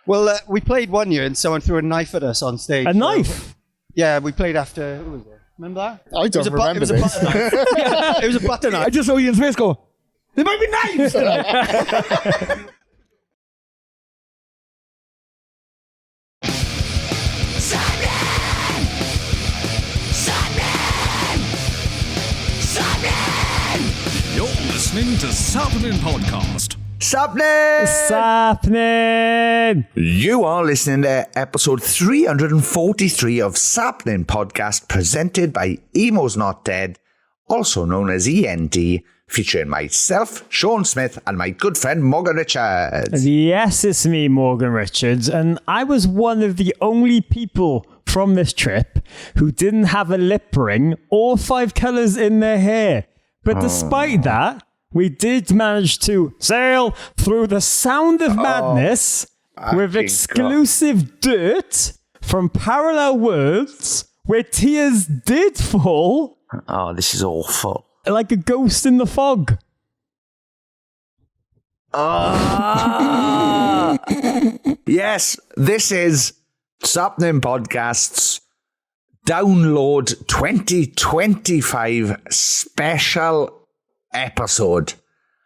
Well, we played one year and someone threw a knife at us on stage. A knife? Yeah, we played after... Who was it? Remember that? I don't remember this. It was a butter knife. It was a butter knife. I just saw Ian's face go, there might be knives! You're listening to Sappenin Podcast. Sappenin! You are listening to episode 343 of Sappenin Podcast, presented by Emo's Not Dead, also known as END, featuring myself, Sean Smith, and my good friend Morgan Richards. Yes, it's me, Morgan Richards, and I was one of the only people from this trip who didn't have a lip ring or 5 colours in their hair. But despite that, we did manage to sail through the Sound of Madness with exclusive dirt from parallel worlds where tears did fall. Oh, this is awful. Like a ghost in the fog. Yes, this is Sappenin Podcast's Download 2025 special episode.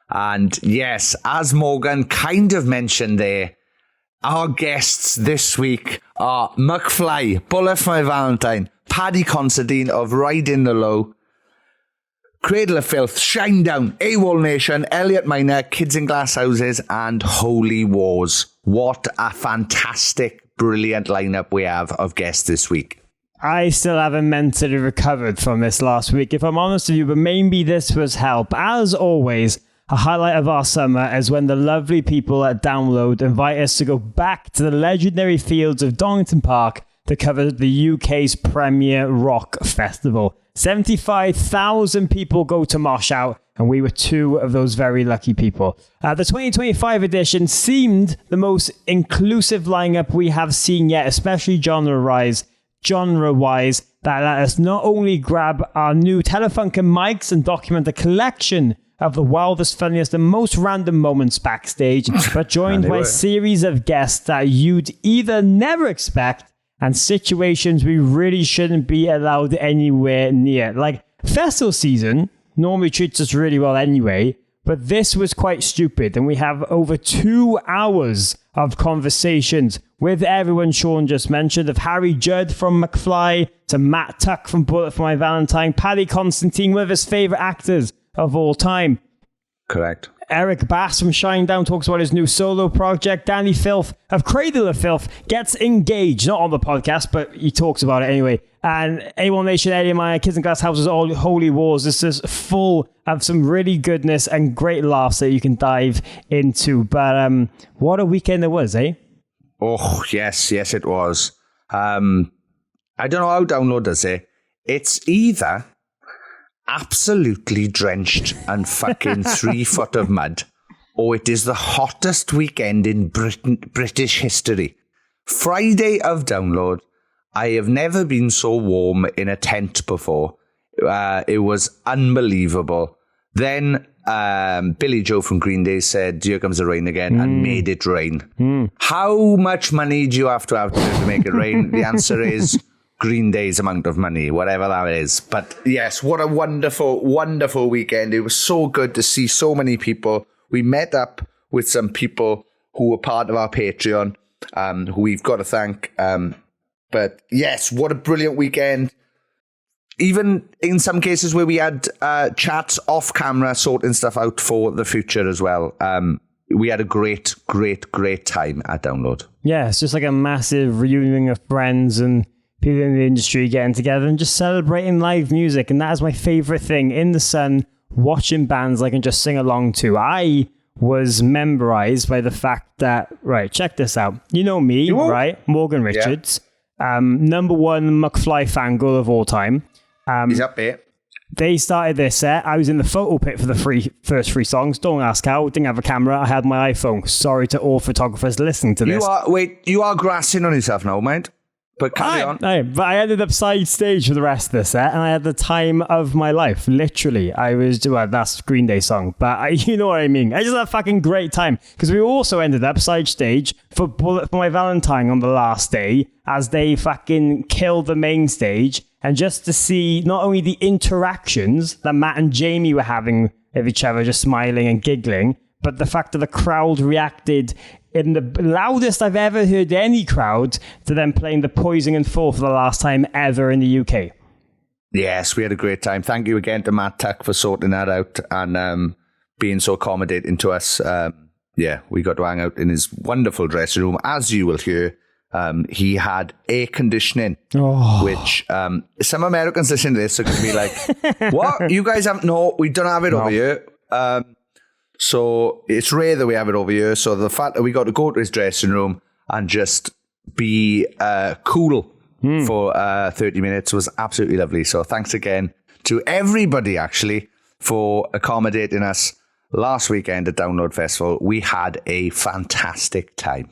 And yes, as Morgan kind of mentioned there, our guests this week are McFly, Bullet for My Valentine, Paddy Considine of Riding the Low, Cradle of Filth, Shinedown, AWOL Nation, Elliot Miner, Kids in Glass Houses, and Holy Wars. What a fantastic, brilliant lineup we have of guests this week. I still haven't mentally recovered from this last week, if I'm honest with you, but maybe this was help. As always, a highlight of our summer is when the lovely people at Download invite us to go back to the legendary fields of Donington Park to cover the UK's premier rock festival. 75,000 people go to mosh out, and we were 2 of those very lucky people. The 2025 edition seemed the most inclusive lineup we have seen yet, especially genre-wise, that let us not only grab our new Telefunken mics and document a collection of the wildest, funniest, and most random moments backstage, but joined by a series of guests that you'd either never expect and situations we really shouldn't be allowed anywhere near. Like, festival season normally treats us really well anyway, but this was quite stupid, and we have over 2 hours of conversations with everyone Sean just mentioned, of Harry Judd from McFly to Matt Tuck from Bullet for My Valentine, Paddy Considine, one of his favourite actors of all time. Correct. Eric Bass from Shinedown talks about his new solo project. Danny Filth of Cradle of Filth gets engaged, not on the podcast, but he talks about it anyway. And A1 Nation, Eddie and Maya, Kids in Glass Houses, all Holy Wars. This is full of some really goodness and great laughs that you can dive into. But what a weekend it was, eh? Oh, yes, it was. I don't know how Download does it. It's either absolutely drenched and fucking 3 foot of mud, or it is the hottest weekend in British history. Friday of Download, I have never been so warm in a tent before. It was unbelievable. Then Billy Joe from Green Day said, "Here comes the rain again," and made it rain. How much money do you have to make it rain? The answer is Green Day's amount of money, whatever that is. But yes, what a wonderful, wonderful weekend. It was so good to see so many people. We met up with some people who were part of our Patreon, who we've got to thank. But yes, what a brilliant weekend. Even in some cases where we had chats off camera, sorting stuff out for the future as well. We had a great time at Download. Yeah, it's just like a massive reunion of friends and people in the industry getting together and just celebrating live music. And that is my favorite thing, in the sun, watching bands I can just sing along to. I was memorized by the fact that, right, check this out. You know me, right? Morgan Richards. Yeah. Number 1 McFly fangirl of all time. He's up there. They started their set. I was in the photo pit for the first 3 songs. Don't ask how. Didn't have a camera. I had my iPhone. Sorry to all photographers listening to this. You are grassing on yourself now, mate. But carry on. But I ended up side stage for the rest of the set, and I had the time of my life. Literally, that's Green Day song, but you know what I mean. I just had a fucking great time because we also ended up side stage for my Valentine on the last day as they fucking killed the main stage, and just to see not only the interactions that Matt and Jamie were having with each other, just smiling and giggling, but the fact that the crowd reacted in the loudest I've ever heard any crowd to them playing the Poison and Fall for the last time ever in the UK. Yes, we had a great time. Thank you again to Matt Tuck for sorting that out and being so accommodating to us. We got to hang out in his wonderful dressing room. As you will hear, he had air conditioning, which some Americans listening to this are going to be like, what? You guys haven't? No, we don't have it over here. So it's rare that we have it over here. So the fact that we got to go to his dressing room and just be cool for 30 minutes was absolutely lovely. So thanks again to everybody, actually, for accommodating us last weekend at Download Festival. We had a fantastic time.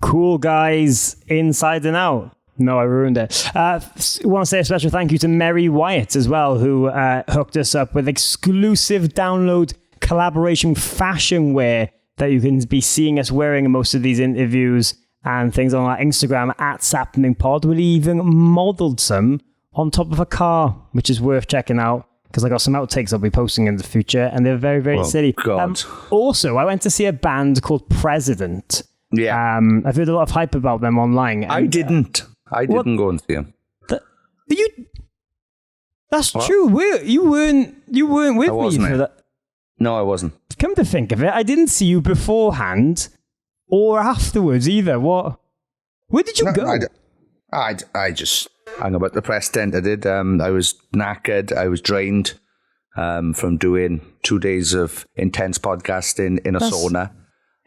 Cool guys, inside and out. No, I ruined it. I want to say a special thank you to Mary Wyatt as well, who hooked us up with exclusive download collaboration fashion wear that you can be seeing us wearing in most of these interviews and things on our Instagram at Sappenin Pod. We even modeled some on top of a car, which is worth checking out because I got some outtakes I'll be posting in the future, and they're very, very silly. God. Also, I went to see a band called President. Yeah. I've heard a lot of hype about them online. I didn't go and see them. That's true. You weren't with me for that. No, I wasn't. Come to think of it, I didn't see you beforehand or afterwards either. What? Where did you go? I just hung about the press tent. I did. I was knackered. I was drained from doing 2 days of intense podcasting in a sauna.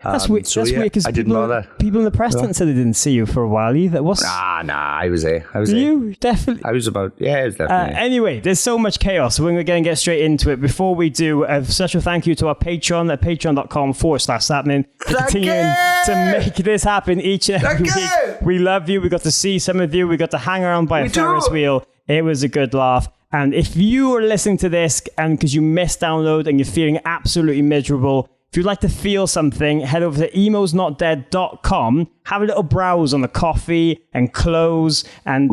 That's weird. That's weird because I didn't bother. People in the press tent said they didn't see you for a while either. I was there. You definitely. I was definitely. Anyway, there's so much chaos. So we're going to get straight into it. Before we do, a special thank you to our Patreon at patreon.com/Sappenin for continuing to make this happen each and every week. We love you. We got to see some of you. We got to hang around by a Ferris wheel. It was a good laugh. And if you are listening to this and because you missed download and you're feeling absolutely miserable, if you'd like to feel something, head over to emosnotdead.com. Have a little browse on the coffee and clothes and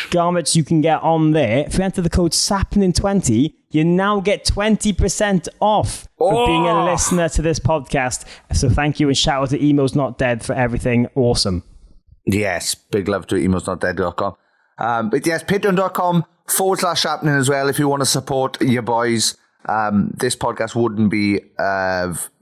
garments you can get on there. If you enter the code Sappenin20, you now get 20% off for being a listener to this podcast. So thank you and shout out to Emos Not Dead for everything awesome. Yes, big love to emosnotdead.com. But yes, patreon.com/Sappenin as well if you want to support your boys. This podcast wouldn't be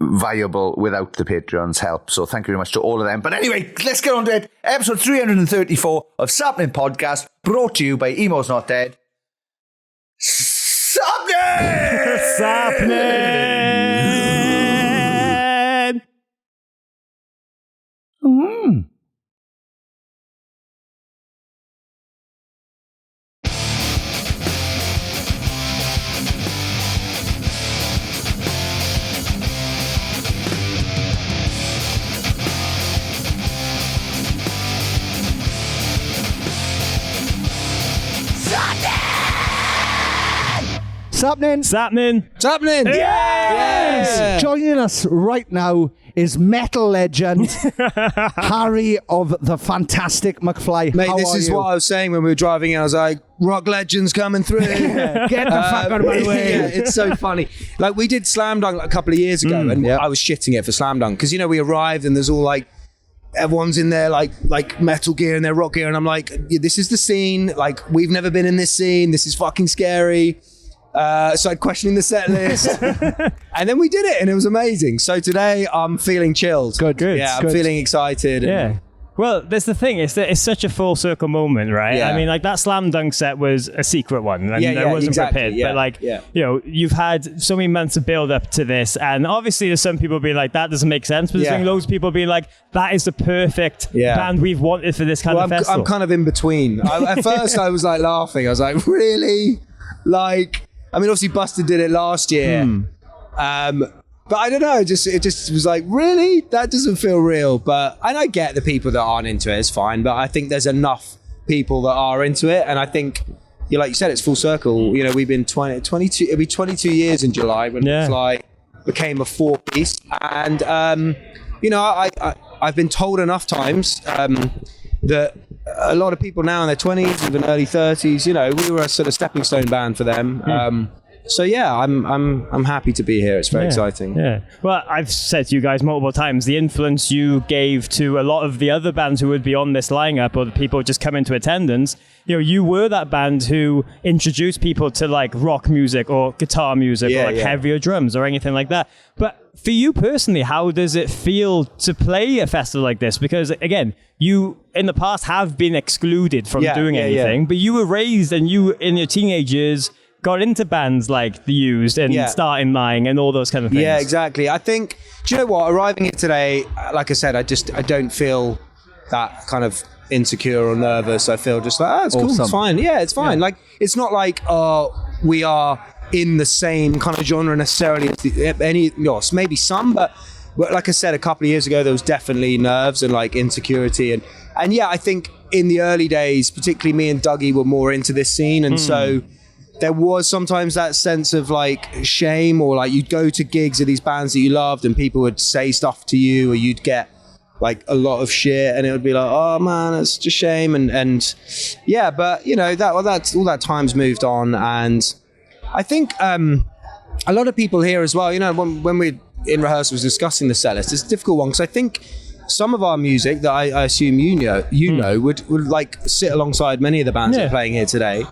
viable without the Patreon's help. So thank you very much to all of them. But anyway, let's get on to it. Episode 334 of Sappenin Podcast, brought to you by Emo's Not Dead. Sappenin! Sappenin! Sappenin! Yes! Joining us right now is metal legend Harry of the fantastic McFly. Mate, How this are is you? what I was saying when we were driving in. I was like, rock legends coming through. Get the fuck out of my way. Yeah, it's so funny. Like, we did Slam Dunk a couple of years ago, and I was shitting it for Slam Dunk because, we arrived and there's all like, everyone's in there like metal gear and their rock gear, and I'm like, this is the scene. Like, we've never been in this scene. This is fucking scary. Started questioning the set list, and then we did it, and it was amazing. So today I'm feeling chilled. Good. Yeah, I'm feeling excited. Yeah. Well, that's the thing. It's such a full circle moment, right? Yeah. I mean, like that Slam Dunk set was a secret one, and it wasn't exactly, prepared. yeah, but like, you've had so many months of build up to this, and obviously there's some people being like, that doesn't make sense. But there's loads of people being like, that is the perfect band we've wanted for this kind of festival. I'm kind of in between. At first, I was like laughing. I was like, really? Like, I mean, obviously, Buster did it last year. But I don't know. It just was like, really? That doesn't feel real. And I get the people that aren't into it. It's fine. But I think there's enough people that are into it. And I think, like you said, it's full circle. You know, we've been 22, it'll be 22 years in July when McFly became a 4-piece. And, you know, I've been told enough times that a lot of people now in their 20s, even early 30s, you know, we were a sort of stepping stone band for them. So yeah, I'm happy to be here. It's very exciting. Yeah. Well, I've said to you guys multiple times, the influence you gave to a lot of the other bands who would be on this lineup, or the people who just come into attendance, you know, you were that band who introduced people to like rock music or guitar music or like heavier drums or anything like that. But for you personally, how does it feel to play a festival like this? Because again, you in the past have been excluded from doing anything, but you were raised and you in your teenage years got into bands like The Used and Starting Line and all those kind of things. Yeah, exactly. I think, do you know what? Arriving here today, like I said, I don't feel that kind of insecure or nervous. I feel just like, it's cool, it's fine. Yeah, it's fine. Like, it's not like, we are in the same kind of genre necessarily as maybe some, but like I said, a couple of years ago, there was definitely nerves and like insecurity. And yeah, I think in the early days, particularly me and Dougie were more into this scene. And so there was sometimes that sense of like shame, or like you'd go to gigs of these bands that you loved and people would say stuff to you, or you'd get like a lot of shit and it would be like, oh man, it's just a shame. And yeah, but you know, that's all that time's moved on. And I think a lot of people here as well, you know, when we're in rehearsals discussing the set list, it's a difficult one because I think some of our music that I assume you know would like sit alongside many of the bands that are playing here today.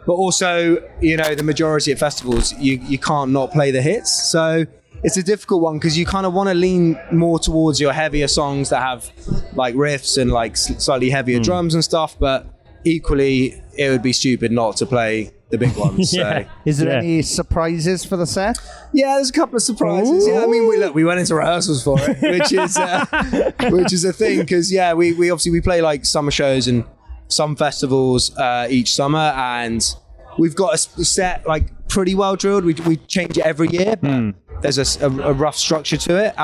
But also, you know, the majority of festivals, you can't not play the hits. So it's a difficult one because you kind of want to lean more towards your heavier songs that have like riffs and like slightly heavier drums and stuff. But equally, it would be stupid not to play the big ones. So. Is there any surprises for the set? Yeah, there's a couple of surprises. Ooh. Yeah, I mean, we went into rehearsals for it, which is a thing because we obviously play like summer shows and some festivals each summer, and we've got a set like pretty well drilled. We change it every year, but there's a rough structure to it.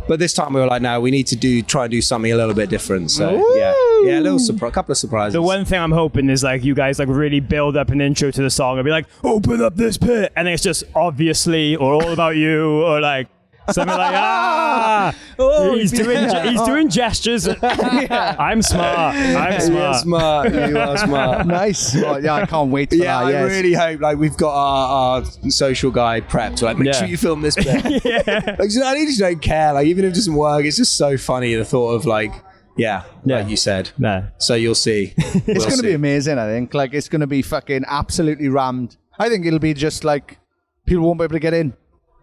But this time we were like, no, we need to try and do something a little bit different. So a couple of surprises. The one thing I'm hoping is like you guys like really build up an intro to the song and be like, open up this pit, and then it's just obviously or all about you or like something like he's doing gestures. I'm smart. You're smart. You are smart. Nice. Oh, yeah, I can't wait for that. I really hope like we've got our social guy prepped. Like, make sure you film this bit. Like, I just don't care. Like, even if it doesn't work, it's just so funny the thought of like you said. So you'll see. It's going to be amazing. I think like it's going to be fucking absolutely rammed. I think it'll be just like people won't be able to get in.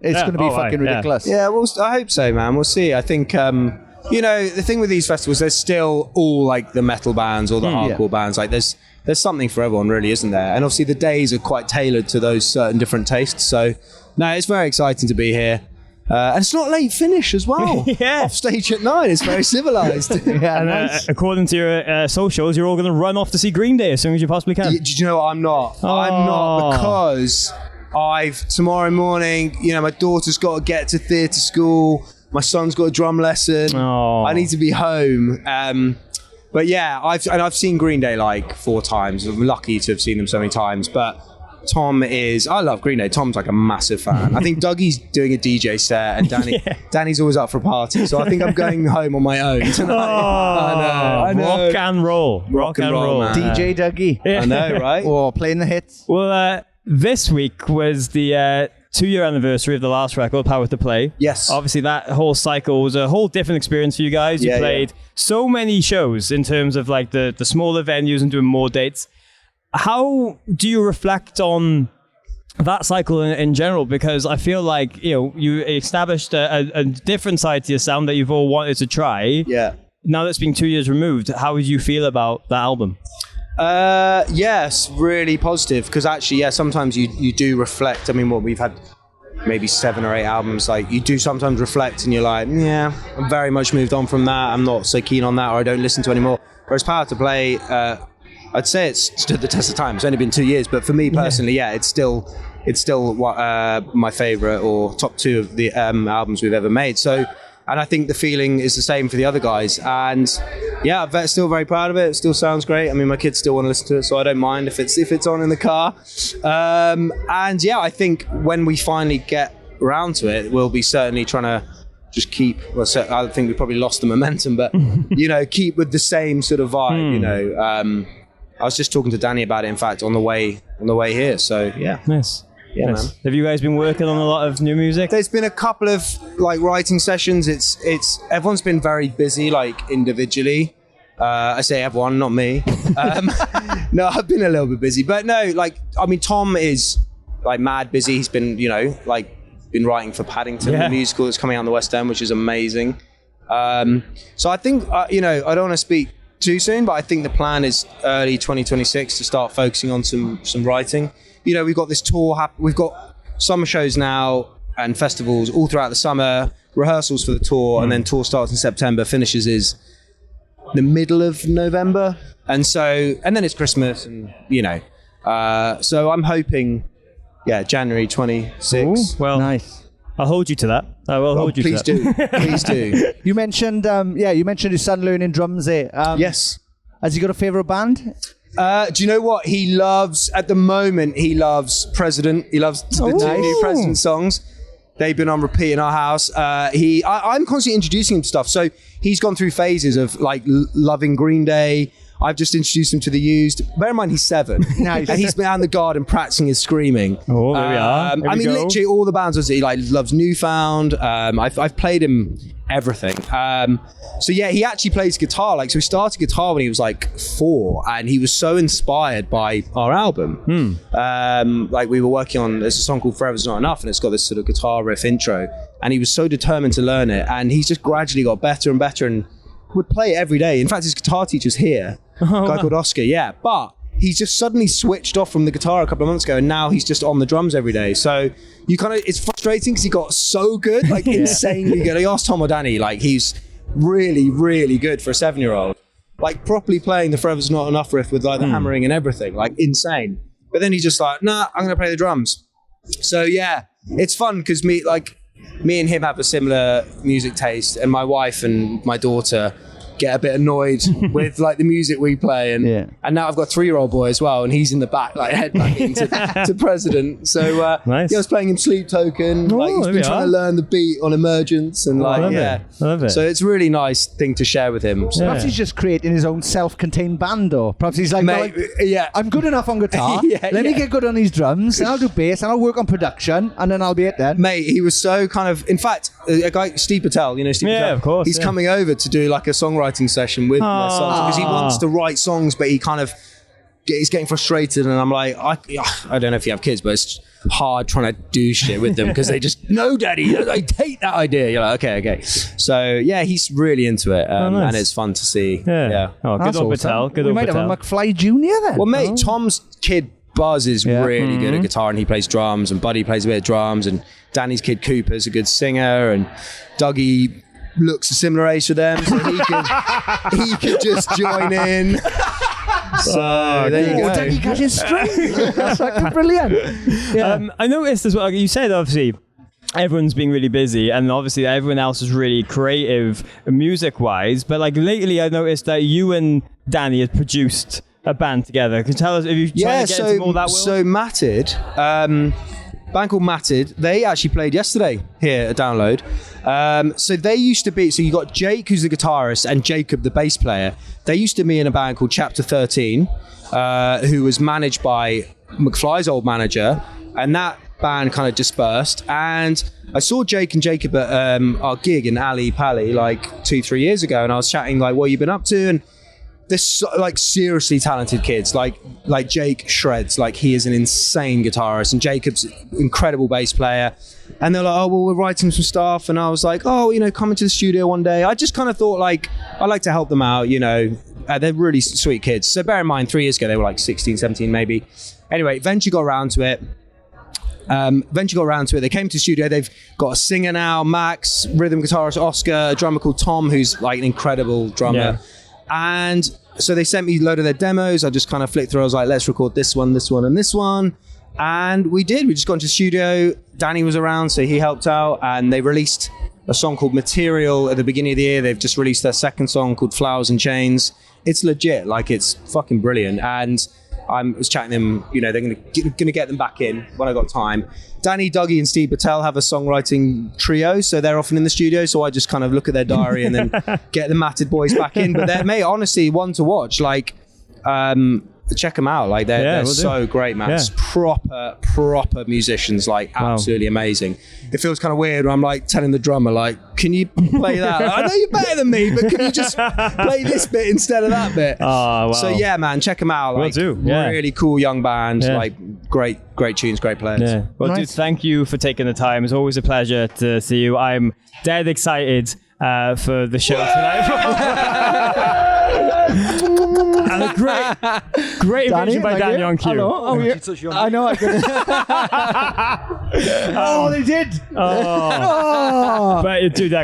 It's going to be fucking ridiculous. Yeah, well, I hope so, man. We'll see. I think, you know, the thing with these festivals, there's still all like the metal bands or the hardcore bands. Like there's something for everyone, really, isn't there? And obviously the days are quite tailored to those certain different tastes. So, no, it's very exciting to be here. And it's not late finish as well. Off stage at 9. It's very civilized. Nice. According to your socials, you're all going to run off to see Green Day as soon as you possibly can. Did you know what? I'm not. I'm not because tomorrow morning, you know, my daughter's got to get to theatre school. My son's got a drum lesson. I need to be home. But yeah, I've seen Green Day like 4 times. I'm lucky to have seen them so many times. But I love Green Day. Tom's like a massive fan. I think Dougie's doing a DJ set, and Danny's always up for a party. So I think I'm going home on my own tonight. I know. Rock and roll, man. DJ Dougie. I know, right? Or playing the hits. Well, this week was the 2-year anniversary of the last record, Power to Play. Yes. Obviously, that whole cycle was a whole different experience for you guys. You played so many shows in terms of like the smaller venues and doing more dates. How do you reflect on that cycle in general? Because I feel like, you know, you established a different side to your sound that you've all wanted to try. Yeah. Now that's been 2 years removed, how would you feel about that album? Yes, really positive. Because actually, sometimes you do reflect. I mean, we've had maybe 7 or 8 albums. Like, you do sometimes reflect and you're like, I'm very much moved on from that. I'm not so keen on that, or I don't listen to anymore. Whereas Power to Play, I'd say it's stood the test of time. It's only been 2 years, but for me personally, it's still my favorite or top 2 of the albums we've ever made. So And I think the feeling is the same for the other guys. And yeah, I'm still very proud of it. It still sounds great. I mean, my kids still want to listen to it, so I don't mind if it's on in the car. And yeah, I think when we finally get around to it, we'll be certainly trying to just keep, well, I think we probably lost the momentum, but, keep with the same sort of vibe, I was just talking to Danny about it, in fact, on the way here. So yeah. Nice. Yeah, nice. man. Have you guys been working on a lot of new music? There's been a couple of writing sessions. It's everyone's been very busy, individually. I say everyone, not me. No, I've been a little bit busy, but no, Tom is mad busy. He's been, been writing for Paddington, the musical that's coming out in the West End, which is amazing. So I think, I don't want to speak too soon, but I think the plan is early 2026 to start focusing on some writing. We've got this tour. We've got summer shows now and festivals all throughout the summer, rehearsals for the tour, and then tour starts in September, finishes is the middle of November. And then it's Christmas and, so I'm hoping, January 26th. Ooh, well, nice. I'll hold you to that. I will hold you to that. Please do. You mentioned, his son learning drums there. Yes. Has he got a favourite band? Do you know what at the moment? He loves President. He loves the two new President songs. They've been on repeat in our house. I'm constantly introducing him to stuff. So he's gone through phases of loving Green Day. I've just introduced him to The Used. Bear in mind, he's 7. Nice. And he's been out in the garden practicing his screaming. Oh, there we are. Literally all the bands he loves Newfound. I've played him everything. So yeah, he actually plays guitar. So he started guitar when he was 4, and he was so inspired by our album. We were working on, there's a song called Forever's Not Enough, and it's got this sort of guitar riff intro, and he was so determined to learn it, and he's just gradually got better and better and would play it every day. In fact, his guitar teacher's here, a guy called Oscar, but he's just suddenly switched off from the guitar a couple of months ago, and now he's just on the drums every day. So it's frustrating because he got so good, insanely good. I asked Tom or Danny, he's really, really good for a 7-year-old. Properly playing the Forever's Not Enough riff with the hammering and everything, insane. But then he's just nah, I'm going to play the drums. So yeah, it's fun because me and him have a similar music taste, and my wife and my daughter get a bit annoyed with the music we play, and now I've got a 3-year-old boy as well, and he's in the back headbanging to President. So nice. I was playing him Sleep Token. He's been trying to learn the beat on Emergence, and I love it. So it's a really nice thing to share with him. So. Perhaps he's just creating his own self-contained band, or perhaps he's I'm good enough on guitar. Let me get good on these drums, and I'll do bass, and I'll work on production, and then I'll be it then. Mate, he was so in fact, a guy, Steve Patel, Steve Patel? Yeah, of course. He's coming over to do a songwriting session with my songs because he wants to write songs, but he's getting frustrated, and I'm I don't know if you have kids, but it's hard trying to do shit with them because they just, no daddy, I hate that idea. You're okay. So yeah, he's really into it, nice. and it's fun to see. Yeah. Oh, good old Patel. We might have a McFly Jr. then. Well, mate, Tom's kid Buzz is really good at guitar, and he plays drums, and Buddy plays a bit of drums, and Danny's kid Cooper's a good singer, and Dougie looks a similar age to them, so he could just join in. So there you go. Dougie catching strings. That's fucking brilliant. Yeah. I noticed as well, you said obviously everyone's being really busy, and obviously everyone else is really creative music wise, but lately I noticed that you and Danny had produced a band together. Can you tell us if you trying to get into all that world? So Matted, band called Matted, they actually played yesterday here at Download. So they used to be, so you got Jake, who's the guitarist, and Jacob, the bass player. They used to be in a band called Chapter 13, who was managed by McFly's old manager, and that band kind of dispersed. And I saw Jake and Jacob at our gig in Ali Pali 2-3 years ago, and I was chatting what have you been up to? And this seriously talented kids, like Jake shreds, he is an insane guitarist, and Jacob's incredible bass player. And they're oh well, we're writing some stuff, and I was come into the studio one day. I just kind of thought I'd like to help them out, they're really sweet kids. So bear in mind, 3 years ago they were 16, 17 maybe. Anyway, eventually got around to it. They came to the studio. They've got a singer now, Max, rhythm guitarist Oscar, a drummer called Tom, who's an incredible drummer. Yeah. And so they sent me a load of their demos. I just kind of flicked through. I was let's record this one, and this one. And we did. We just got into the studio. Danny was around, so he helped out. And they released a song called Material at the beginning of the year. They've just released their second song called Flowers and Chains. It's legit, like it's fucking brilliant. And I was chatting to them, you know, they're going to get them back in when I got time. Danny, Dougie and Steve Patel have a songwriting trio, so they're often in the studio, so I just kind of look at their diary and then get the Matted Boys back in. But they're, mate, honestly, one to watch. Like, check them out. Like, they're so great, man. It's proper musicians, like, absolutely amazing. It feels kind of weird when I'm like telling the drummer, like, can you play that? Like, I know you're better than me, but can you just play this bit instead of that bit? Oh, wow. So yeah, man, check them out. Like, really cool young band. Like, great tunes, great players. Yeah. Well, dude, thank you for taking the time. It's always a pleasure to see you. I'm dead excited for the show tonight. And a great invention by Danny on cue. Hello, I know. I could. Oh, they did. But dude,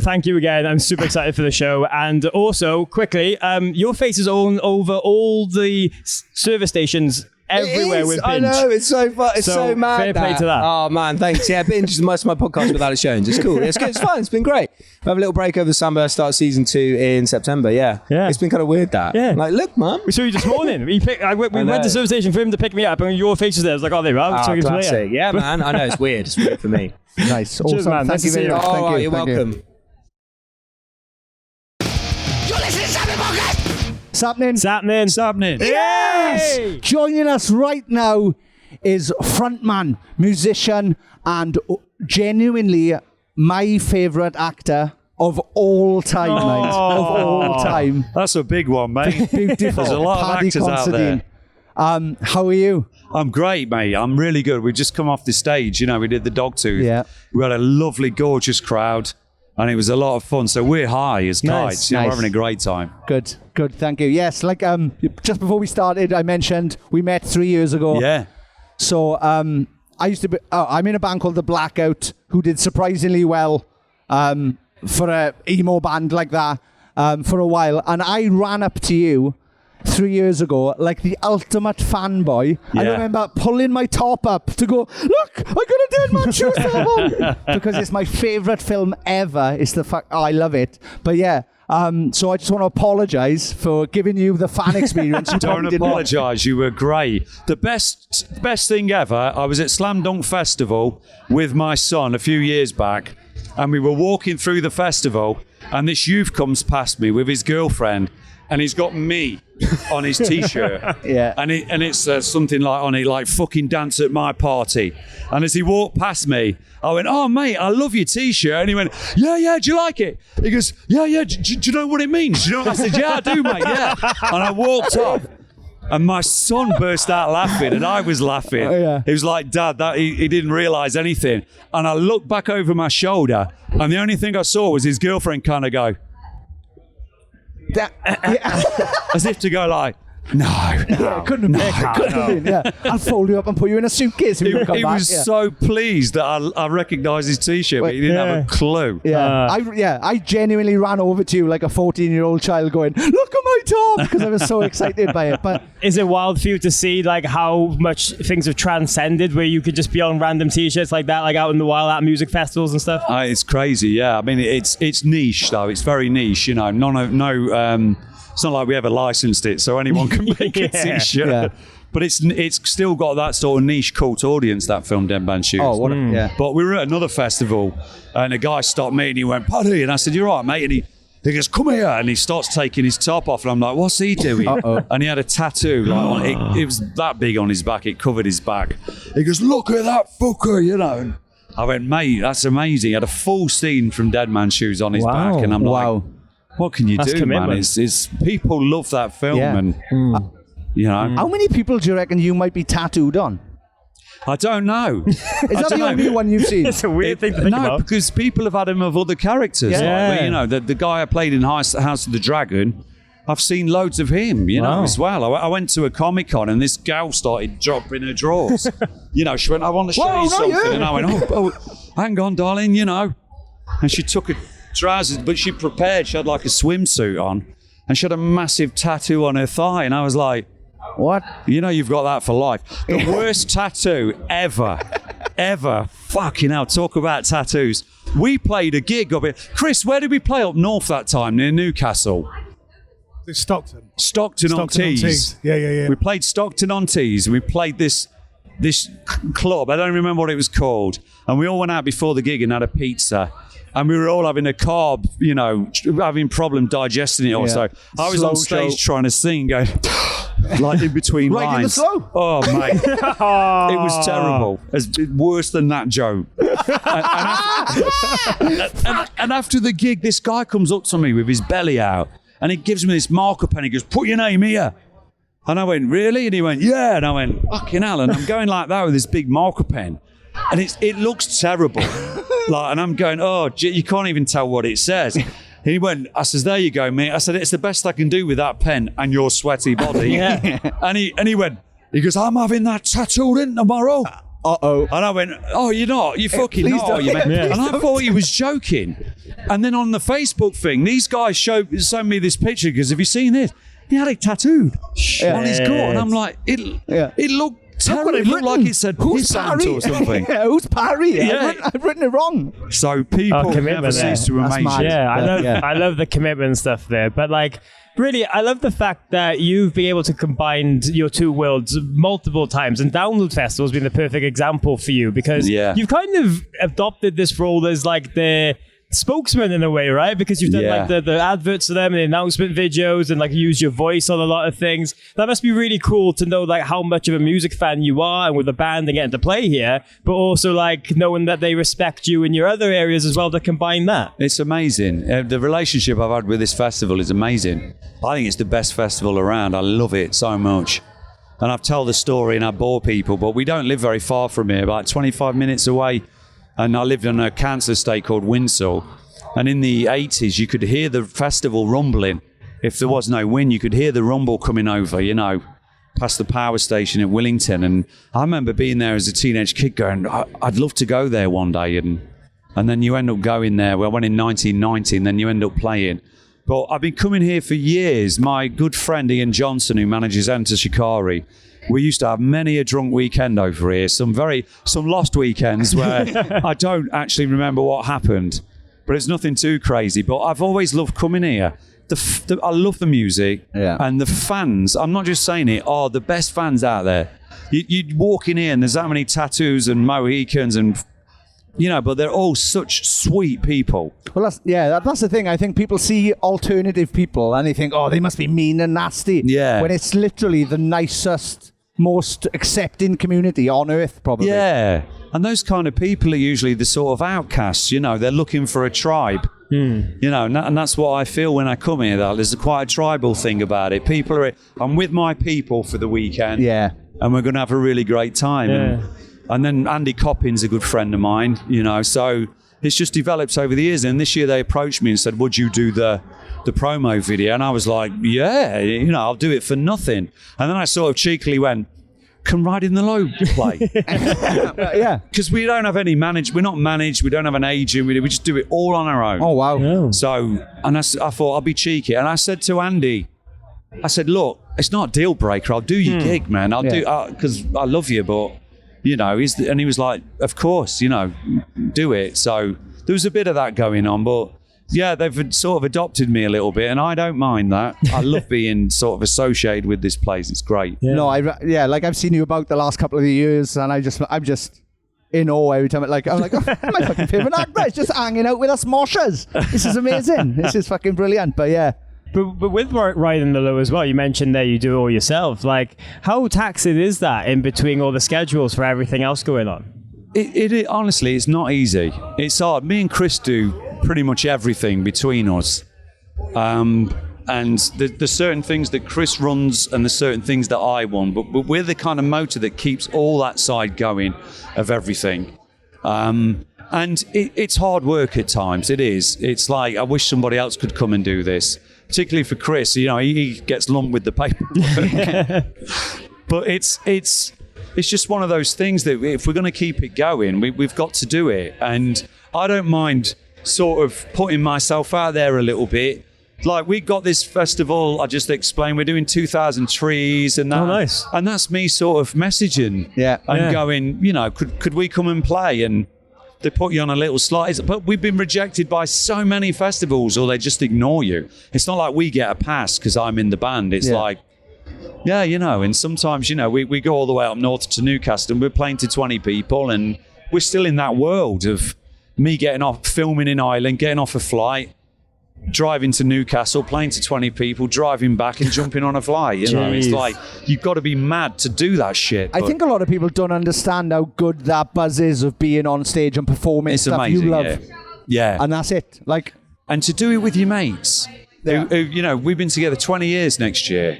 thank you again. I'm super excited for the show. And also, quickly, your face is all over all the service stations everywhere with Binge. I know, it's so fun. It's so mad. Fair play to that. Oh man, thanks. Yeah, Binge is most of my podcast with Alex Jones. It's cool. It's good. It's fun. It's been great. We have a little break over the summer. Start season 2 in September. Yeah. It's been kind of weird that. Yeah. Like, look, mum. We saw you this morning. We went to service station for him to pick me up, and your face was there. I was like, oh, there you are. Classic. Yeah, man. I know it's weird. It's weird for me. Nice. Awesome. Cheers, man. Thank you very much. Oh, you're welcome. You're listening to Sappenin Podcast. Sappenin. Yes! Yay! Joining us right now is frontman, musician, and genuinely my favourite actor of all time, mate. Of all time. That's a big one, mate. Beautiful. There's a lot of actors out there. How are you? I'm great, mate. I'm really good. We've just come off the stage. You know, we did the Dogtooth. Yeah. We had a lovely, gorgeous crowd, and it was a lot of fun. So we're high as kites. You know, we're having a great time. Good. Thank you. Yes, like just before we started, I mentioned we met 3 years ago. Yeah. So I used to be. I'm in a band called The Blackout, who did surprisingly well for a emo band like that for a while, and I ran up to you 3 years ago like the ultimate fanboy. Yeah. I remember pulling my top up to go, look, I got a Dead Man Shoes film on, because it's my favourite film ever. It's the fact I love it. But yeah. So I just want to apologise for giving you the fan experience. Don't apologise. You were great. The best thing ever. I was at Slam Dunk Festival with my son a few years back, and we were walking through the festival, and this youth comes past me with his girlfriend, and he's got me on his t-shirt. Yeah. And it's something like on it, like fucking dance at my party. And as he walked past me, I went, oh mate, I love your t-shirt. And he went, yeah, do you like it? He goes, yeah, do you know what it means? Do you know? I said, yeah, I do, mate, yeah. And I walked off, and my son burst out laughing, and I was laughing. Oh, yeah. It was like, Dad, that he didn't realise anything. And I looked back over my shoulder, and the only thing I saw was his girlfriend kind of go, as if to go like, couldn't have been. Yeah, I'll fold you up and put you in a suitcase. He was so pleased that I recognised his t-shirt, but he didn't have a clue. I genuinely ran over to you like a 14-year-old child going, look at my top, because I was so excited by it. But is it wild for you to see like how much things have transcended, where you could just be on random t-shirts like that, like out in the wild at music festivals and stuff? It's crazy, yeah. I mean, it's niche though. It's very niche, you know. It's not like we ever licensed it, so anyone can make a t-shirt. Yeah. But it's still got that sort of niche cult audience, that film, Dead Man Shoes. Oh, what a, yeah. But we were at another festival, and a guy stopped me, and he went, Paddy, and I said, you're right, mate. And he goes, come here, and he starts taking his top off, and I'm like, what's he doing? And he had a tattoo, like it was that big on his back, it covered his back. He goes, look at that fucker, you know. And I went, mate, that's amazing. He had a full scene from Dead Man Shoes on his back, and I'm like, what can you do, man? It's people love that film, and you know. How many people do you reckon you might be tattooed on? I don't know. Is that the only one you've seen? It's a weird thing to think about. No, because people have had him of other characters. Yeah. Like, you know, the guy I played in House of the Dragon, I've seen loads of him, you know, as well. I went to a Comic-Con, and this gal started dropping her drawers. You know, she went, I want to show you something. And I went, oh, hang on, darling, you know. And she took her trousers, but she prepared. She had like a swimsuit on, and she had a massive tattoo on her thigh. And I was like, what? You know, you've got that for life. The worst tattoo ever ever. Fucking hell, talk about tattoos. We played a gig of it. Chris, where did we play up north that time, near Newcastle? It's Stockton. Stockton-on-Tees. Yeah. We played Stockton-on-Tees. We played this club. I don't remember what it was called. And we all went out before the gig and had a pizza. And we were all having a carb, having problem digesting it all. So I was on stage trying to sing, going like in between lines. Right in the slow. Oh, mate. It was terrible. It's worse than that joke. And after the gig, this guy comes up to me with his belly out and he gives me this marker pen. He goes, "Put your name here." And I went, "Really?" And he went, "Yeah." And I went, "Fucking hell." And I'm going like that with this big marker pen. And it looks terrible. And I'm going, "Oh, you can't even tell what it says." He went, I says, "There you go, mate." I said, "It's the best I can do with that pen and your sweaty body." And he went, he goes, "I'm having that tattooed in tomorrow." Uh-oh. And I went, "Oh, you're not? You're fucking not, are you, mate?" And I thought he was joking. And then on the Facebook thing, these guys sent me this picture because, have you seen this? He had it tattooed on his gut. And I'm like, it looked terrible. It looked like it said pissant or something. Who's Parry? Yeah. I've written it wrong. So people never cease to amaze you. Yeah, I love the commitment stuff there. But really, I love the fact that you've been able to combine your two worlds multiple times, and Download Festival has been the perfect example for you because you've kind of adopted this role as the spokesman in a way, right? Because you've done the adverts for them and the announcement videos and use your voice on a lot of things. That must be really cool to know how much of a music fan you are and with the band and getting to play here, but also knowing that they respect you in your other areas as well to combine that. It's amazing. The relationship I've had with this festival is amazing. I think it's the best festival around. I love it so much. And I've told the story and I bore people, but we don't live very far from here, about 25 minutes away. And I lived in a council estate called Winsall. And in the 80s, you could hear the festival rumbling. If there was no wind, you could hear the rumble coming over, past the power station at Willington. And I remember being there as a teenage kid going, I'd love to go there one day. And then you end up going there. Well, I went in 1990 and then you end up playing. But I've been coming here for years. My good friend Ian Johnson, who manages Enter Shikari, we used to have many a drunk weekend over here, some lost weekends where I don't actually remember what happened, but it's nothing too crazy. But I've always loved coming here. I love the music and the fans. I'm not just saying it, are the best fans out there. You walk in here and there's that many tattoos and Mohicans and but they're all such sweet people. Well, that's the thing. I think people see alternative people and they think, oh, they must be mean and nasty. Yeah. When it's literally the nicest, most accepting community on earth, probably. Yeah. And those kind of people are usually the sort of outcasts, they're looking for a tribe. And that's what I feel when I come here. There's quite a tribal thing about it. I'm with my people for the weekend. Yeah. And we're going to have a really great time. Yeah. And then Andy Coppin's a good friend of mine, so it's just developed over the years. And this year they approached me and said, would you do the promo video? And I was like, yeah, I'll do it for nothing. And then I sort of cheekily went, can Ride in the Low play? Yeah. Because we don't have any we're not managed, we don't have an agent, we just do it all on our own. Oh, wow. Yeah. So, and I thought I'll be cheeky. And I said to Andy, look, it's not a deal breaker. I'll do your gig, man. I'll do, because I love you, but... and he was like, of course, do it. So there was a bit of that going on, but yeah, they've sort of adopted me a little bit, and I don't mind that. I love being sort of associated with this place. It's great. Yeah. No, I've seen you about the last couple of years, and I'm just in awe every time. I'm like, oh, my fucking favorite actor is just hanging out with us moshers. This is amazing. This is fucking brilliant. But yeah. But with Ride in the Low as well, you mentioned there you do it all yourself. How taxing is that in between all the schedules for everything else going on? It honestly, it's not easy. It's hard. Me and Chris do pretty much everything between us. And there's certain things that Chris runs and there's certain things that I run. But we're the kind of motor that keeps all that side going of everything. And it's hard work at times. It is. It's like, I wish somebody else could come and do this. Particularly for Chris, he gets lumped with the paperwork. But it's just one of those things that if we're going to keep it going, we've got to do it. And I don't mind sort of putting myself out there a little bit, like we got this festival, I just explained, we're doing 2,000 trees and that. Oh, nice. And that's me sort of messaging and going, you know, could we come and play? And they put you on a little slide. But we've been rejected by so many festivals, or they just ignore you. It's not like we get a pass because I'm in the band. It's like, yeah, you know, and sometimes, you know, we go all the way up north to Newcastle and we're playing to 20 people, and we're still in that world of me getting off, filming in Ireland, getting off a flight, driving to Newcastle, playing to 20 people, driving back and jumping on a flight. You know, it's like, you've got to be mad to do that shit. I think a lot of people don't understand how good that buzz is of being on stage and performing stuff amazing, you love. Yeah. And that's it. Like, and to do it with your mates. Who, you know, we've been together 20 years next year.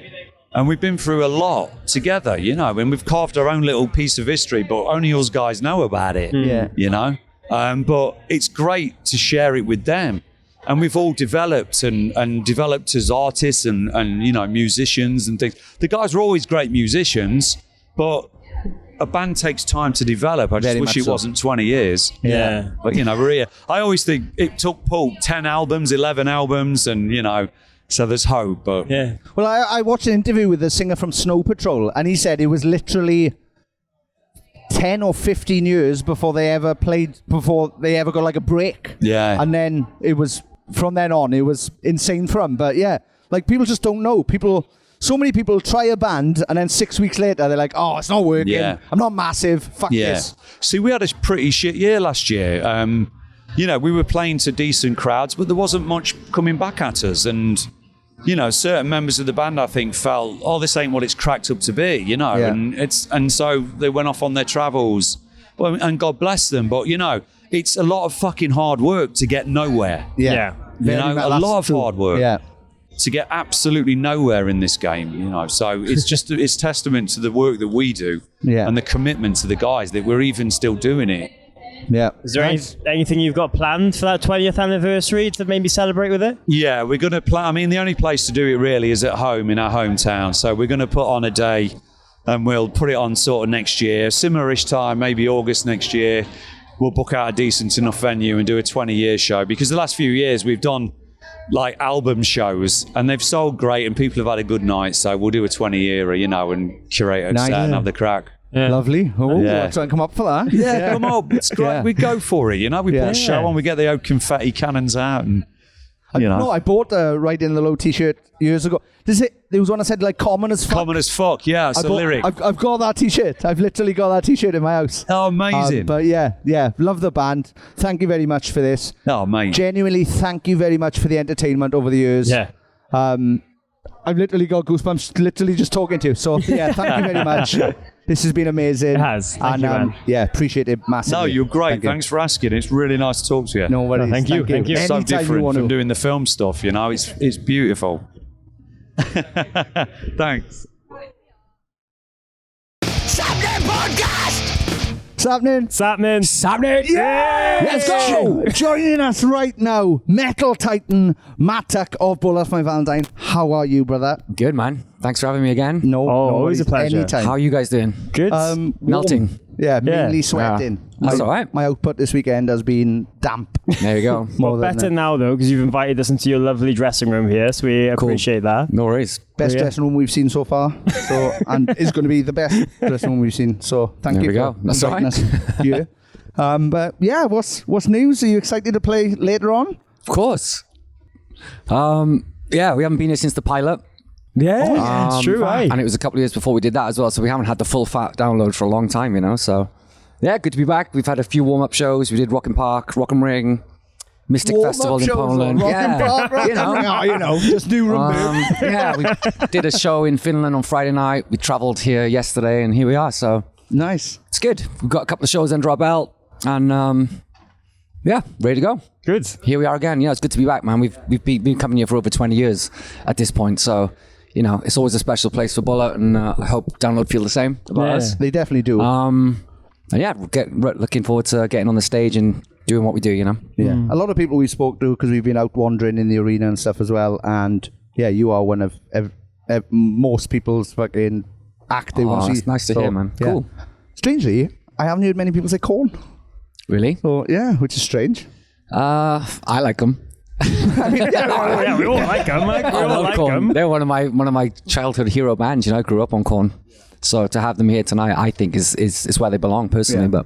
And we've been through a lot together, you know, and we've carved our own little piece of history, but only us guys know about it, you know. But it's great to share it with them. And we've all developed and developed as artists and, you know, musicians and things. The guys were always great musicians, but a band takes time to develop. I just wish it wasn't 20 years. Yeah. But, you know, we're here. I always think it took Paul 10 albums, 11 albums, and, you know, so there's hope, but... Yeah. well, I watched an interview with the singer from Snow Patrol, and he said it was literally 10 or 15 years before they ever got like a break. Yeah. And then it was, from then on, it was insane for them. But yeah, like people just don't know. So many people try a band, and then 6 weeks later, they're like, oh, it's not working. Yeah. I'm not massive. Fuck this. See, we had a pretty shit year last year. You know, we were playing to decent crowds, but there wasn't much coming back at us. And, you know, certain members of the band, I think, felt, oh, this ain't what it's cracked up to be, you know. Yeah. And so they went off on their travels. Well, and God bless them. But, you know, it's a lot of fucking hard work to get nowhere. Yeah. You know, a lot of hard work. Yeah. To get absolutely nowhere in this game, you know. So it's testament to the work that we do and the commitment to the guys that we're even still doing it. Yeah. Is there anything you've got planned for that 20th anniversary to maybe celebrate with it? Yeah, we're going to plan. I mean, the only place to do it really is at home in our hometown. So we're going to put on a day and we'll put it on sort of next year, similar-ish time, maybe August next year. We'll book out a decent enough venue and do a 20-year show, because the last few years we've done like album shows and they've sold great and people have had a good night. So we'll do a 20-year, you know, and curate a set and have the crack. Yeah. Lovely. Oh, I'll try and come up for that. Yeah, come on. It's great. Yeah. We go for it, you know. We put a show on, we get the old confetti cannons out and, you know. No, I bought a Riding the Low t-shirt years ago. There was one that said like common as fuck. Common as fuck, yeah. It's a lyric. I've got that t-shirt. I've literally got that t-shirt in my house. Oh, amazing. But yeah. Love the band. Thank you very much for this. Oh, mate. Genuinely, thank you very much for the entertainment over the years. Yeah. I've literally got goosebumps literally just talking to you. So yeah, thank you very much. This has been amazing. It has. Thank you, man. Yeah, appreciate it massively. No, you're great. Thanks for asking. It's really nice to talk to you. No worries. Thank you. It's so different from doing the film stuff, you know. It's beautiful. Thanks. Sappenin Podcast! Sappenin. Yeah! Let's go! Joining us right now, Metal Titan, Matt Tuck of Bullets My Valentine. How are you, brother? Good, man. Thanks for having me again. No, always a pleasure. Anytime. How are you guys doing? Good. Melting. Yeah, mainly sweating. That's all right. My output this weekend has been damp. There you go. More Well, than better now, though, because you've invited us into your lovely dressing room here, so we appreciate that. No worries. Best dressing room we've seen so far. So, and is going to be the best dressing room we've seen. So thank There you we for go. That's all inviting us here. But yeah, what's news? Are you excited to play later on? Of course. Yeah, we haven't been here since the pilot. Yeah, it's true, right? And it was a couple of years before we did that as well, so we haven't had the full fat download for a long time, you know, so yeah, good to be back. We've had a few warm-up shows. We did Rock and Park, Rock and Ring, Mystic Festival in Poland. You know, just new room. Yeah, we did a show in Finland on Friday night. We travelled here yesterday, and here we are, so Nice. it's good. We've got a couple of shows under our belt, and yeah, ready to go. Good. Here we are again. Yeah, it's good to be back, man. We've been coming here for over 20 years at this point, so you know it's always a special place for Bullet, and I hope Download feel the same about us. They definitely do. And yeah, looking forward to getting on the stage and doing what we do, you know. Yeah, a lot of people we spoke to, because we've been out wandering in the arena and stuff as well, and yeah, you are one of most people's fucking act they want to see. It's nice to hear, man. Yeah. Cool. Strangely, I haven't heard many people say corn. Really? So yeah, which is strange. I like them. Yeah, we all like them. We all like them. They're one of my childhood hero bands. You know, I grew up on Korn. So to have them here tonight, I think is where they belong personally. But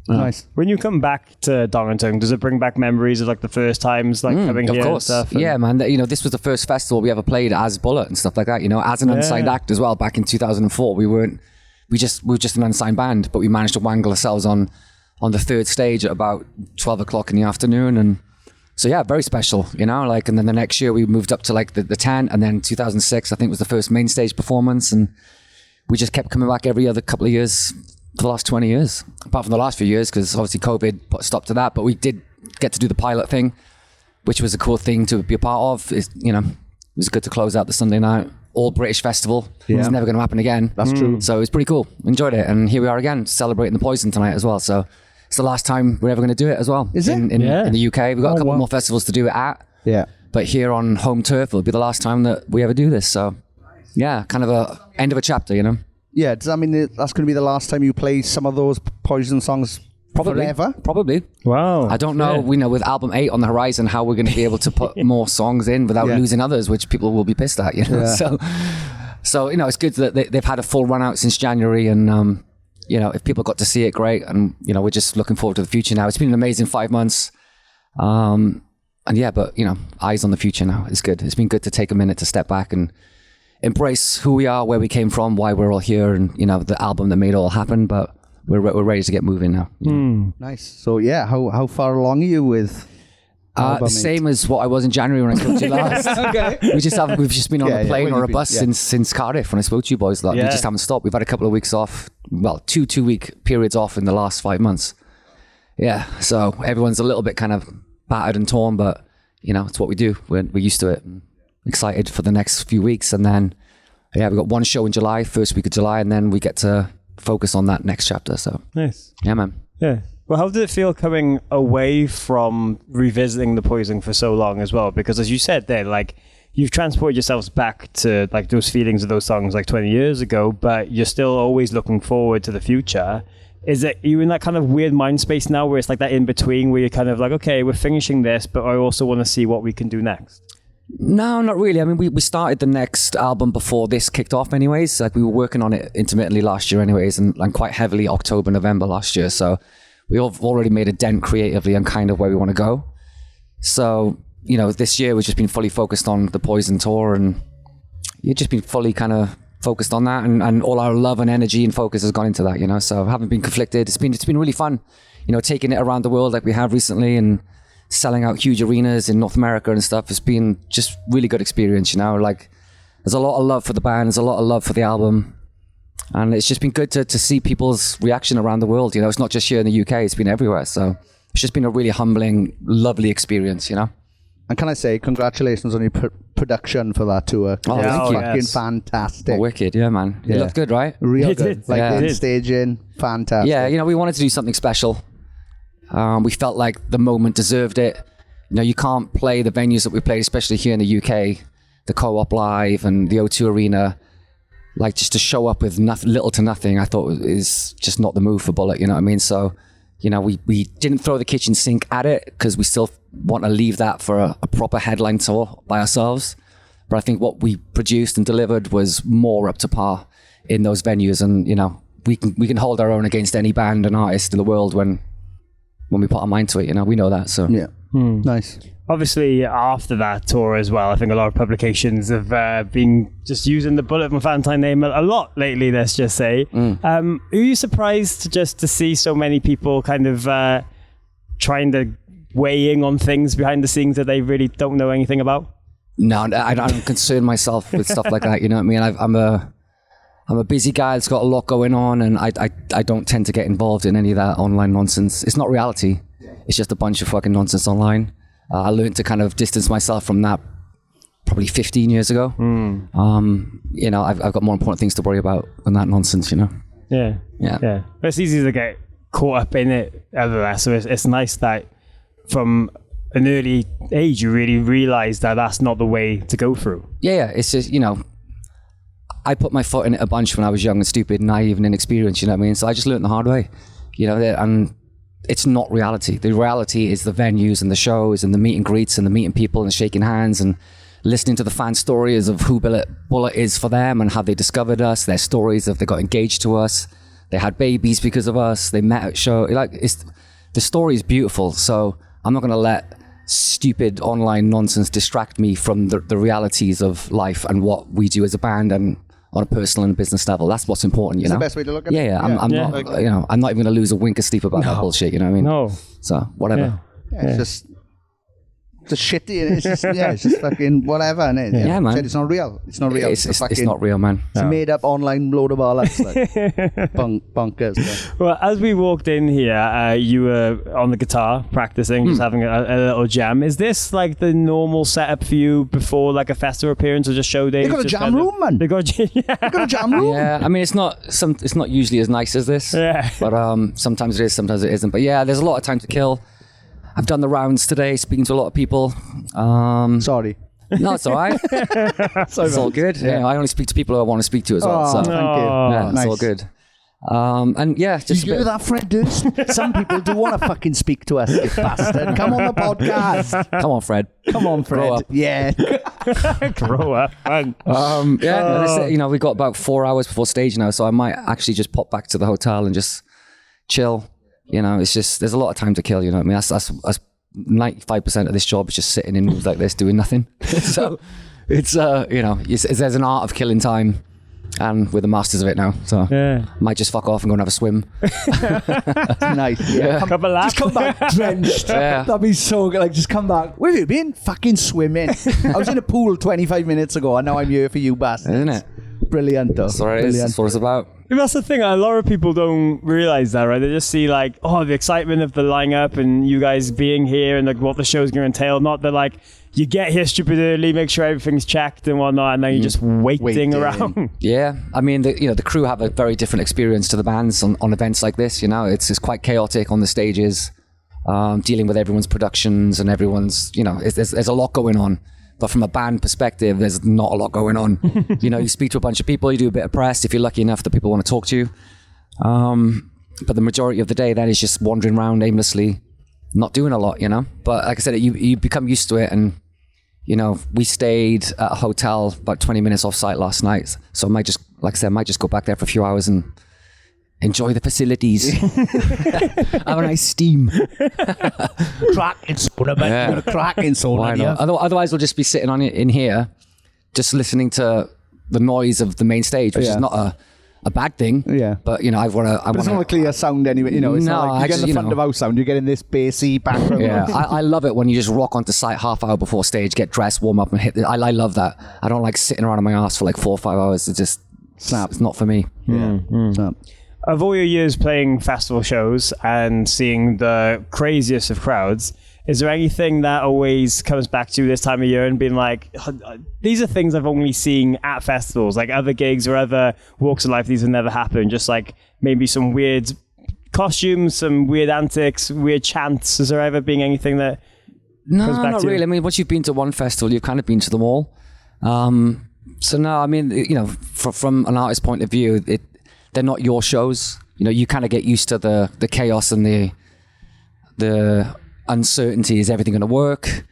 Nice. When you come back to Donington, does it bring back memories of like the first times like coming here and stuff? And Yeah, man. You know, this was the first festival we ever played as Bullet and stuff like that. You know, as an unsigned act as well. Back in 2004, we were just an unsigned band, but we managed to wangle ourselves on the third stage at about 12 o'clock in the afternoon. And so, yeah, very special, you know, like, and then the next year we moved up to like the 10, and then 2006, I think was the first main stage performance. And we just kept coming back every other couple of years for the last 20 years, apart from the last few years, because obviously COVID put a stop to that. But we did get to do the pilot thing, which was a cool thing to be a part of. It was good to close out the Sunday night all British festival. It's never going to happen again. That's true. So it was pretty cool. Enjoyed it. And here we are again, celebrating the Poison tonight as well. So it's the last time we're ever going to do it as well. Is it? In the UK. We've got a couple more festivals to do it at. Yeah. But here on home turf, it'll be the last time that we ever do this. So yeah, kind of a end of a chapter, you know? Yeah, does that mean that's going to be the last time you play some of those Poison songs forever? Probably. Wow. I don't know, we know with album 8 on the horizon, how we're going to be able to put more songs in without losing others, which people will be pissed at, you know? Yeah. So you know, it's good that they've had a full run out since January, and you know, if people got to see it, great. And you know, we're just looking forward to the future now. It's been an amazing 5 months. And yeah, but you know, eyes on the future now. It's good. It's been good to take a minute to step back and embrace who we are, where we came from, why we're all here, and you know, the album that made it all happen. But we're ready to get moving now. Nice. So yeah, how far along are you with? The same as what I was in January when I spoke to you last. Okay. We've just been on a plane or a bus Yeah. since Cardiff when I spoke to you boys. Like, we just haven't stopped. We've had a couple of weeks off. Well, two-week periods off in the last 5 months. Yeah, so everyone's a little bit kind of battered and torn, but you know, it's what we do. We're used to it. Excited for the next few weeks, and then we've got one show in July, first week of July, and then we get to focus on that next chapter. So Nice. yeah, man. Yeah. Well, how did it feel coming away from revisiting the Poison for so long as well? Because as you said there, like, you've transported yourselves back to like those feelings of those songs like 20 years ago, but you're still always looking forward to the future. Are you in that kind of weird mind space now where it's like that in between where you're kind of like, okay, we're finishing this, but I also want to see what we can do next? No, not really. I mean, we started the next album before this kicked off anyways. Like, we were working on it intermittently last year anyways, and quite heavily October, November last year. So we have already made a dent creatively and kind of where we want to go. So, you know, this year we've just been fully focused on the Poison tour, and you've just been fully kind of focused on that, and all our love and energy and focus has gone into that, you know. So I haven't been conflicted. It's been really fun, you know, taking it around the world like we have recently and selling out huge arenas in North America and stuff. It's been just really good experience, you know. Like, there's a lot of love for the band, there's a lot of love for the album. And it's just been good to see people's reaction around the world. You know, it's not just here in the UK, it's been everywhere. So it's just been a really humbling, lovely experience, you know. And can I say congratulations on your production for that tour? Oh, It's thank you. fucking fantastic. Oh, wicked, yeah, man. It looked good, right? Real It good. did. Like Yeah. in staging, fantastic. Yeah, you know, we wanted to do something special. We felt like the moment deserved it. You know, you can't play the venues that we played, especially here in the UK, the Co-op Live and the O2 Arena, like just to show up with little to nothing. I thought is just not the move for Bullet. You know what I mean? So, you know, we didn't throw the kitchen sink at it because we still want to leave that for a proper headline tour by ourselves. But I think what we produced and delivered was more up to par in those venues, and you know, we can hold our own against any band and artist in the world when we put our mind to it. You know, we know that. So Yeah. Nice. Obviously, after that tour as well, I think a lot of publications have been just using the Bullet from Valentine name a lot lately, let's just say. Are you surprised just to see so many people kind of trying to weigh in on things behind the scenes that they really don't know anything about? No, I don't concern myself with stuff like that. You know what I mean? I'm a busy guy that's got a lot going on, and I don't tend to get involved in any of that online nonsense. It's not reality. It's just a bunch of fucking nonsense online. I learned to kind of distance myself from that probably 15 years ago. You know, I've got more important things to worry about than that nonsense, you know? Yeah. But it's easy to get caught up in it everywhere. So it's nice that from an early age, you really realize that that's not the way to go through. Yeah. It's just, you know, I put my foot in it a bunch when I was young and stupid, naive and inexperienced, you know what I mean? So I just learned the hard way, you know, and it's not reality. The reality is the venues and the shows and the meet and greets and the meeting people and shaking hands and listening to the fan stories of who Bullet is for them and how they discovered us, their stories of they got engaged to us, they had babies because of us, they met at show. Like, the story is beautiful. So I'm not going to let stupid online nonsense distract me from the realities of life and what we do as a band and on a personal and business level. That's what's important, you know. It's the best way to look at it. Yeah, I'm not, you know, I'm not even going to lose a wink of sleep about that bullshit. You know what I mean? No. So whatever. It's just shitty. And it's just it's just fucking whatever. And Yeah, man. It's not real. It's not real. It's not real, man. It's a made up online load of bollocks. Like, bonkers. Man. Well, as we walked in here, you were on the guitar practicing, just having a little jam. Is this like the normal setup for you before like a festival appearance or just show days? They got a jam room, man. They got a jam room. Yeah, I mean, it's not usually as nice as this. Yeah. But sometimes it is, sometimes it isn't. But yeah, there's a lot of time to kill. I've done the rounds today, speaking to a lot of people. Sorry. No, it's all right. It's all good. Yeah, I only speak to people who I want to speak to as well. So Thank you. yeah, Nice. it's all good. And yeah, just You hear that, Fred Durst? Some people do want to fucking speak to us, you bastard. Come on the podcast. Come on, Fred. Come on, Fred. Grow up. Yeah. grow up. Man. That's it. You know, we got about 4 hours before stage now, so I might actually just pop back to the hotel and just chill. You know, it's just, there's a lot of time to kill, you know what I mean? That's 95% of this job is just sitting in rooms like this doing nothing. So it's, you know, there's an art of killing time, and we're the masters of it now. So might just fuck off and go and have a swim. Nice. Yeah. Couple laps. Just come back drenched. Yeah. That'd be so good. Like, just come back. Where have you been? Fucking swimming. I was in a pool 25 minutes ago, and now I'm here for you bastards. Isn't it? Brilliant, though. That's what it is. That's what it's about. That's the thing. A lot of people don't realize that, right? They just see like, the excitement of the lineup and you guys being here and like what the show's going to entail. Not that like you get here stupid early, make sure everything's checked and whatnot, and then you're just waiting around. Yeah, I mean, the crew have a very different experience to the bands on events like this. You know, it's quite chaotic on the stages, dealing with everyone's productions and everyone's, you know, there's a lot going on. But from a band perspective, there's not a lot going on. You know, you speak to a bunch of people, you do a bit of press if you're lucky enough that people want to talk to you. But the majority of the day, that is just wandering around aimlessly, not doing a lot, you know. But like I said, you become used to it. And, you know, we stayed at a hotel about 20 minutes off site last night. So I might just, like I said, go back there for a few hours and enjoy the facilities. Have a nice steam. Cracking sauna, man. Cracking sauna. Yeah. Otherwise, we'll just be sitting in here, just listening to the noise of the main stage, which is not a bad thing. Yeah. But you know, But it's not a clear sound anyway. You know, it's not like you get the front of house sound. You're getting this bassy background. Yeah. I love it when you just rock onto site half hour before stage, get dressed, warm up, and hit. I love that. I don't like sitting around on my ass for like 4 or 5 hours. It's just snap. It's not for me. Yeah. Snap. Of all your years playing festival shows and seeing the craziest of crowds, is there anything that always comes back to you this time of year and being like, these are things I've only seen at festivals, like other gigs or other walks of life, these have never happened? Just like maybe some weird costumes, some weird antics, weird chants. Has there ever been anything that comes back not to really. you? I mean, once you've been to one festival, you've kind of been to them all. So no, I mean, you know, from an artist's point of view, they're not your shows. You know, you kind of get used to the chaos and the uncertainty. Is everything going to work?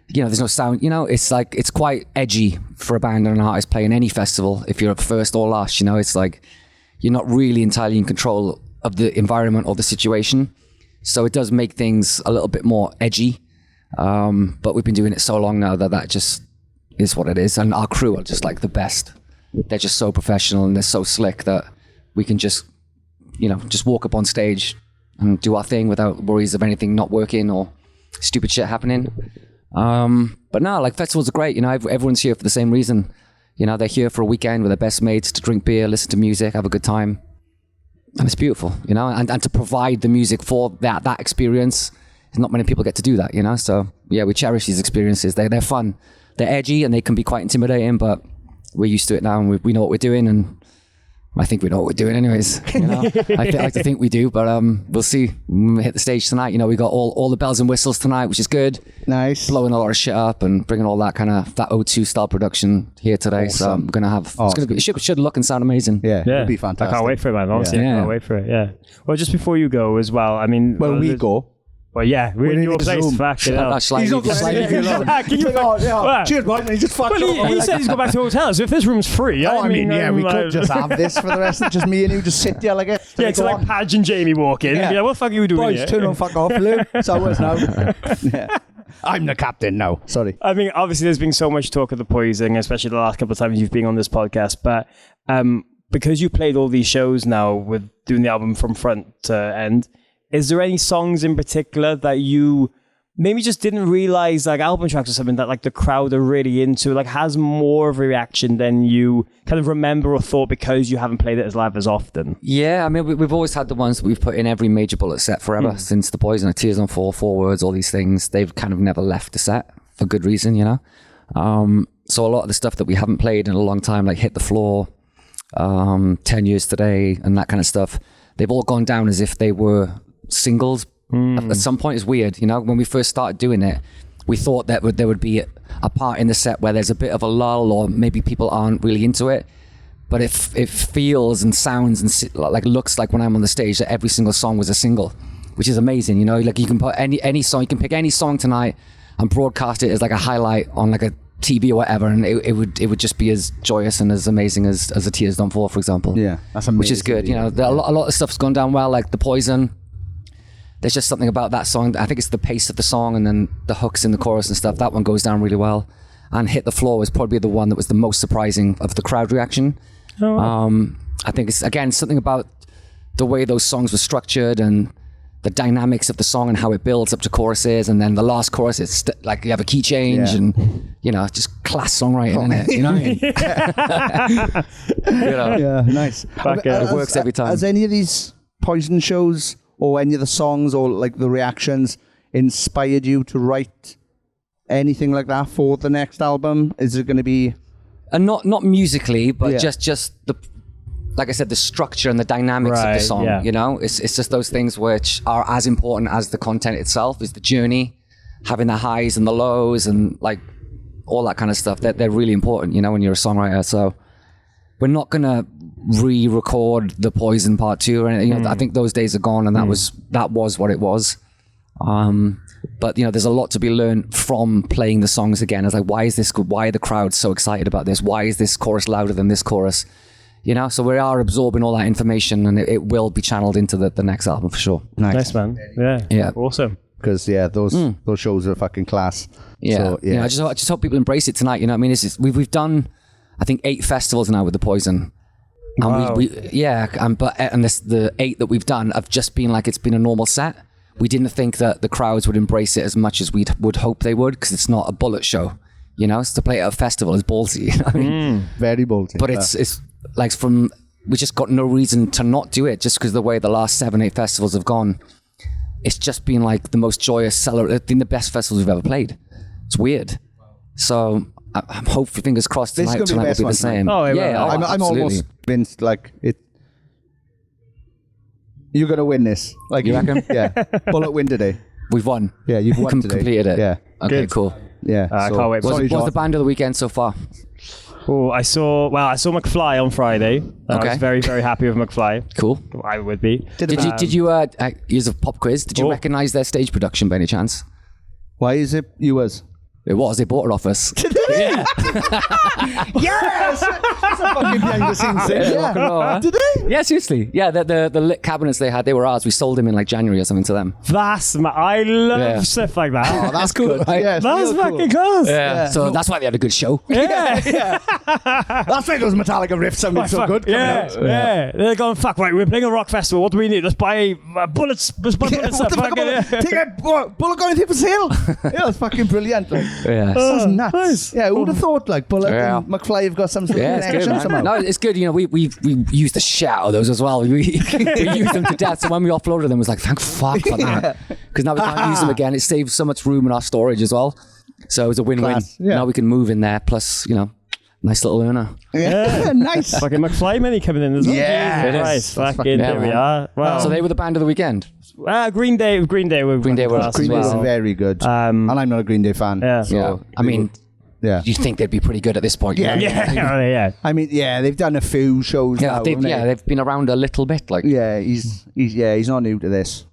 You know, there's no sound. You know, it's like, it's quite edgy for a band and an artist playing any festival. If you're first or last, you know, it's like you're not really entirely in control of the environment or the situation. So it does make things a little bit more edgy. But we've been doing it so long now that just is what it is. And our crew are just like the best. They're just so professional and they're so slick that we can just, you know, just walk up on stage and do our thing without worries of anything not working or stupid shit happening. But no, like festivals are great. You know, everyone's here for the same reason. You know, they're here for a weekend with their best mates to drink beer, listen to music, have a good time. And it's beautiful, you know, and to provide the music for that experience. Not many people get to do that, you know. So yeah, we cherish these experiences. They're fun. They're edgy and they can be quite intimidating, but we're used to it now and we know what we're doing and I think we know what we're doing anyways. You know? I like to think we do, but we'll see when we hit the stage tonight. You know, we got all the bells and whistles tonight, which is good. Nice. Blowing a lot of shit up and bringing all that kind of that O2 style production here today. Awesome. So I'm going to have, it should look and sound amazing. Yeah, it'll be fantastic. I can't wait for it, man. Honestly, I can't wait for it. Yeah. Well, just before you go as well, I mean... Well, we go. Well, yeah, we're in your place. Fucking hell. He's not going to cheers, boy. And he just fucked up. He said he's going back to a hotel. So if this room's free, I mean, we could just have this for the rest of just me and you just sit there like it. Yeah, it's like Padge and Jamie walk in. Yeah, what the fuck are you doing boys, here? Turn on, fuck off, Lou. So it's now. Yeah. I'm the captain now. Sorry. I mean, obviously, there's been so much talk of the poison, especially the last couple of times you've been on this podcast. But because you played all these shows now with doing the album from front to end, is there any songs in particular that you maybe just didn't realize, like album tracks or something that like the crowd are really into, like has more of a reaction than you kind of remember or thought because you haven't played it as live as often? Yeah, I mean, we've always had the ones that we've put in every Major Bullet set forever since the Poison, like Tears on 4, Words, all these things. They've kind of never left the set for good reason, you know? So a lot of the stuff that we haven't played in a long time, like Hit the Floor, 10 Years Today, and that kind of stuff, they've all gone down as if they were singles. At some point. It's weird, you know, when we first started doing it, we thought that there would be a part in the set where there's a bit of a lull or maybe people aren't really into it, but it feels and sounds and like looks like when I'm on the stage that every single song was a single, which is amazing, you know, like you can put any song, you can pick any song tonight and broadcast it as like a highlight on like a TV or whatever, and it would just be as joyous and as amazing as a Tears Don't Fall, for example. Yeah, that's amazing. Which is good, you know, a lot of stuff's gone down well, like The Poison. There's just something about that song. I think it's the pace of the song and then the hooks in the chorus and stuff. That one goes down really well. And Hit the Floor was probably the one that was the most surprising of the crowd reaction. Oh, wow. I think it's, again, something about the way those songs were structured and the dynamics of the song and how it builds up to choruses. And then the last chorus, it's like you have a key change and, you know, just class songwriting, isn't it? You know what I mean? You know? Yeah, nice. It works every time. Has any of these Poison shows or any of the songs or like the reactions inspired you to write anything like that for the next album? Is it going to be... not musically, but just the, like I said, the structure and the dynamics of the song, you know? It's just those things which are as important as the content itself, is the journey, having the highs and the lows and like all that kind of stuff. They're really important, you know, when you're a songwriter. So we're not going to re-record the Poison Part 2 or anything. You know, I think those days are gone, and that was what it was. But you know, there's a lot to be learned from playing the songs again. It's like, why is this good? Why are the crowd so excited about this? Why is this chorus louder than this chorus? You know, so we are absorbing all that information, and it will be channeled into the next album for sure. Nice man. Yeah. Awesome. Because those shows are fucking class. Yeah. So, You know, I just hope people embrace it tonight. You know what I mean? We've done, I think, 8 festivals now with the Poison. And wow. The 8 that we've done have just been like, it's been a normal set. We didn't think that the crowds would embrace it as much as we would hope they would, because it's not a Bullet show, you know. So to play at a festival is ballsy. You know what I mean? Very ballsy. But it's like we just got no reason to not do it, just because the way the last 7-8 festivals have gone. It's just been like the most joyous, been the best festivals we've ever played. It's weird. So I'm hopefully, fingers crossed, tonight will be the same. Oh, yeah. I'm almost convinced like it. You're gonna win this. Like, you reckon? Yeah. Bullet win today. We've won. Yeah, you've won today. Completed it. Yeah. Okay, Good. cool. Yeah. I can't wait. What's the band of the weekend so far? Oh, I saw McFly on Friday. I was very, very happy with McFly. Cool. I would be. Did you here's a pop quiz. Did you recognize their stage production by any chance? Why is it you was? It was. They bought it off us. Yeah. Yes! That's a fucking behind the scenes thing. Yeah. Rock and roll, huh? Did they? Yeah, seriously. Yeah, the lit cabinets they had, they were ours. We sold them in like January or something to them. I love stuff like that. Oh, that's cool. Right? Yeah, that's fucking cool. Yeah. So that's why they had a good show. Yeah. That's why those Metallica riffs sounded so good. Yeah. They're going, fuck, right, we're playing a rock festival. What do we need? Let's buy bullets. Let's buy bullets. Take a bullet going for sale. Yeah, that's fucking brilliant. Like, Yeah. that's nuts. Nice. Yeah, who would have thought like Bullet and McFly have got some sort of Yeah, it's good, connection man. somehow? No, it's good. You know, we used the shit out of those as well. We used them to death. So when we offloaded them, it was like, thank fuck for that. Because now we can't use them again. It saves so much room in our storage as well. So it was a win-win. Class, yeah. Now we can move in there. Plus, you know, Nice little earner. Yeah, nice. Fucking McFly many coming in as well. Yeah, Jesus it Christ. is. Fucking Yeah, here we man. are. Well, So they were the band of the weekend. Green Day were Green Day were class as Green Day's well. very good. and I'm not a Green Day fan. Yeah. So Yeah. I mean, yeah. you'd think they'd be pretty good at this point. Yeah. you know? Yeah. I mean, yeah, they've done a few shows Yeah, now. they've, haven't they? they've been around a little bit. Like, Yeah, he's not new to this.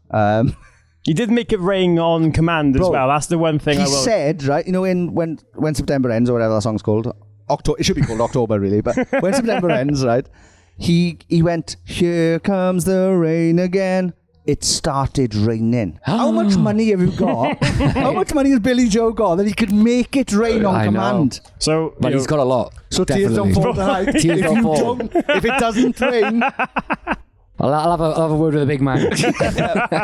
You did make it rain on command as Bro, well. That's the one thing He I will. said, right, you know, when September ends or whatever that song's called, October. It should be called October, really. But when September ends, right, he went, "Here comes the rain again." It started raining. How much money have you got? How much money has Billy Joe got that he could make it rain on I know. command? So, but he's got a lot. So tears don't definitely. fall tonight. Tears don't fall. If it doesn't rain, I'll have a word with the big man.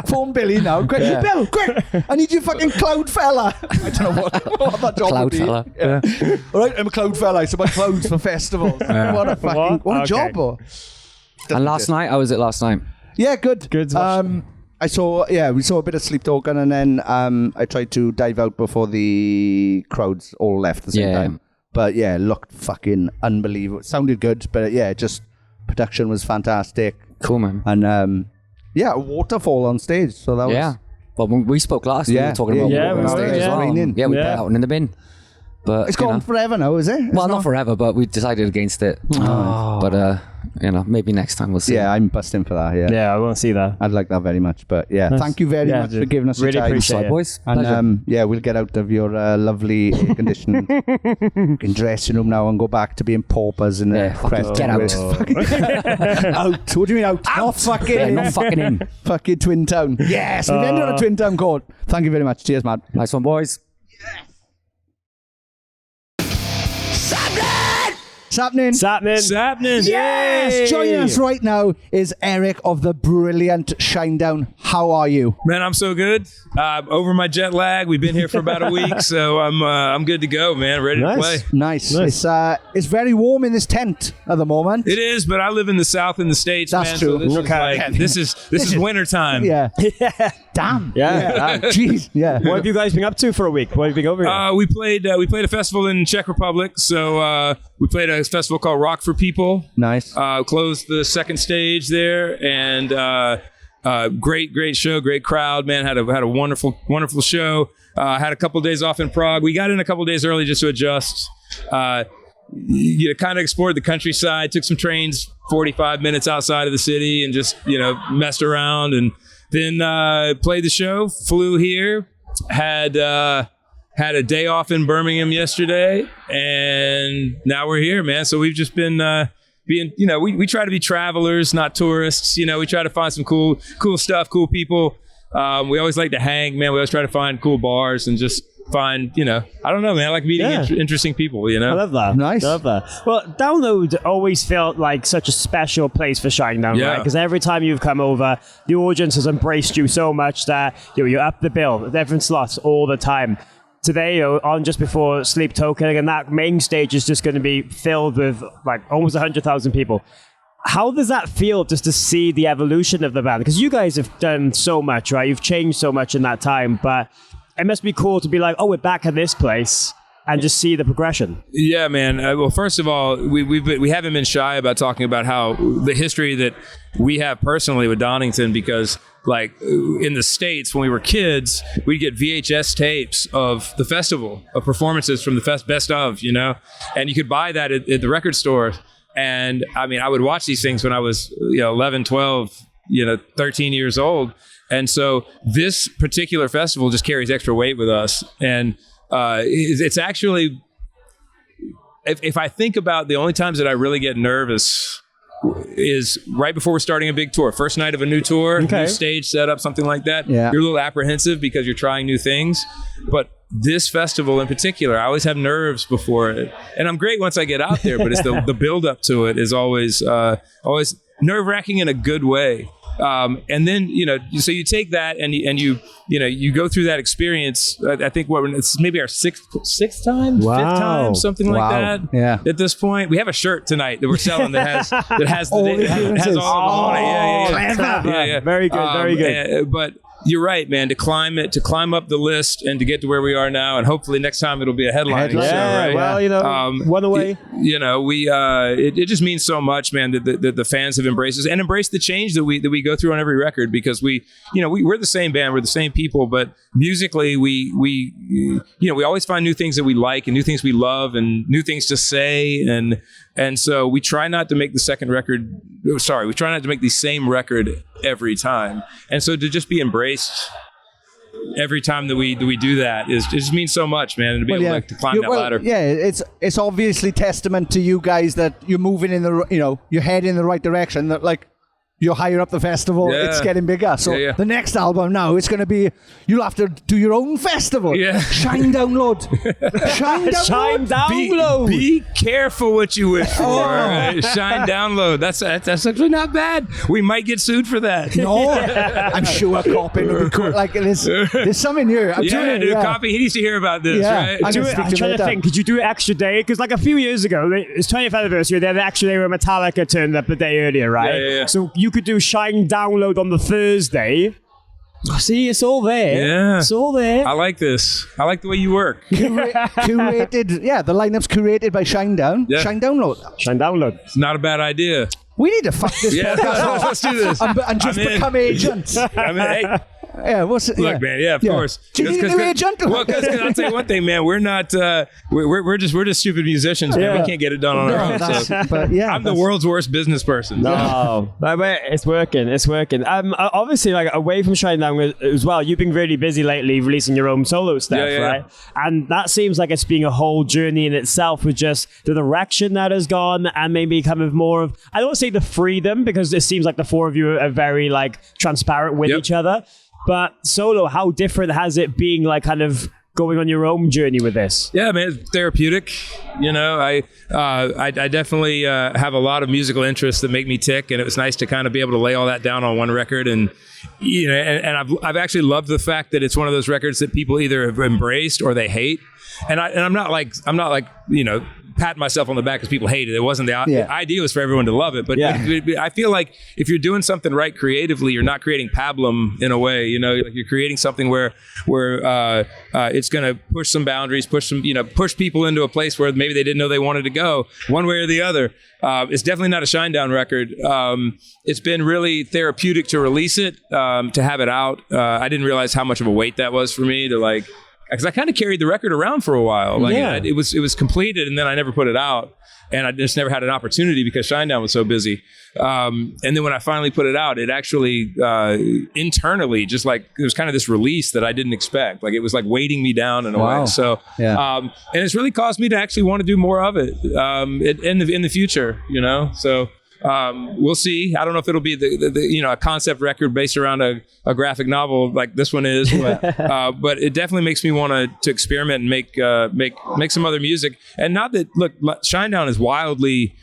phone Billy now. Quick, Yeah. Bill, quick! I need you fucking cloud fella. I don't know what that job Cloud would be. fella. Yeah. All right, I'm a cloud fella. So my clouds for festivals. What a fucking what a Okay. job! Oh. And last night, how was it last night? Yeah, good. Good. We saw a bit of Sleep Token, and then I tried to dive out before the crowds all left at the same Yeah. time. But yeah, it looked fucking unbelievable. It sounded good, but yeah, just production was fantastic. Cool, man. And a waterfall on stage. So that was Yeah. Well, when we spoke last, we were talking about yeah, what we on were, stage as yeah. well. Raining. Yeah, we put Yeah. that one in the bin. But It's you gone know. forever now, is it? It's Well, not forever, but we decided against it. But maybe next time we'll see. Yeah, I'm busting for that. Yeah. yeah, I want to see that. I'd like that very much. But yeah, thank you very much dude. for giving us Really your time. appreciate So, it. boys, And pleasure. we'll get out of your lovely air-conditioned dressing room now and go back to being paupers in Yeah, the fucking Preston get out. with- Out. What do you mean out? Not fucking Yeah, in. not fucking in. Fucking Twin Town. Yes, we've ended on a Twin Town chord. Thank you very much. Cheers, man. Nice one, boys. What's happening? Yes! Joining us right now is Eric of the brilliant Shinedown. How are you? Man, I'm so good. Over my jet lag. We've been here for about a week, so I'm good to go, man. Ready to play. Nice. It's very warm in this tent at the moment. It is, but I live in the South in the States, That's man. true. So this is Okay. like this is winter time. Yeah. Damn. Yeah. Jeez. Yeah. What have you guys been up to for a week? What have you been over here? We played a festival in Czech Republic. So we played a festival called Rock for People. Nice. Closed the second stage there, and great show, great crowd. Man, had a wonderful show. Had a couple days off in Prague. We got in a couple days early just to adjust. Kind of explored the countryside. Took some trains 45 minutes outside of the city and just messed around, and then played the show. Flew here. Had a day off in Birmingham yesterday, and now we're here, man. So we've just been we try to be travelers, not tourists. We try to find some cool stuff, cool people. We always like to hang, man. We always try to find cool bars and just find, I don't know, man. I like meeting interesting people, I love that. Nice. I love that. Well, Download always felt like such a special place for Shinedown, Yeah. right? Because every time you've come over, the audience has embraced you so much that you're up the bill, different slots all the time. Today, on just before Sleep Token, and that main stage is just going to be filled with like almost 100,000 people. How does that feel just to see the evolution of the band? Because you guys have done so much, right? You've changed so much in that time, but it must be cool to be like, oh, we're back at this place and just see the progression. Yeah, man. Well, first of all, we haven't been shy about talking about how the history that we have personally with Donington, because like in the States when we were kids, we'd get VHS tapes of the festival, of performances from the best of, and you could buy that at the record store. And I mean, I would watch these things when I was 11, 12, 13 years old. And so this particular festival just carries extra weight with us. And it's actually, if I think about the only times that I really get nervous is right before we're starting a big tour. First night of a new tour, new stage setup, something like that. Yeah. You're a little apprehensive because you're trying new things. But this festival in particular, I always have nerves before it. And I'm great once I get out there, but it's the build up to it is always nerve-wracking in a good way. And then, so you take that and you go through that experience. I think it's maybe our sixth time, fifth time, something like that. Yeah. At this point, we have a shirt tonight that we're selling that has All the it has appearances. all of them on it. Yeah. Very good, very good. But you're right, man. To climb up the list, and to get to where we are now, and hopefully next time it'll be a headlining show. Yeah, right? well, one away. It just means so much, man. That the fans have embraced us and embraced the change that we go through on every record, because we're the same band, we're the same people, but musically we always find new things that we like and new things we love and new things to say, and so we try not to make the same record every time, and so to just be embraced every time that we do that it just means so much, man, and to be able to climb that ladder. Yeah, it's obviously testament to you guys that you're moving in you're heading in the right direction. That like you're higher up the festival, it's getting bigger. So the next album now, it's going to be, you'll have to do your own festival. Yeah. Shine download. Shine download. Be careful what you wish for. Shine download. That's actually not bad. We might get sued for that. No, I'm sure Coppin will be cool. Like there's something here. Coppy, he needs to hear about this, right? I'm trying to think, could you do an extra day? Because like a few years ago, it's 20th anniversary, they actually were Metallica turned up a day earlier, right? Yeah. So you could do Shine Download on the Thursday. See, it's all there. Yeah. It's all there. I like this. I like the way you work. Curated. Yeah, the lineup's curated by Shine Down. Yeah. Shine Download. Shine Download. It's not a bad idea. We need to fuck this podcast off. Let's do this. And just become agents. I mean, hey. Yeah, what's it? Look, man. Yeah, of course. Do you need a new agent? Well, because I'll tell you one thing, man. We're not. We're just stupid musicians, man. We can't get it done on our own. So. I'm the world's worst business person. No, but it's working. It's working. Obviously, like away from Shine Down as well. You've been really busy lately, releasing your own solo stuff, right? And that seems like it's been a whole journey in itself, with just the direction that has gone, and maybe kind of more of, I don't say the freedom, because it seems like the four of you are very like transparent with each other. But solo, how different has it been, like kind of going on your own journey with this? Yeah, man, it's therapeutic. I definitely have a lot of musical interests that make me tick, and it was nice to kind of be able to lay all that down on one record. And I've actually loved the fact that it's one of those records that people either have embraced or they hate. And I'm not like patting myself on the back because people hate it. It wasn't the idea was for everyone to love it. But I feel like if you're doing something right creatively, you're not creating pablum in a way. Like you're creating something where it's going to push some boundaries, push people into a place where maybe they didn't know they wanted to go, one way or the other. It's definitely not a Shinedown record. It's been really therapeutic to release it, to have it out. I didn't realize how much of a weight that was for me to like. Because I kind of carried the record around for a while. It was completed, and then I never put it out, and I just never had an opportunity because Shinedown was so busy. And then when I finally put it out, it actually internally just like it was kind of this release that I didn't expect. Like it was like weighting me down in a way. So and it's really caused me to actually want to do more of it in the future. So. We'll see. I don't know if it'll be the a concept record based around a graphic novel like this one is, but it definitely makes me want to experiment and make some other music. And not that Shinedown is wildly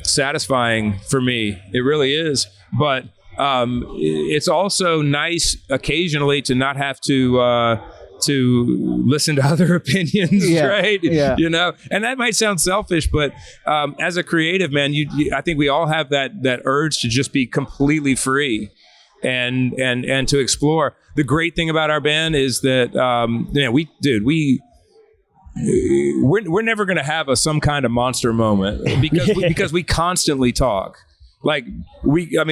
satisfying for me. It really is, but it's also nice occasionally to not have to listen to other opinions, right? Yeah. And that might sound selfish, but as a creative, man, I think we all have that urge to just be completely free and to explore. The great thing about our band is that we're never going to have some kind of monster moment because we constantly talk. Like I'm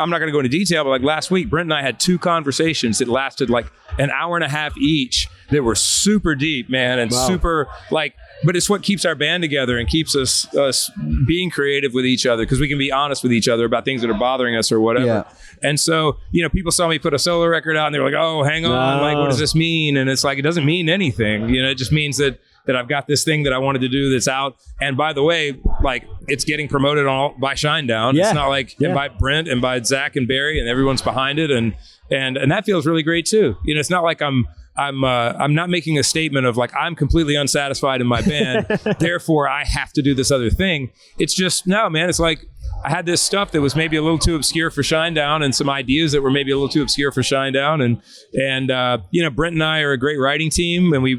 not going to go into detail, but like last week, Brent and I had 2 conversations that lasted like an hour and a half each that were super deep, man, and super like, but it's what keeps our band together and keeps us being creative with each other, because we can be honest with each other about things that are bothering us or whatever. Yeah. And so, people saw me put a solo record out and they're like, oh, hang on, like, what does this mean? And it's like, it doesn't mean anything. It just means that I've got this thing that I wanted to do that's out. And by the way, like it's getting promoted by Shinedown. Yeah. It's not like by Brent and by Zach and Barry and everyone's behind it. And that feels really great too. It's not like I'm not making a statement of like, I'm completely unsatisfied in my band, therefore I have to do this other thing. It's just, no, man, it's like, I had this stuff that was maybe a little too obscure for Shinedown, and some ideas that were maybe a little too obscure for Shinedown. And Brent and I are a great writing team, and we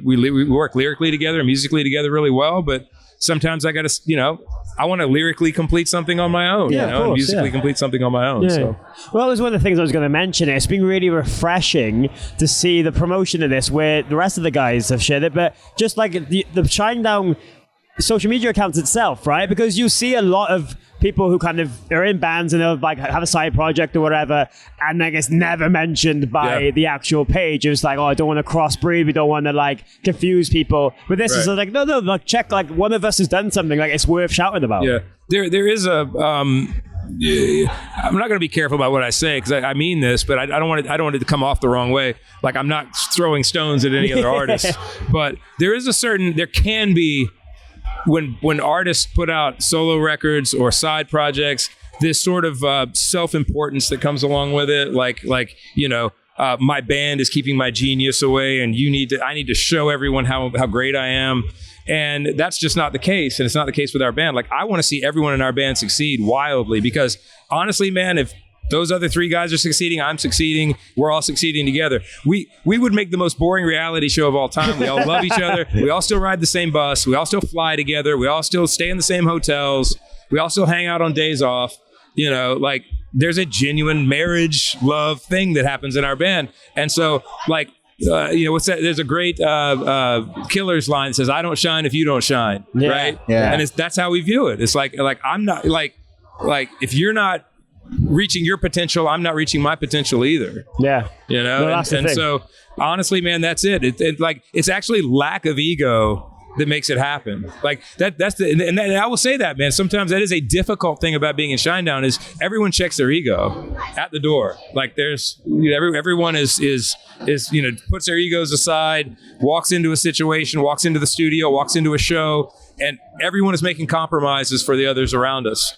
work lyrically together and musically together really well. But sometimes I got to, I want to lyrically complete something on my own, Yeah, of course, and musically complete something on my own. Yeah. So. Well, that was one of the things I was going to mention. It's been really refreshing to see the promotion of this where the rest of the guys have shared it, but just like the Shinedown social media accounts itself, right? Because you see a lot of people who kind of are in bands and they'll like have a side project or whatever, and then it's never mentioned by the actual page. It was like, oh, I don't want to crossbreed, we don't want to like confuse people. But this is like, no, like check, like one of us has done something, like it's worth shouting about. Yeah, there is a. I'm not going to be careful about what I say because I mean this, but I don't want it to come off the wrong way. Like I'm not throwing stones at any other artists, but there can be. When artists put out solo records or side projects, this sort of self-importance that comes along with it, like my band is keeping my genius away, and I need to show everyone how great I am, and that's just not the case, and it's not the case with our band. Like I want to see everyone in our band succeed wildly because honestly, man, if those other three guys are succeeding, I'm succeeding, we're all succeeding together. We would make the most boring reality show of all time. We all love each other. We all still ride the same bus. We all still fly together. We all still stay in the same hotels. We all still hang out on days off. Like there's a genuine marriage, love thing that happens in our band. And so like, what's that? There's a great Killers line that says, I don't shine if you don't shine. Yeah. Right? Yeah. And that's how we view it. It's like I'm not like if you're not reaching your potential, I'm not reaching my potential either. Yeah. And so honestly, man, that's it. It's actually lack of ego that makes it happen. Like and I will say that, man, sometimes that is a difficult thing about being in Shinedown is everyone checks their ego at the door. Like there's everyone is puts their egos aside, walks into a situation, walks into the studio, walks into a show, and everyone is making compromises for the others around us.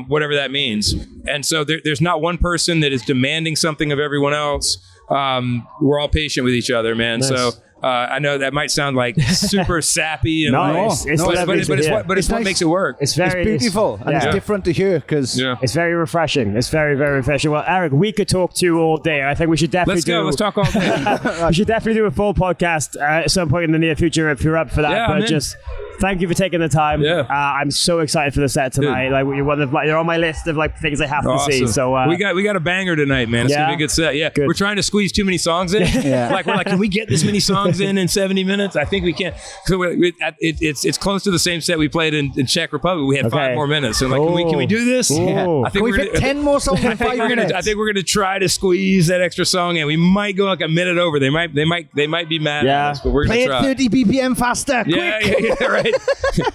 Whatever that means. And so there's not one person that is demanding something of everyone else. We're all patient with each other, man. Nice. So I know that might sound like super sappy, and but it's what makes it work. It's beautiful and it's different to hear because it's very refreshing. It's very, very refreshing. Well, Eric, we could talk to you all day. I think we should definitely Let's talk all day. We should definitely do a full podcast at some point in the near future if you're up for that. But just thank you for taking the time. Yeah. I'm so excited for the set tonight. Dude. Like you're on my list of like things I have to see. So we got a banger tonight, man. It's gonna be a good set. Yeah, good. We're trying to squeeze too many songs in. We're like, can we get this many songs in 70 minutes? I think we can. So it's close to the same set we played in Czech Republic. We had 5 more minutes. So can we do this? Yeah. I think we fit 10 more songs in 5 minutes. I think we're gonna try to squeeze that extra song in. We might go like a minute over. They might be mad at us, but we're gonna try. Play it 30 BPM faster. Yeah, right.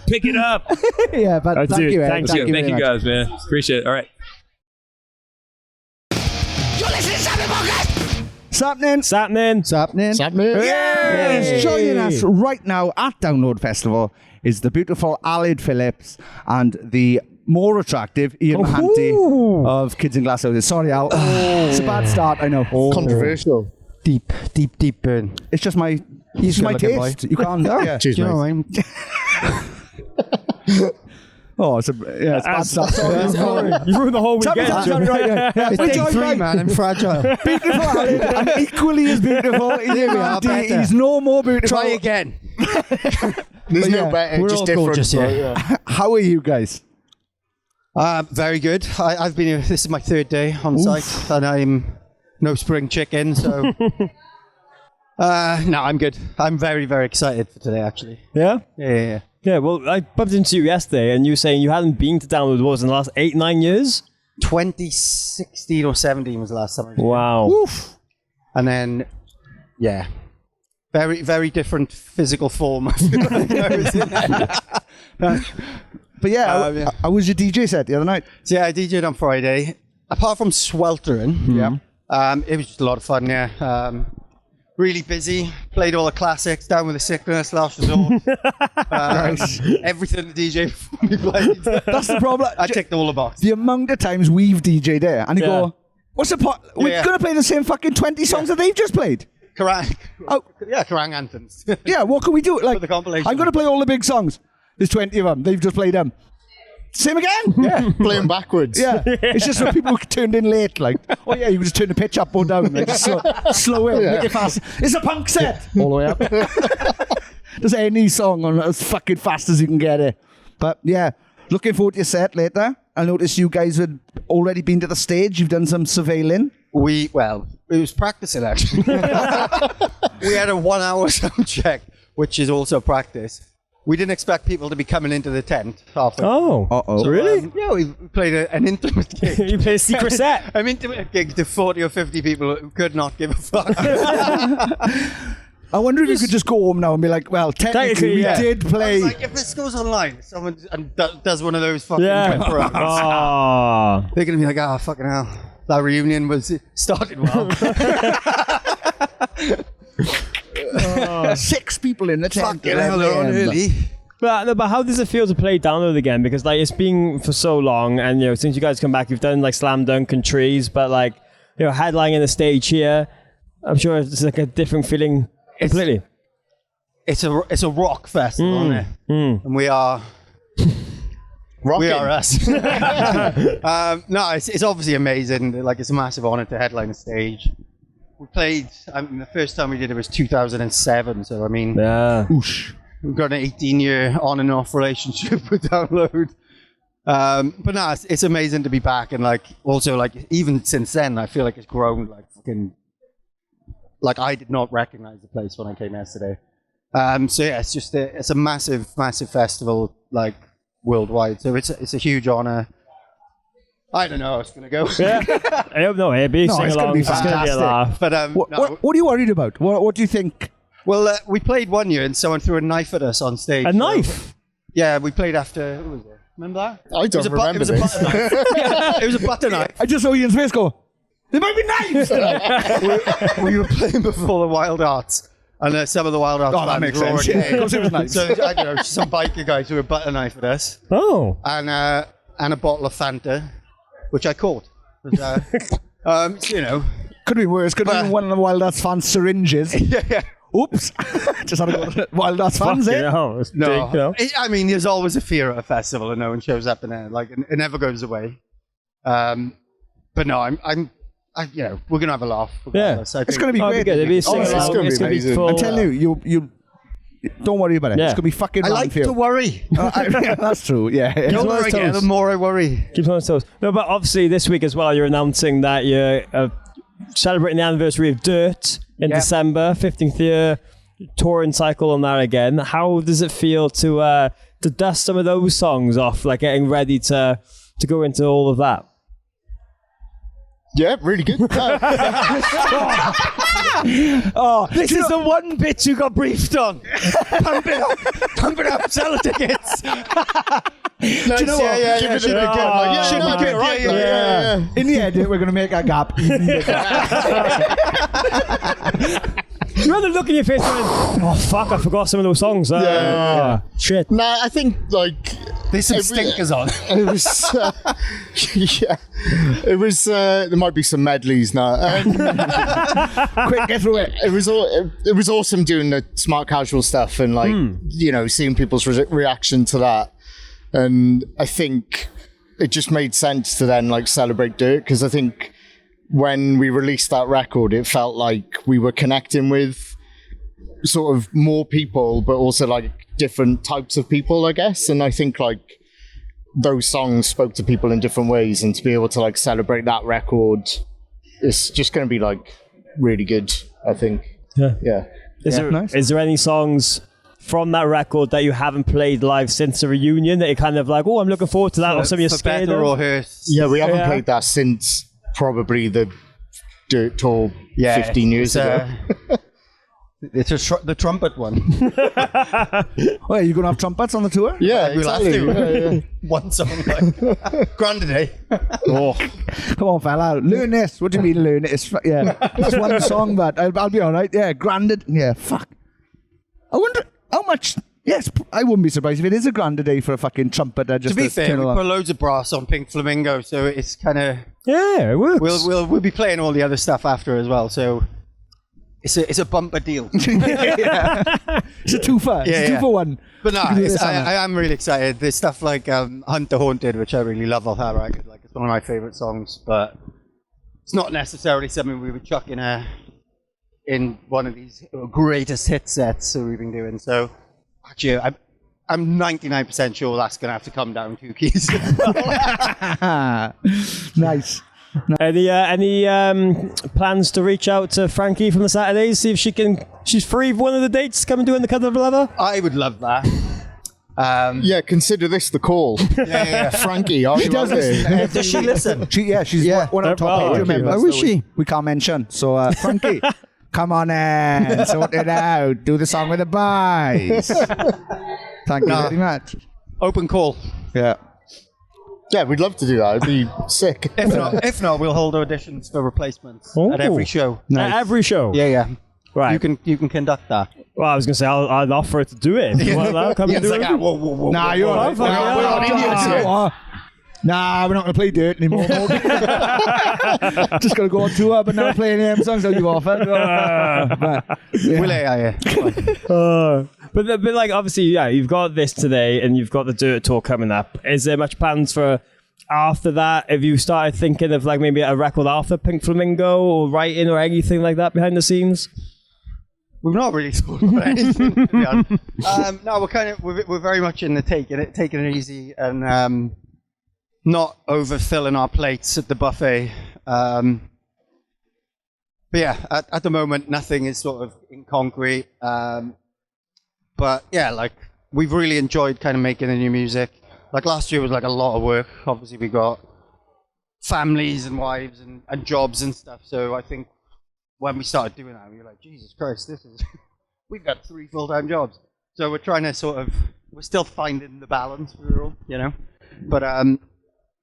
Pick it up. Yeah, but thank you, Ed. Thank you guys, man. Appreciate it. All right. You're listening to Sappenin Podcast. Sappenin. Yes. Joining us right now at Download Festival is the beautiful Aled Phillips and the more attractive Ian Mahanty of Kids in Glass Houses. Sorry, Al. It's a bad start, I know. Controversial. Deep burn. It's just my taste. You can't. Cheers, you know what I mean? It's bad stuff. You ruined the whole weekend. It's day 3, man. I'm fragile. Beautiful Aled, and equally as beautiful. He's no more beautiful. Try again. There's no better. We're just all different. gorgeous, How are you guys? Very good. I've been here. This is my 3rd day on site, and I'm no spring chicken, so. No, I'm good. I'm very, very excited for today, actually. Yeah? Yeah. Yeah, well, I bumped into you yesterday, and you were saying you hadn't been to Download Wars in the last 8-9 years? 2016 or 17 was the last time I was here. Wow. Oof. And then, very, very different physical form. But how was your DJ set the other night? So I DJed on Friday. Apart from sweltering, it was just a lot of fun, really busy. Played all the classics. Down with the Sickness, Last Resort. Everything the DJ before me played. That's the problem. I ticked all the boxes. The amount of times we've DJ'd there and you go, what's the point? We're going to play the same fucking 20 songs that they've just played. Kerrang! Kerrang anthems. What can we do? Like, the compilation. I'm going to play all the big songs. There's 20 of them. They've just played them. Same again? Yeah. Playing backwards. Yeah. It's just for people who turned in late. Like, you can just turn the pitch up or down. Like, slow it, make it fast. It's a punk set. All the way up. Just any song on as fucking fast as you can get it. But yeah, looking forward to your set later. I noticed you guys had already been to the stage. You've done some surveilling. Well, it was practicing actually. We had a 1 hour sound check, which is also practice. We didn't expect people to be coming into the tent halfway. Oh, So, really? yeah, we played an intimate gig. You played a secret set? An intimate gig to 40 or 50 people who could not give a fuck. I wonder if you could just go home now and be like, well, technically we did play. Like, if this goes online, someone does one of those fucking Yeah. programs, Oh. they're going to be like, oh, fucking hell. That reunion started well. 6 people in the tent. Fucking hell, they're on early. But how does it feel to play Download again? Because like it's been for so long, and since you guys come back, you've done like Slam Dunk and Trees, but like headlining the stage here, I'm sure it's like a different feeling completely. It's a rock festival, isn't it? And we are. We are us. No, it's obviously amazing. Like, it's a massive honor to headline a stage. We played. The first time we did it was 2007. So we've got an 18-year on and off relationship with Download. But no, it's amazing to be back, and like also like even since then, I feel like it's grown like fucking. Like, I did not recognize the place when I came yesterday. So yeah, it's a massive festival, like, worldwide. So it's a huge honor. I don't know how it's gonna go. Yeah. I hope not, Abby. No, it's going to be fantastic. But what are you worried about? What do you think? Well, we played one year and someone threw a knife at us on stage. A knife? Yeah, we played after. Who was it? Remember that? I don't remember It was a butter knife. Yeah, it was a butter knife. I just saw Ian's face go, there might be knives! we were playing before the Wild Arts. And some of the Wild Arts that makes sense. already Yeah, made. of course it was knives. So, I don't know, some biker guys who were butter knife at us. Oh. And a bottle of Fanta, which I caught. But, Could be worse. Could be one of the Wild Arts fans' syringes. Yeah. Oops. Just had to go to Wild Arts fans, eh? No. I mean, there's always a fear at a festival and no one shows up in there. Like, it never goes away. But no, we're going to have a laugh. Yeah. It's going to be great. It's going to be full. I'm telling you don't worry about it. Yeah. It's going to be fucking I like to worry. That's true, yeah. The older I get, the more I worry. Keeps on his toes. No, but obviously this week as well, you're announcing that you're celebrating the anniversary of Dirt in December, 15th year touring cycle on that again. How does it feel to dust some of those songs off, like getting ready to go into all of that? Yeah, really good. This is the one bit you got briefed on. Pump it up, sell the tickets. Nice, do you know what? Yeah. Give it a good. Should be good, right? Yeah. In the edit, we're going to make a gap. You had the look in your face going, oh fuck, I forgot some of those songs. Shit. Nah, I think like there's some stinkers on. It was it was there might be some medleys now. Quick, get through it. It was awesome doing the smart casual stuff and like seeing people's reaction to that, and I think it just made sense to then like celebrate Dirt, because I think when we released that record, it felt like we were connecting with sort of more people, but also like different types of people, I guess. And I think like those songs spoke to people in different ways, and to be able to like celebrate that record, it's just going to be like really good, I think. Yeah. Is there any songs from that record that you haven't played live since the reunion that you're kind of like, oh, I'm looking forward to that, or something you're scared of? Or Hearst. Yeah, we haven't played that since probably the Dirt tour 15 years ago. It's the trumpet one. Oh, are you going to have trumpets on the tour? Yeah, We'll have exactly. to. Yeah. One song, like Grande Day. Come on, fella. Learn this. What do you mean learn it? It's one song, but I'll be all right. Yeah, Grande. Yeah, fuck. I wonder how much. Yes, I wouldn't be surprised if it is a Grande Day for a fucking trumpeter. Just to be fair, we put loads of brass on Pink Flamingo, so it's kind of it works. We'll be playing all the other stuff after as well. So it's a bumper deal. It's a two-for. It's a 2-for-1. But no, I am really excited. There's stuff like Hunter Haunted, which I really love off that record. Like, it's one of my favorite songs, but it's not necessarily something we would chuck in one of these greatest hit sets that we've been doing. So actually, I'm 99% sure that's going to have to come down 2 keys. Nice. Any plans to reach out to Frankie from the Saturdays, see if she's free for one of the dates, come and do it in the Cuddle Leather? I would love that. Yeah, consider this the call. Yeah. Frankie, are you out there? Does she listen? She's one of our top 8 members. How is she? We can't mention. So, Frankie, come on in, sort it out. Do the song with the boys. Thank you very much. Open call. Yeah. Yeah, we'd love to do that. It'd be sick. If not, we'll hold auditions for replacements at every show. Nice. At every show? Yeah. Right. You can conduct that. Well, I was going to say, I'll offer to do it. If you want that, come and do it. Whoa. Nah, you're all right. We're on idiots here. Nah, we're not going to play Dirt anymore. Just going to go on tour, but now playing them songs that you've offered. Will I? But like, obviously, yeah, you've got this today and you've got the Dirt Tour coming up. Is there much plans for after that? Have you started thinking of like maybe a record after Pink Flamingo or writing or anything like that behind the scenes? We've not really thought about anything, to be honest. No, we're very much in the taking it easy and not overfilling our plates at the buffet. But yeah, at the moment, nothing is sort of in concrete. But yeah, like we've really enjoyed kind of making the new music. Like last year was like a lot of work. Obviously, we got families and wives and jobs and stuff. So I think when we started doing that, we were like, Jesus Christ, we've got 3 full-time jobs. So we're trying to we're still finding the balance for it all, you know. But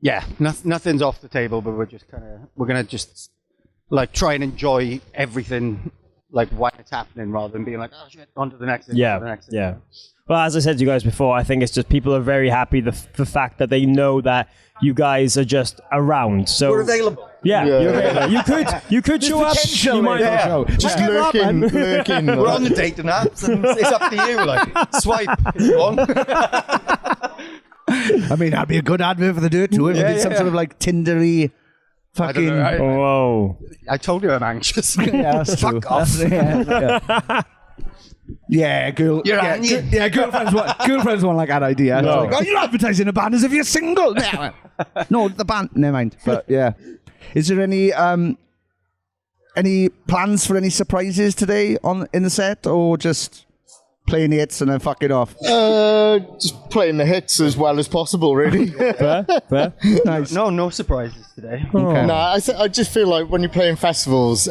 yeah, nothing's off the table. But we're gonna just like try and enjoy everything like while it's happening, rather than being like, oh shit, on to the next thing. Yeah. Well, as I said to you guys before, I think it's just people are very happy the fact that they know that you guys are just around. So we're available. Yeah. You're available. You could show up. You might show. Just lurking. We're on the dating apps, and it's up to you. Like swipe if you want. I mean, that'd be a good advert for the Dirt Tour. Yeah, some sort of like Tindery. Fucking. Whoa. I told you I'm anxious. Yeah, that's true. Fuck off. Girlfriends want like that idea. No. Like, you're advertising a band as if you're single. No, the band. Never mind. But yeah, is there any plans for any surprises today in the set, or just playing the hits and then fuck it off? Just playing the hits as well as possible, really. Fair. Nice. No surprises today. Okay. No, I just feel like when you're playing festivals,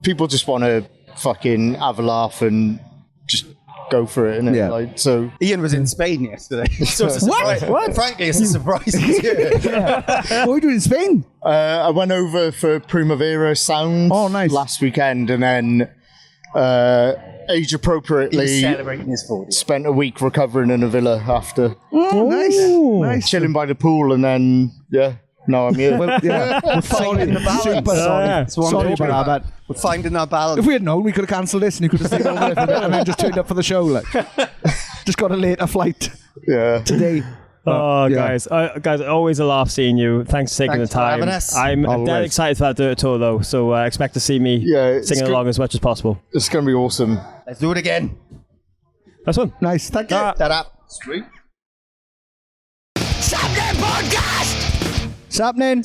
people just want to fucking have a laugh and just go for it, innit? Yeah. Like, so Ian was in Spain yesterday. So it's a surprise. What? Frankly, it's a surprise. What are we doing in Spain? I went over for Primavera Sound last weekend, and then age appropriately celebrating his 40th. spent a week recovering in a villa after. Oh, nice. Chilling by the pool, and then now I'm here. Well, yeah. We're finding the balance. Super sorry. Sorry about that. We're finding our balance. If we had known, we could have cancelled this and you could have stayed over there for a bit and then just turned up for the show. Like, just got a later flight today. Guys, always a laugh seeing you. Thanks for taking the time. For having us. I'm dead excited for that Dirt Tour though, so expect to see me singing along as much as possible. It's going to be awesome. Let's do it again. That's one. Nice. Thank you. Ta-da. Sweet. Sappenin Podcast! Sappenin.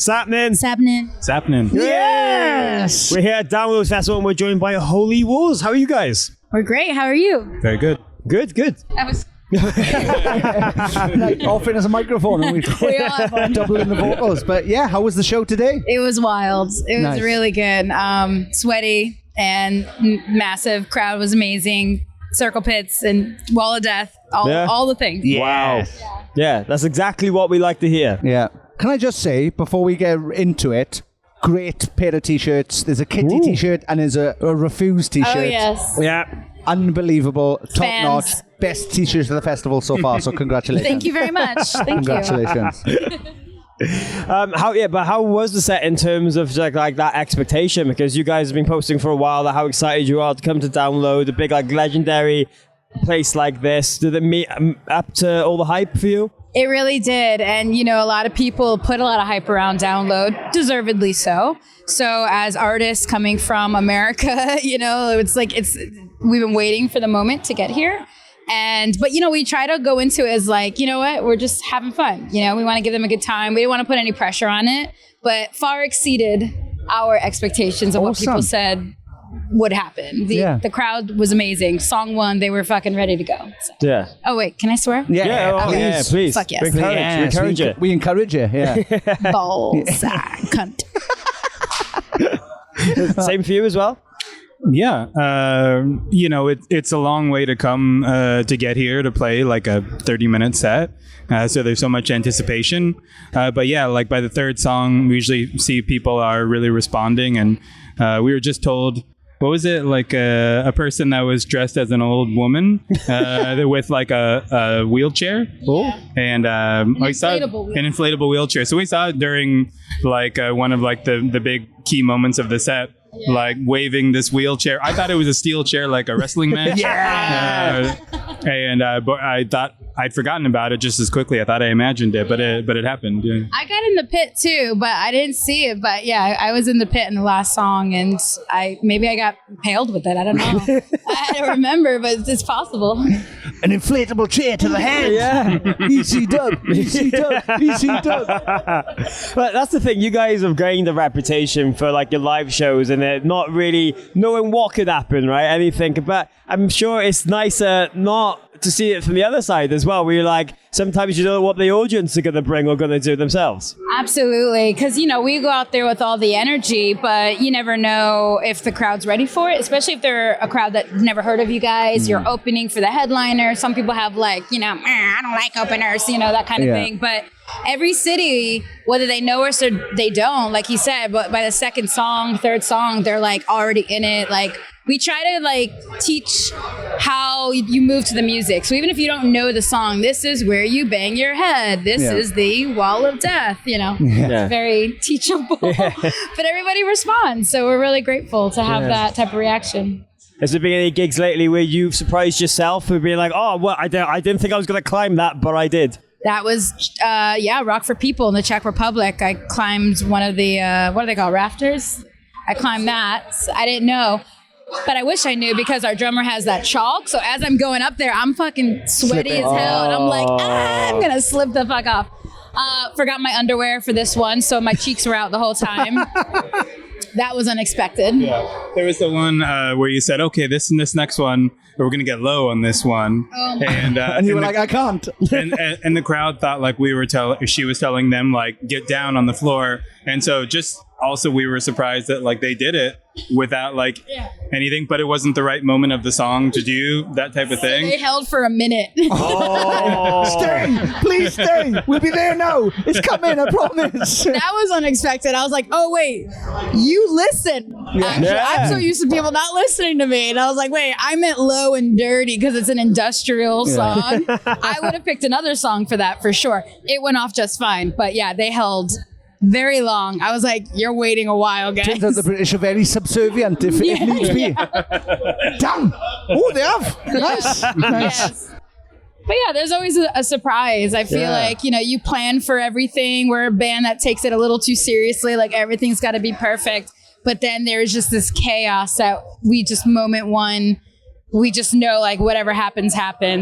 Yes! We're here at Download Festival and we're joined by Holy Wars. How are you guys? We're great. How are you? Very good. Good. I was. Like, off in as a microphone and We all have one. doubling the vocals. But yeah, how was the show today? It was wild. It was Nice. really good. Sweaty and massive. Crowd was amazing. Circle pits and Wall of Death. All the things. Wow. Yeah, that's exactly what we like to hear. Yeah. Can I just say, before we get into it, great pair of t-shirts. There's a Kitty t-shirt and there's a Refuse t-shirt. Oh, yes. Yeah. Unbelievable. Top Fans. notch. Best t-shirts of the festival so far. So congratulations. Thank you very much. Thank you. Congratulations. How was the set in terms of like that expectation? Because you guys have been posting for a while that how excited you are to come to Download a big like legendary place like this. Did it meet up to all the hype for you? It really did. And, a lot of people put a lot of hype around Download, deservedly so. So as artists coming from America, it's like we've been waiting for the moment to get here. But we try to go into it as like, you know what, we're just having fun. We want to give them a good time. We didn't want to put any pressure on it, but far exceeded our expectations of what people said would happen. The crowd was amazing. Song 1, they were fucking ready to go. So. Yeah. Oh wait, can I swear? Please. Fuck yes. We encourage it. We encourage you. Yeah. Ballsack cunt. Same for you as well. Yeah, it's a long way to come to get here to play like a 30-minute set. So there's so much anticipation. But yeah, like by the third song, we usually see people are really responding. And we were just told, what was it? Like a person that was dressed as an old woman with like a wheelchair. Yeah. And we saw an inflatable wheelchair. So we saw it during like one of like the big key moments of the set. Yeah. Like waving this wheelchair. I thought it was a steel chair, like a wrestling match. But I thought I'd forgotten about it just as quickly. I thought I imagined it, but it happened. Yeah. I got in the pit too, but I didn't see it. But yeah, I was in the pit in the last song, and maybe I got impaled with it. I don't know. I don't remember, but it's possible. An inflatable chair to the head. Yeah. Easy dub. But that's the thing. You guys have gained a reputation for like your live shows and not really knowing what could happen, right? Anything. But I'm sure it's nicer not to see it from the other side as well, where you're like, sometimes you don't know what the audience are going to bring or going to do themselves. Absolutely. Because, we go out there with all the energy, but you never know if the crowd's ready for it, especially if they're a crowd that never heard of you guys. You're opening for the headliner. Some people have like, I don't like openers, that kind of thing. But every city, whether they know us or they don't, like he said, but by the second song, third song, they're like already in it. Like, we try to like teach how you move to the music. So even if you don't know the song, this is where you bang your head. This is the wall of death, It's very teachable. But everybody responds. So we're really grateful to have that type of reaction. Has there been any gigs lately where you've surprised yourself with being like, oh, well, I didn't think I was going to climb that, but I did? That was, Rock for People in the Czech Republic. I climbed one of the, what do they call, rafters? I climbed that. I didn't know. But I wish I knew because our drummer has that chalk. So as I'm going up there, I'm fucking sweaty as hell. And I'm like, I'm going to slip the fuck off. Forgot my underwear for this one. So my cheeks were out the whole time. That was unexpected. Yeah. There was the one where you said, okay, this next one, we're going to get low on this one. And you were like, I can't. and the crowd thought like she was telling them like, get down on the floor. And so also we were surprised that like they did it without like anything, but it wasn't the right moment of the song to do that type of thing. They held for a minute. Stay, please stay. We'll be there now. It's coming, I promise. That was unexpected. I was like, oh wait, you listen. I'm so used to people not listening to me. And I was like, wait, I meant Low and Dirty because it's an industrial song. I would have picked another song for that for sure. It went off just fine. But yeah, they held very long. I was like, you're waiting a while, guys. Turns out the British are very subservient if needs be. Damn! Oh, they have! Nice. Yes. But yeah, there's always a surprise. I feel like, you plan for everything. We're a band that takes it a little too seriously. Like everything's got to be perfect. But then there's just this chaos that we just moment one, we just know like whatever happens.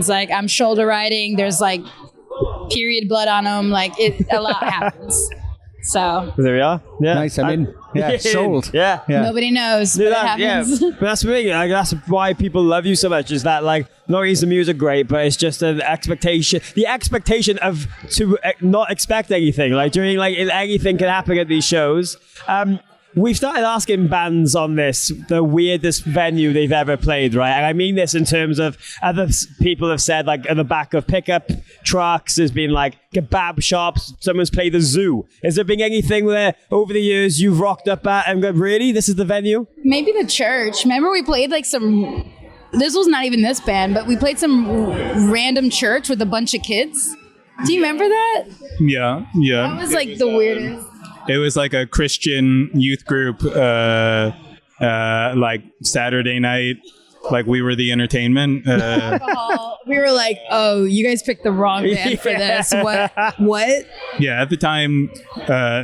Like I'm shoulder riding. There's like period blood on them. Like a lot happens. So there we are. Yeah, nice. I'm in. Yeah, sold. Yeah. Nobody knows what happens. Yeah, but that's the thing. Like, that's why people love you so much. Is that like not only is the music great, but it's just an expectation. The expectation of to not expect anything. Like during like anything can happen at these shows. We've started asking bands on this the weirdest venue they've ever played, right? And I mean this in terms of other people have said, like, at the back of pickup trucks, there's been, like, kebab shops, someone's played the zoo. Has there been anything where, over the years, you've rocked up at and go, really? This is the venue? Maybe the church. Remember we played, like, some... This was not even this band, but we played some random church with a bunch of kids. Do you remember that? Yeah. That was, like, the weirdest. It was like a Christian youth group, like Saturday night, like we were the entertainment. We were like, oh, you guys picked the wrong band for this. What? Yeah, at the time,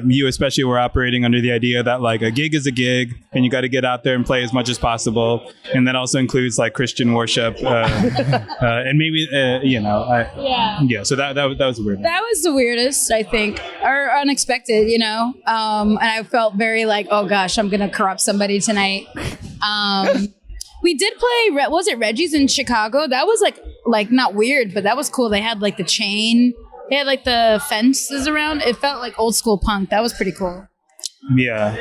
you especially were operating under the idea that like a gig is a gig, and you got to get out there and play as much as possible, and that also includes like Christian worship, and maybe yeah. So that was weird. That was the weirdest, I think, or unexpected, and I felt very like, oh gosh, I'm gonna corrupt somebody tonight. We did play, was it Reggie's in Chicago? That was like not weird, but that was cool. They had like the chain, they had like the fences around. It felt like old school punk. That was pretty cool. Yeah.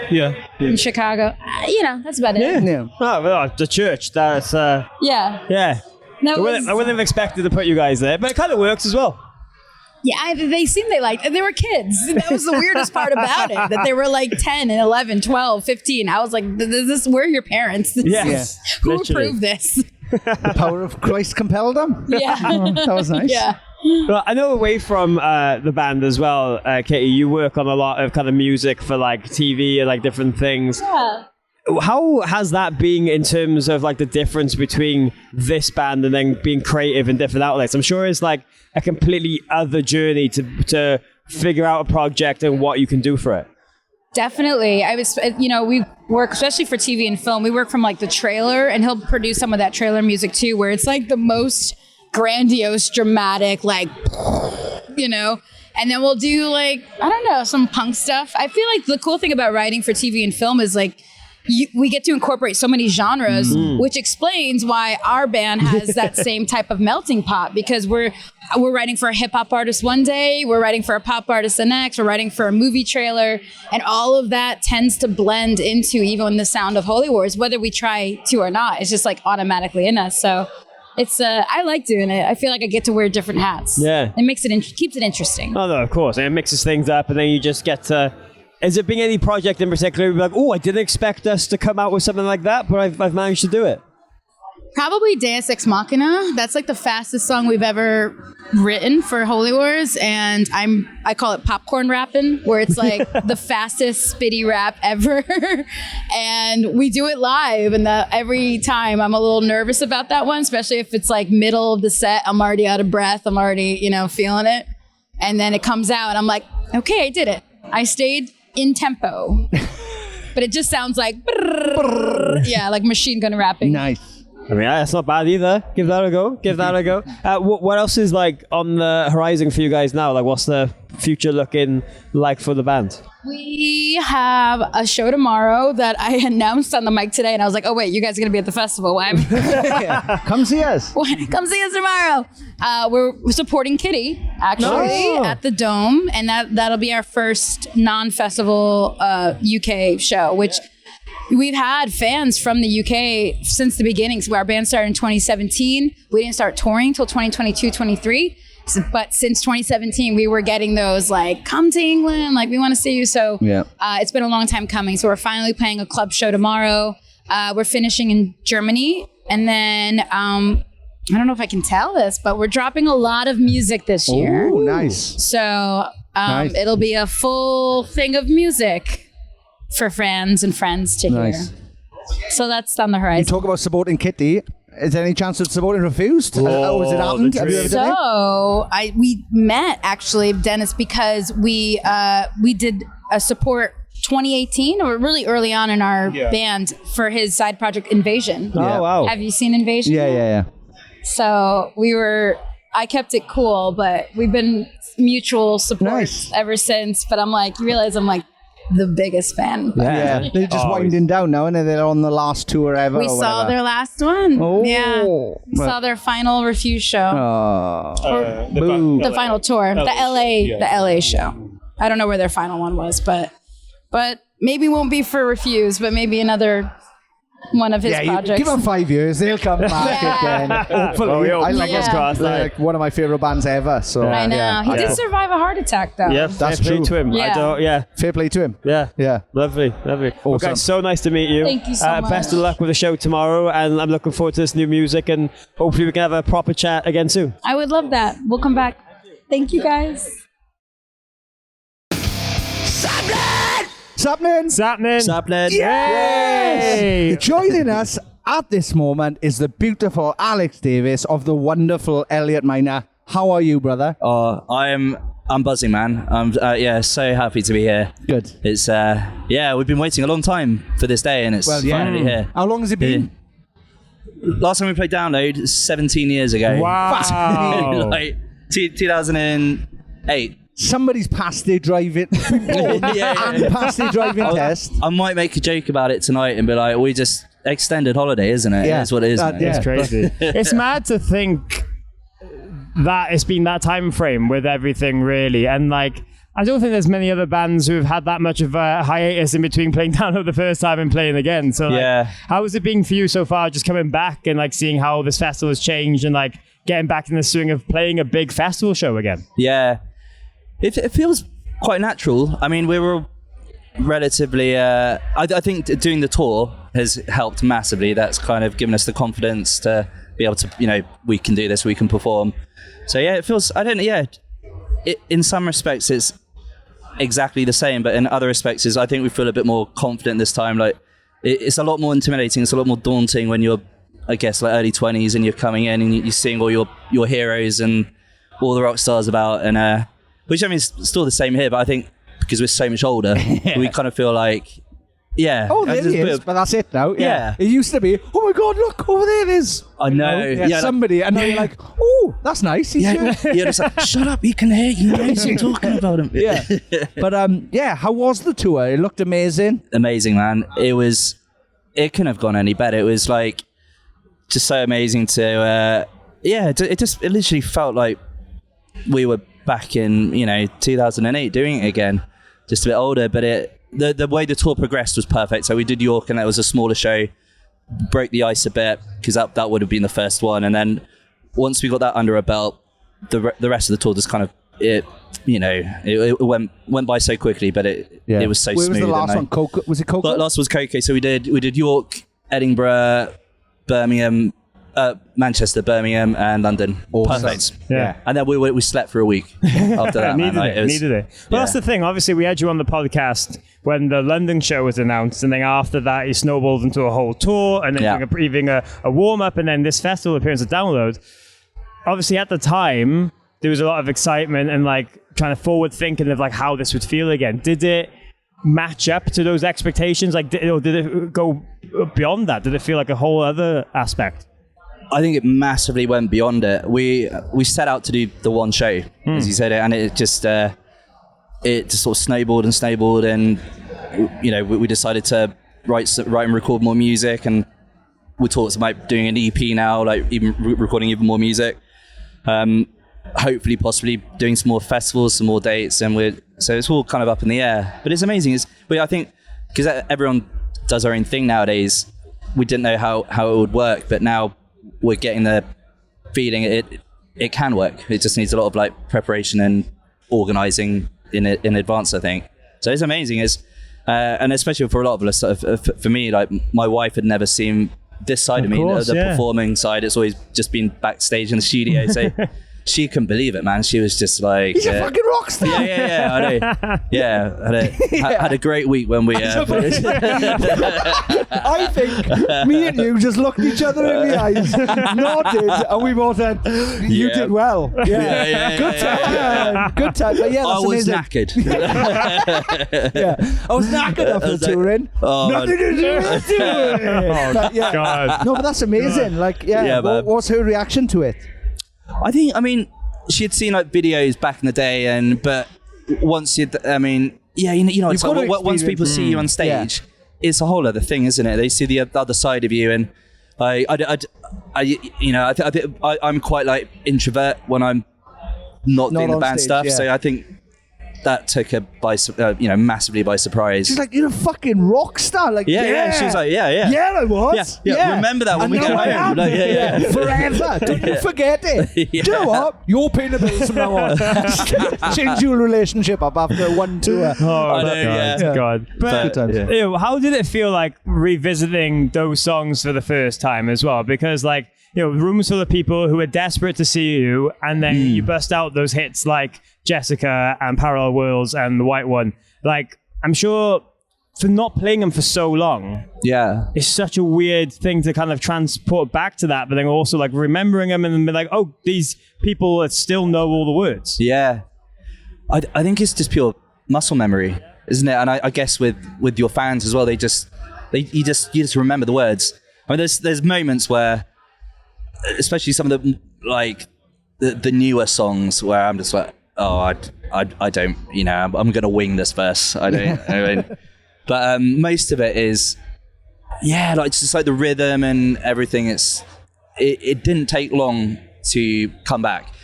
In Chicago, that's about it. Yeah. Oh, well, the church. That's yeah. I wouldn't have expected to put you guys there, but it kind of works as well. Yeah, they seemed they were kids. That was the weirdest part about it, that they were like 10 and 11, 12, 15. I was like, we're your parents. Yes. Who approved this? The power of Christ compelled them. Yeah. That was nice. Yeah. Well, I know away from the band as well, Katie, you work on a lot of kind of music for like TV and like different things. Yeah. How has that been in terms of like the difference between this band and then being creative in different outlets? I'm sure it's like a completely other journey to figure out a project and what you can do for it. Definitely. We work, especially for TV and film, we work from like the trailer, and he'll produce some of that trailer music too, where it's like the most grandiose, dramatic, like, and then we'll do like, I don't know, some punk stuff. I feel like the cool thing about writing for TV and film is like, we get to incorporate so many genres, which explains why our band has that same type of melting pot, because we're writing for a hip hop artist one day, we're writing for a pop artist the next, we're writing for a movie trailer, and all of that tends to blend into even the sound of Holy Wars, whether we try to or not. It's just like automatically in us. So it's I like doing it. I feel like I get to wear different hats. Yeah, it makes it keeps it interesting. Oh no, of course, and it mixes things up, and then you just get to. Has it been any project in particular where you're like, oh, I didn't expect us to come out with something like that, but I've managed to do it? Probably Deus Ex Machina. That's like the fastest song we've ever written for Holy Wars, and I call it popcorn rapping, where it's like the fastest spitty rap ever. And we do it live, and every time I'm a little nervous about that one, especially if it's like middle of the set, I'm already out of breath, I'm already, feeling it. And then it comes out, and I'm like, okay, I did it. I stayed in tempo, but it just sounds like like machine gun rapping. Nice. I mean, that's not bad either. Give that a go. What else is like on the horizon for you guys now? Like, what's the future looking like for the band? We have a show tomorrow that I announced on the mic today, and I was like, oh wait, you guys are going to be at the festival. Come see us. Come see us tomorrow. We're supporting Kitty, actually, at the Dome, and that'll be our first non-festival UK show, which we've had fans from the UK since the beginning. So our band started in 2017. We didn't start touring till 2022, 23. But since 2017, we were getting those like, come to England, like we want to see you. So it's been a long time coming. So we're finally playing a club show tomorrow. We're finishing in Germany. And then I don't know if I can tell this, but we're dropping a lot of music this year. Oh, nice. So it'll be a full thing of music for fans and friends to hear. So that's on the horizon. You talk about supporting Kitty. Is there any chance of supporting Refused? Has it happened? Have you ever done it? We met actually, Dennis, because we did a support 2018, or really early on in our band, for his side project Invasion. Oh wow! Have you seen Invasion? Yeah. So I kept it cool, but we've been mutual support ever since. But I'm like, you realize I'm like the biggest fan. Yeah. They're just winding down now, and they're on the last tour ever. We saw their last one. We saw their final Refuse show. The final tour. The LA show. I don't know where their final one was, but maybe won't be for Refuse, but maybe another one of his projects. Give them 5 years, they'll come back again. Hopefully. I like one of my favorite bands ever. So I know. He did survive a heart attack, though. Yeah, that's fair true. play to him. Fair play to him. Yeah. Lovely. Awesome. Well, guys, so nice to meet you. Thank you so much. Best of luck with the show tomorrow, and I'm looking forward to this new music, and hopefully we can have a proper chat again soon. I would love that. We'll come back. Thank you, guys. Sappenin! Yay! Joining us at this moment is the beautiful Alex Davis of the wonderful Elliot Minor. How are you, brother? I am I'm buzzing, man. I'm so happy to be here. Good. It's we've been waiting a long time for this day, and it's finally here. How long has it been? Last time we played Download 17 years ago. Wow. Like 2008. Somebody's passed their driving and passed their driving test. I might make a joke about it tonight and be like, we just extended holiday, isn't it? Yeah. That's what it is. It's crazy. It's mad to think that it's been that time frame with everything, really. And like, I don't think there's many other bands who have had that much of a hiatus in between playing Download the first time and playing again. So like, how has it been for you so far, just coming back and like seeing how this festival has changed and like getting back in the swing of playing a big festival show again? Yeah. It feels quite natural. I mean, we were relatively... I think doing the tour has helped massively. That's kind of given us the confidence to be able to, we can do this, we can perform. So yeah, it feels... in some respects, it's exactly the same, but in other respects, I think we feel a bit more confident this time. Like, it's a lot more intimidating. It's a lot more daunting when you're, I guess, like early 20s and you're coming in and you're seeing all your heroes and all the rock stars about, and which I mean is still the same here, but I think because we're so much older, we kind of feel like, oh, there he is, but that's it now. Yeah. It used to be, oh my God, look, over there it is. I know. Somebody, and now you're like, oh, that's nice. He's You're just like, shut up, you can hear you. You're talking about him. Yeah. But how was the tour? It looked amazing. Amazing, man. It couldn't have gone any better. It was like just so amazing to, it literally felt like we were back in 2008 doing it again, just a bit older, but the way the tour progressed was perfect. So we did York, and that was a smaller show, broke the ice a bit because that would have been the first one, and then once we got that under our belt, the rest of the tour just kind of it went by so quickly, but it was so smooth. Where was the last one? Coco? Was it Coco? Last was Coco. So we did York, Edinburgh, Birmingham, Manchester, Birmingham, and London. Awesome. Perfect. Yeah. And then we slept for a week after that. Needed it. Well, that's the thing. Obviously, we had you on the podcast when the London show was announced, and then after that, you snowballed into a whole tour, and then even a warm up, and then this festival appearance at Download. Obviously, at the time, there was a lot of excitement and like trying to forward thinking of like how this would feel again. Did it match up to those expectations? Like, did it go beyond that? Did it feel like a whole other aspect? I think it massively went beyond it. We set out to do the one show, as you said it, and it just sort of snowballed, and we decided to write and record more music, and we talked about doing an EP now, like even recording even more music. Hopefully, possibly doing some more festivals, some more dates, and so it's all kind of up in the air. But it's amazing. But I think because everyone does their own thing nowadays, we didn't know how it would work, but now we're getting the feeling it can work. It just needs a lot of like preparation and organizing in advance, I think. So it's amazing. And especially for a lot of us, for me, like my wife had never seen this side of me, the performing side. It's always just been backstage in the studio. So she couldn't believe it, man. She was just like, he's a fucking rock star. Yeah. I know. Yeah, had a great week when we. I think me and you just looked each other in the eyes, nodded, and we both said, "You did well." Yeah. Good time. Good time. But yeah, that's I was amazing. knackered. I was knackered after touring. Nothing to do with it. But God. No, but that's amazing. Like, what's her reaction to it? I mean, she had seen like videos back in the day, but once once people see you on stage, it's a whole other thing, isn't it? They see the other side of you, and I'm quite like introvert when I'm not doing the band stuff. So I think that took her by massively by surprise. She's like, "You're a fucking rock star!" Like, she was like, "Yeah, I was. Yeah. Remember that when we get home, like, forever. Don't you forget it. Do you know what? You're paying the bills from now on. Change your relationship up after one tour. God. But how did it feel like revisiting those songs for the first time as well? Because like, rooms full of people who are desperate to see you, and then you bust out those hits like Jessica and Parallel Worlds and The White One. Like, I'm sure for not playing them for so long, it's such a weird thing to kind of transport back to that, but then also like remembering them and then be like, oh, these people that still know all the words. Yeah. I think it's just pure muscle memory, isn't it? And I guess with your fans as well, you just remember the words. I mean, there's moments where, especially some of the like the newer songs, where I'm just like, oh, I don't, I'm going to wing this verse. I mean, but most of it is, like just like the rhythm and everything. It didn't take long to come back.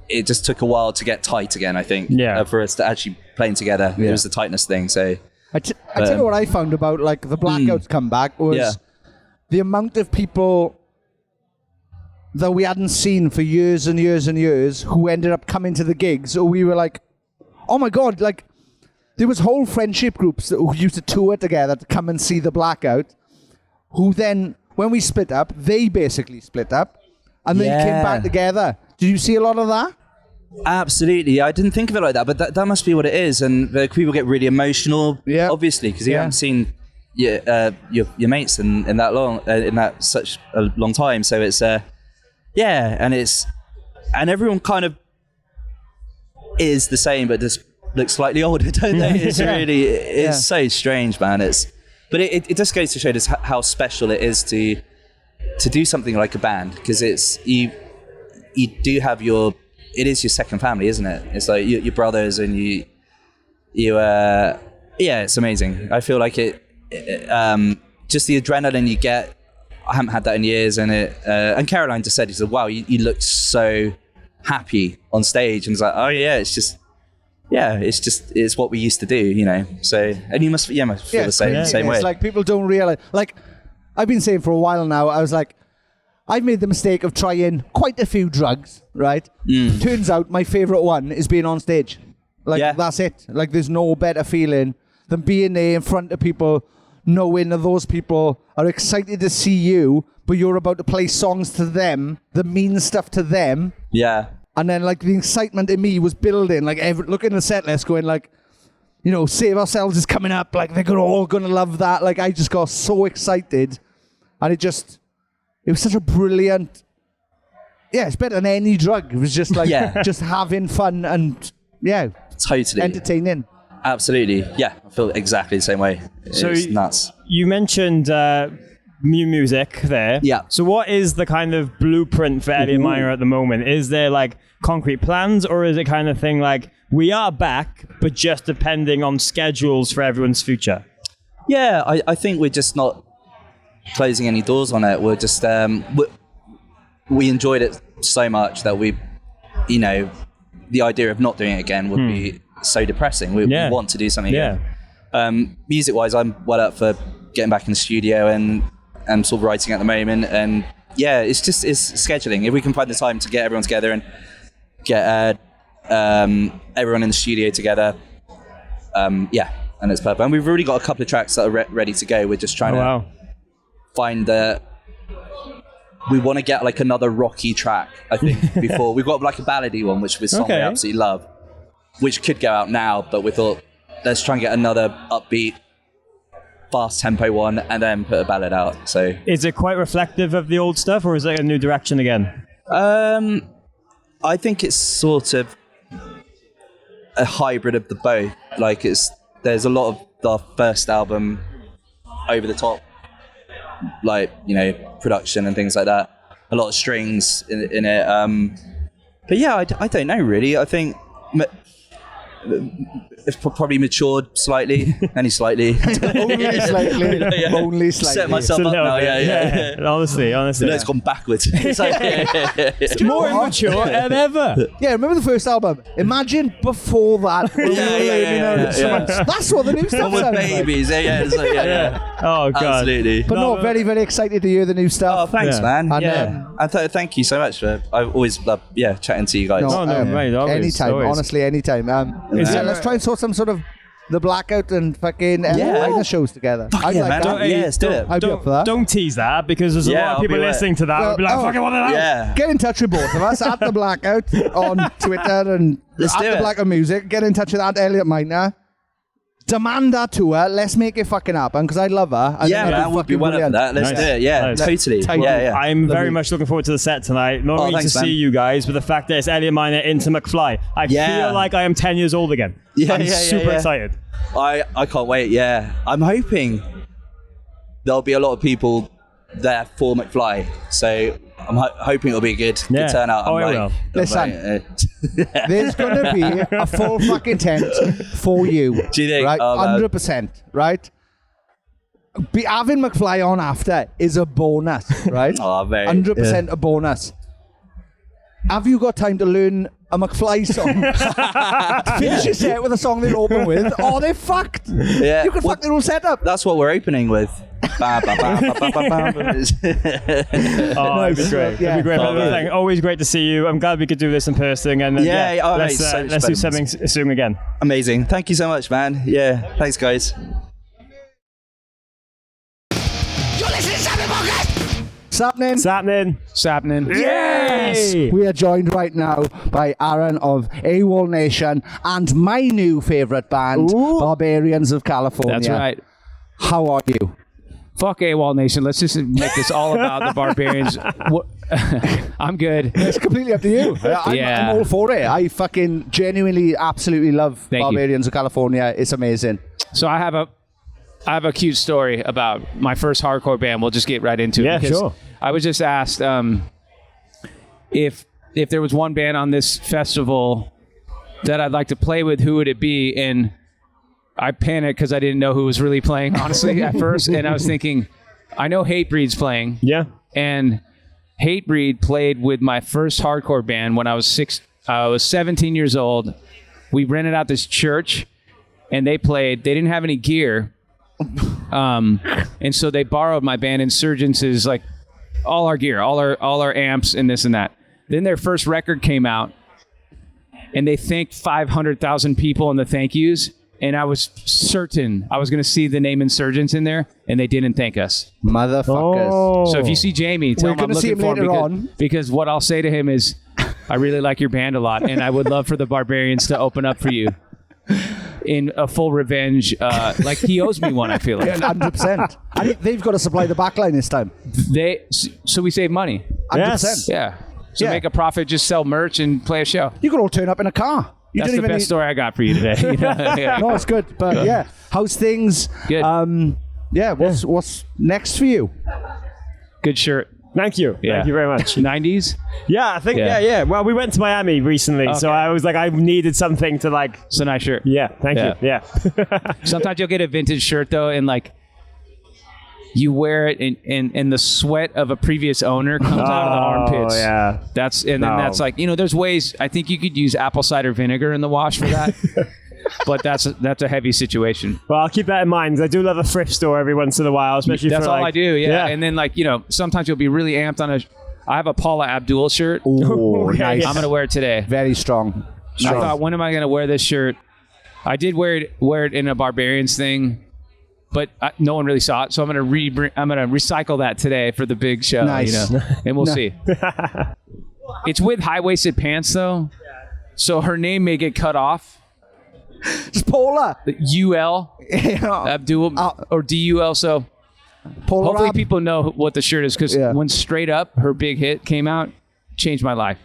It just took a while to get tight again, I think. For us to actually playing together. It was the tightness thing. So I tell you what I found about like the Blackouts comeback was the amount of people that we hadn't seen for years and years and years who ended up coming to the gigs. So we were like, oh my God, like there was whole friendship groups who used to tour together to come and see the Blackout, who then, when we split up, they basically split up and then came back together. Did you see a lot of that? Absolutely. I didn't think of it like that, but that must be what it is. And people get really emotional, obviously, because you haven't seen your mates in that long, in that such a long time. So it's and everyone kind of is the same, but just looks slightly older, don't they? It's really, it's so strange, man. But it just goes to show us how special it is to do something like a band, because you do have it is your second family, isn't it? It's like your brothers and you it's amazing. I feel like just the adrenaline you get. I haven't had that in years, and Caroline just said, he said, wow, you look so happy on stage, and it's like, oh yeah, it's what we used to do, so, and you must feel the same way. It's like people don't realize, like I've been saying for a while now, I was like, I've made the mistake of trying quite a few drugs, right? Turns out my favorite one is being on stage. Like that's it. Like there's no better feeling than being there in front of people, knowing that those people are excited to see you, but you're about to play songs to them that mean stuff to them. Yeah. And then like the excitement in me was building, like looking at the set list going like, Save Ourselves is coming up, like they're all going to love that. Like I just got so excited, and it was such a brilliant, it's better than any drug. It was just like, just having fun and totally entertaining. Absolutely. Yeah, I feel exactly the same way. It's nuts. You mentioned new music there. Yeah. So what is the kind of blueprint for Elliot Minor at the moment? Is there like concrete plans, or is it kind of thing like we are back, but just depending on schedules for everyone's future? Yeah, I think we're just not closing any doors on it. We're just, we enjoyed it so much that the idea of not doing it again would be so depressing. We want to do something again. Music-wise, I'm well up for getting back in the studio and sort of writing at the moment. And it's scheduling. If we can find the time to get everyone together and get everyone in the studio together, and it's perfect. And we've already got a couple of tracks that are ready to go. We're just trying to find we want to get like another rocky track, I think, before. We've got like a ballady one, which we absolutely love, which could go out now, but we thought, let's try and get another upbeat, fast tempo one, and then put a ballad out. So, is it quite reflective of the old stuff, or is it a new direction again? I think it's sort of a hybrid of the both. Like there's a lot of the first album over the top, like production and things like that. A lot of strings in it. But I don't know really. I think it's probably matured slightly, only slightly. Only slightly. Only slightly. Set myself up now. Yeah. Honestly. It's gone backwards. It's more immature than ever. Yeah, remember the first album? Imagine before that. That's what the new stuff with sounds babies. like. Oh god. Absolutely. But no, very, very excited to hear the new stuff. Oh, thanks, man. And, and thank you so much for. I always love chatting to you guys. Anytime, honestly, anytime. Let's try and sort some sort of the Blackout and fucking Minor shows together. I'd like that. Let's do it. I'd be up for that. Don't tease that, because there's a lot of people listening to that who'll be like, fucking what the hell? Get in touch with both of us at the Blackout on Twitter and Let's at do the it. Blackout Music. Get in touch with at Elliot Minor. demand our tour. Let's make it fucking happen because I love her. And Yeah, man, we'd be well up for that. Let's do it. Yeah, totally. Yeah. I'm very much looking forward to the set tonight. Not only to see you guys, but the fact that it's Elliot Minor into McFly. I feel like I am 10 years old again. I'm super excited. I can't wait. Yeah, I'm hoping there'll be a lot of people there for McFly. So I'm hoping it'll be a good turnout. Listen, there's going to be a full fucking tent for you. Do you think? Right? 100%, right? Having McFly on after is a bonus, right? 100% a bonus. Have you got time to learn a McFly song? Finish your set with a song they open with, or they're fucked. Yeah. You can fuck their whole setup. That's what we're opening with. It'd be great. It'd be great. Always great to see you. I'm glad we could do this in person. And let's do something soon again. Amazing. Thank you so much, man. Yeah. Thanks, guys. Sappenin. Yes! We are joined right now by Aaron of AWOL Nation and my new favourite band, Barbarians of California. That's right. How are you? Fuck AWOL Nation. Let's just make this all about the Barbarians. I'm good. It's completely up to you. I'm all for it. I fucking genuinely, absolutely love Barbarians of California. It's amazing. So I have a cute story about my first hardcore band. We'll just get right into it. Yeah, sure. I was just asked if there was one band on this festival that I'd like to play with, who would it be? And I panicked because I didn't know who was really playing, honestly, at first. And I was thinking, I know Hatebreed's playing. Yeah. And Hatebreed played with my first hardcore band when I was 17 years old. We rented out this church, and they played. They didn't have any gear. And so they borrowed my band Insurgence's, like, all our gear, all our amps and this and that. Then their first record came out, and they thanked 500,000 people in the thank yous. And I was certain I was going to see the name Insurgents in there, and they didn't thank us. Motherfuckers. So if you see Jamie, tell him I'm looking for him because what I'll say to him is, I really like your band a lot, and I would love for the Barbarians to open up for you in a full revenge. Like he owes me one, I feel like. 100%. I think they've got to supply the backline this time. So we save money. 100%. Yes. Yeah. So make a profit, just sell merch and play a show. You could all turn up in a car. That's the best story I got for you today. No, it's good. But yeah, how's things? Good. What's next for you? Good shirt. Thank you. Yeah. Thank you very much. 90s? Yeah, I think, yeah. Well, we went to Miami recently, so I was like, I needed something to like... It's a nice shirt. Yeah, thank you. Yeah. Sometimes you'll get a vintage shirt, though, and like, you wear it and the sweat of a previous owner comes out of the armpits. Oh, yeah. Then that's like, there's ways, I think you could use apple cider vinegar in the wash for that. But that's a heavy situation. Well, I'll keep that in mind. I do love a thrift store every once in a while, especially that's for all I do, yeah. And then sometimes you'll be really amped on I have a Paula Abdul shirt. Oh, nice. I'm going to wear it today. Very strong. I thought, when am I going to wear this shirt? I did wear it in a Barbarians thing, but no one really saw it. So I'm going to recycle that today for the big show. Nice. And we'll see. It's with high-waisted pants, though. So her name may get cut off. Just Paula. UL. Abdul or DUL. So Paula hopefully Ab. people know what the shirt is, because when Straight Up, her big hit, came out, changed my life.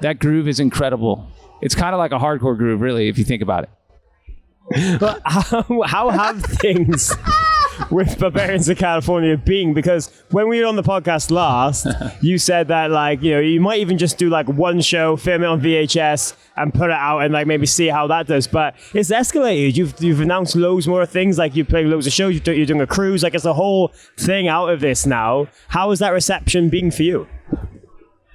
That groove is incredible. It's kind of like a hardcore groove, really, if you think about it. But how have things with Barbarians of California been? Because when we were on the podcast last, you said that you might even just do one show, film it on VHS, and put it out and maybe see how that does. But it's escalated. You've announced loads more things. You're playing loads of shows. You're doing a cruise. It's a whole thing out of this now. How has that reception been for you?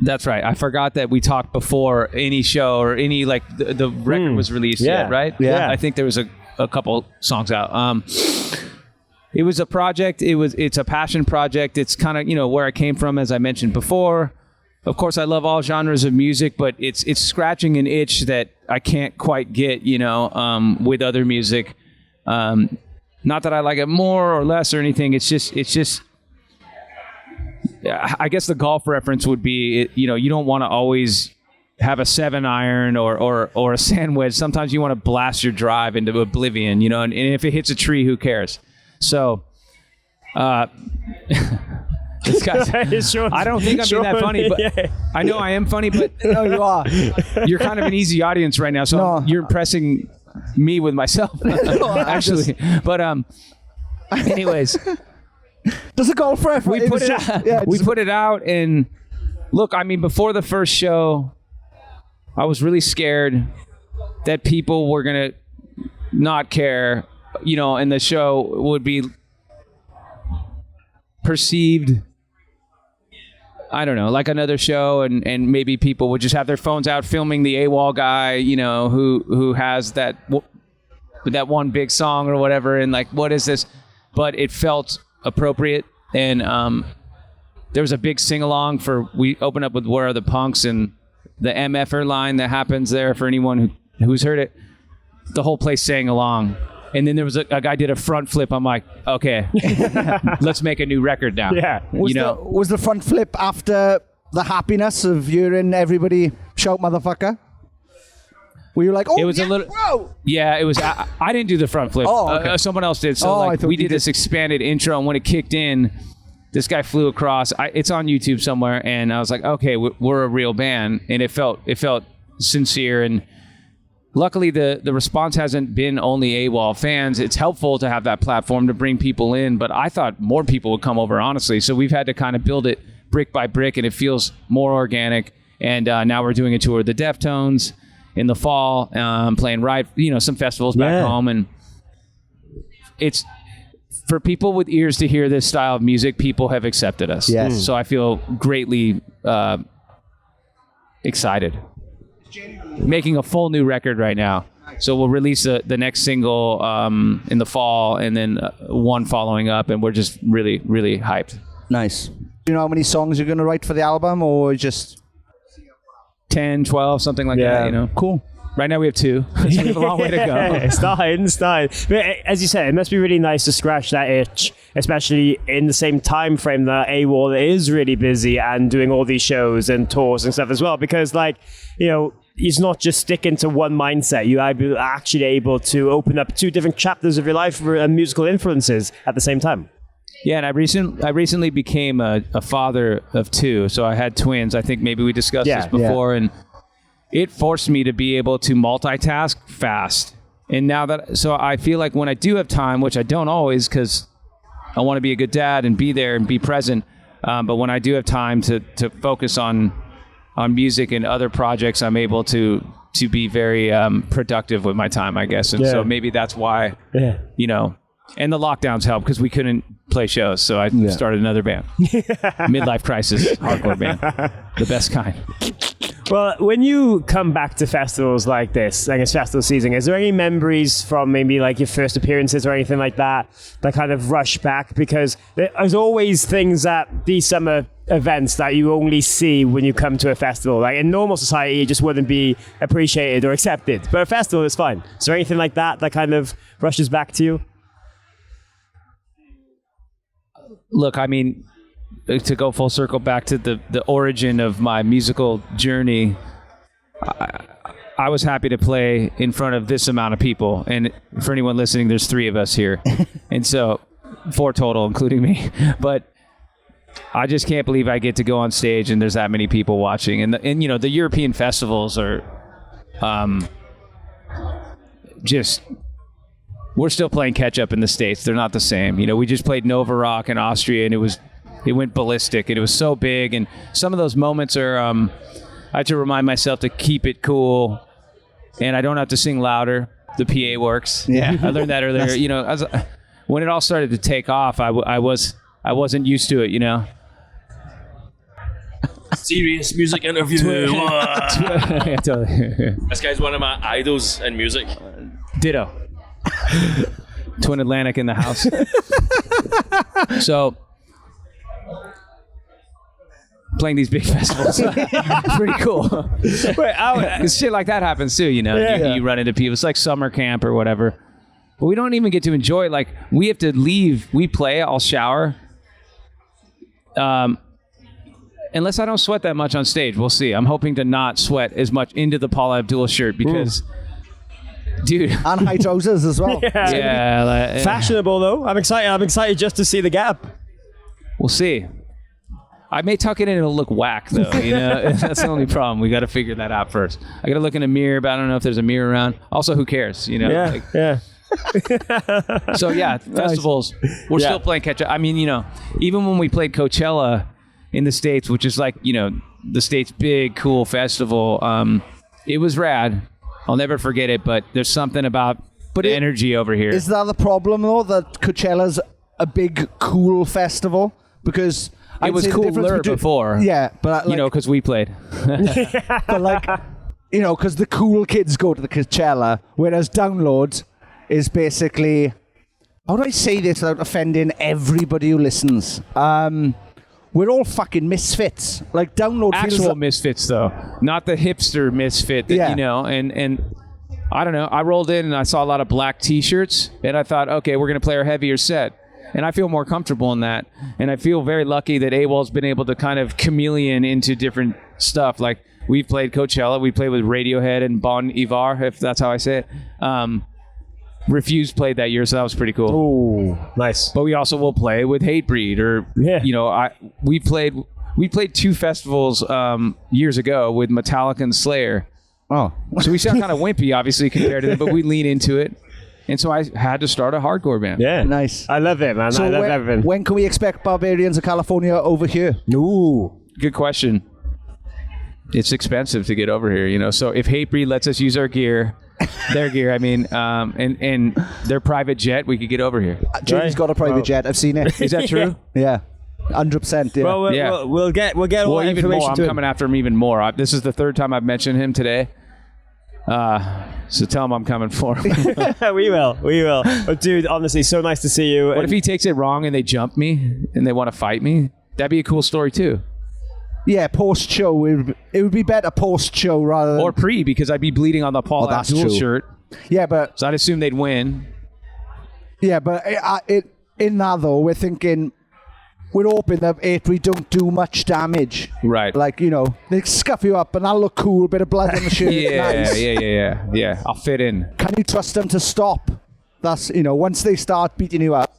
That's right. I forgot that we talked before any show or any the record was released yet, right? Yeah. I think there was a couple songs out. It was a project. It's a passion project. It's kind of where I came from, as I mentioned before. Of course, I love all genres of music, but it's scratching an itch that I can't quite get, with other music. Not that I like it more or less or anything. It's just. I guess the golf reference would be, you don't want to always have a 7-iron or a sand wedge. Sometimes you want to blast your drive into oblivion, you know, and if it hits a tree, who cares? So, this guy's, I don't think I'm being that funny, but I know I am funny, but no, you are. You're kind of an easy audience right now, so you're impressing me with myself, actually. But anyways, does it go for it? We put it out. We put it out, and look, I mean, before the first show, I was really scared that people were gonna not care, you know, and the show would be perceived, I don't know, like another show, and maybe people would just have their phones out filming the AWOL guy, you know, who has that one big song or whatever, and like, what is this? But it felt appropriate, and there was a big sing-along for, we opened up with Where Are the Punks, and the MFer line that happens there, for anyone who's heard it, the whole place sang along. And then there was a guy did a front flip. I'm like, okay, let's make a new record now. Yeah. Was the front flip after the happiness of hearing everybody shout "motherfucker"? Were you like, oh, it was yeah, a little, whoa. Yeah, it was. I didn't do the front flip. Oh, okay. Someone else did. So like, we did this expanded intro, and when it kicked in, this guy flew across. It's on YouTube somewhere, and I was like, okay, we're a real band, and it felt sincere. And luckily, the response hasn't been only AWOL fans. It's helpful to have that platform to bring people in, but I thought more people would come over, honestly. So we've had to kind of build it brick by brick, and it feels more organic. And now we're doing a tour of the Deftones in the fall, playing some festivals back home, and it's for people with ears to hear this style of music. People have accepted us. Yes. So I feel greatly excited. Making a full new record right now. So we'll release the next single in the fall, and then one following up, and we're just really, really hyped. Nice. Do you know how many songs you're going to write for the album, or just 10, 12, something like that, you know? Cool. Right now we have 2. So we have a long way to go. It's starting. But as you said, it must be really nice to scratch that itch, especially in the same time frame that AWOL is really busy and doing all these shows and tours and stuff as well. Because, like, you know, it's not just sticking to one mindset. You are actually able to open up 2 different chapters of your life and musical influences at the same time. Yeah, and I recently became a father of 2, so I had twins. I think maybe we discussed this before, and it forced me to be able to multitask fast. And now so I feel like when I do have time, which I don't always, because I want to be a good dad and be there and be present, but when I do have time to focus on music and other projects, I'm able to be very productive with my time, I guess. And so maybe that's why, you know, and the lockdowns helped because we couldn't play shows. So I started another band. Midlife crisis, hardcore band. The best kind. Well, when you come back to festivals like this, like it's festival season, is there any memories from maybe like your first appearances or anything like that kind of rush back? Because there's always things at these summer events that you only see when you come to a festival. Like in normal society, it just wouldn't be appreciated or accepted. But a festival is fine. Is there anything like that kind of rushes back to you? Look, I mean, to go full circle back to the origin of my musical journey, I was happy to play in front of this amount of people. And for anyone listening, there's 3 of us here. And so 4 total, including me. But I just can't believe I get to go on stage and there's that many people watching. And you know, the European festivals are just... We're still playing catch up in the States. They're not the same. You know, we just played Nova Rock in Austria, and it went ballistic, and it was so big. And some of those moments are, I have to remind myself to keep it cool, and I don't have to sing louder. The PA works. Yeah, I learned that earlier. You know, when it all started to take off, I wasn't used to it. You know. Serious music interview. Yeah, totally. This guy's one of my idols in music. Ditto. Twin Atlantic in the house. So playing these big festivals, pretty cool. Because shit like that happens too, you know. You run into people. It's like summer camp or whatever. But we don't even get to enjoy it. Like, we have to leave. We play. I'll shower. unless I don't sweat that much on stage, we'll see. I'm hoping to not sweat as much into the Paula Abdul shirt because, dude, and high trousers as well. Yeah, fashionable though. I'm excited just to see the gap. We'll see. I may tuck it in and it'll look whack though. You know, that's the only problem. We got to figure that out first. I got to look in a mirror, but I don't know if there's a mirror around. Also, who cares? You know. Yeah. Yeah. So yeah, festivals. We're still playing catch up. I mean, you know, even when we played Coachella in the States, which is like, you know, the States' big cool festival, it was rad. I'll never forget it. But there's something about the energy over here. Is that the problem though? That Coachella's a big cool festival because. It was cooler before. Yeah, but you know, because we played. But like, you know, because the cool kids go to the Coachella, whereas Download is basically, how do I say this without offending everybody who listens? We're all fucking misfits. Like Download feels actual like, misfits though, not the hipster misfit that you know. And I don't know. I rolled in and I saw a lot of black T-shirts, and I thought, okay, we're gonna play our heavier set. And I feel more comfortable in that. And I feel very lucky that AWOL's been able to kind of chameleon into different stuff. Like, we've played Coachella. We played with Radiohead and Bon Iver, if that's how I say it. Refused played that year, so that was pretty cool. Oh, nice. But we also will play with Hatebreed. Or, you know, we played 2 festivals years ago with Metallica and Slayer. Oh. So we sound kind of wimpy, obviously, compared to them, but we lean into it. And so I had to start a hardcore band. Yeah. Nice. I love it, man. So I love everything. When can we expect Barbarians of California over here? Ooh. Good question. It's expensive to get over here, you know. So if Hatebreed lets us use our gear, their gear, I mean, and their private jet, we could get over here. Jamie's got a private jet. I've seen it. Is that true? Yeah. 100%. Yeah. Well, we'll get all that even information more. I'm to him. coming after him even more. This is the 3rd time I've mentioned him today. So tell him I'm coming for him. We will. But dude, honestly, so nice to see you. What if he takes it wrong and they jump me and they want to fight me? That'd be a cool story too. Yeah, post-show. It would be better post-show rather than... Or pre, because I'd be bleeding on the Paul Abdul shirt. Yeah, but... So I'd assume they'd win. Yeah, but in that though, we're thinking... We're hoping that Hatebreed don't do much damage. Right. Like, you know, they scuff you up and that'll look cool, bit of blood on the shirt. Nice. Yeah. I'll fit in. Can you trust them to stop? That's, you know, once they start beating you up.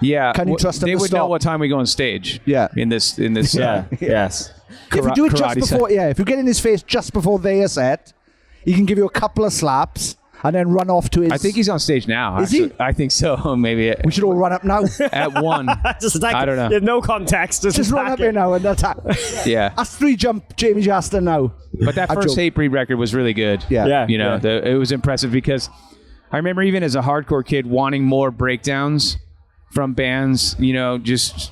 Yeah. Can you trust them to stop? They would know what time we go on stage. Yeah. In this. Yes. If you do it just before, if you get in his face just before they are set, he can give you a couple of slaps and then run off to his... I think he's on stage now. Is he? I think so. Maybe. We should all run up now. At 1. Just attack. I don't know. There's no context. Just run up here now and attack. Yeah. That's 3 jump Jamie Jasta now. But that first Hatebreed record was really good. Yeah. You know, it was impressive because I remember even as a hardcore kid wanting more breakdowns from bands, you know, just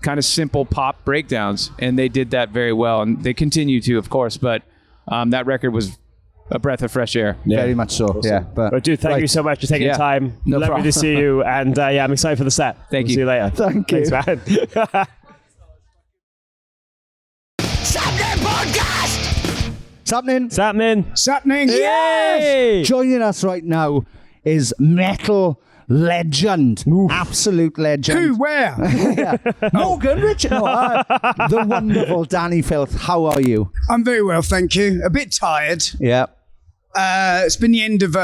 kind of simple pop breakdowns. And they did that very well. And they continue to, of course. But that record was a breath of fresh air. Very much so. Awesome. Yeah. But dude, thank you so much for taking the time. No Lovely problem. to see you. And I'm excited for the set. Thank you. See you later. Thank you. Thanks, man. Sappenin Podcast! Sappenin. Yes! Joining us right now is metal legend. Absolute legend. Who? Where? Morgan Richard. No, the wonderful Danny Filth. How are you? I'm very well, thank you. A bit tired. Yeah. It's been the end of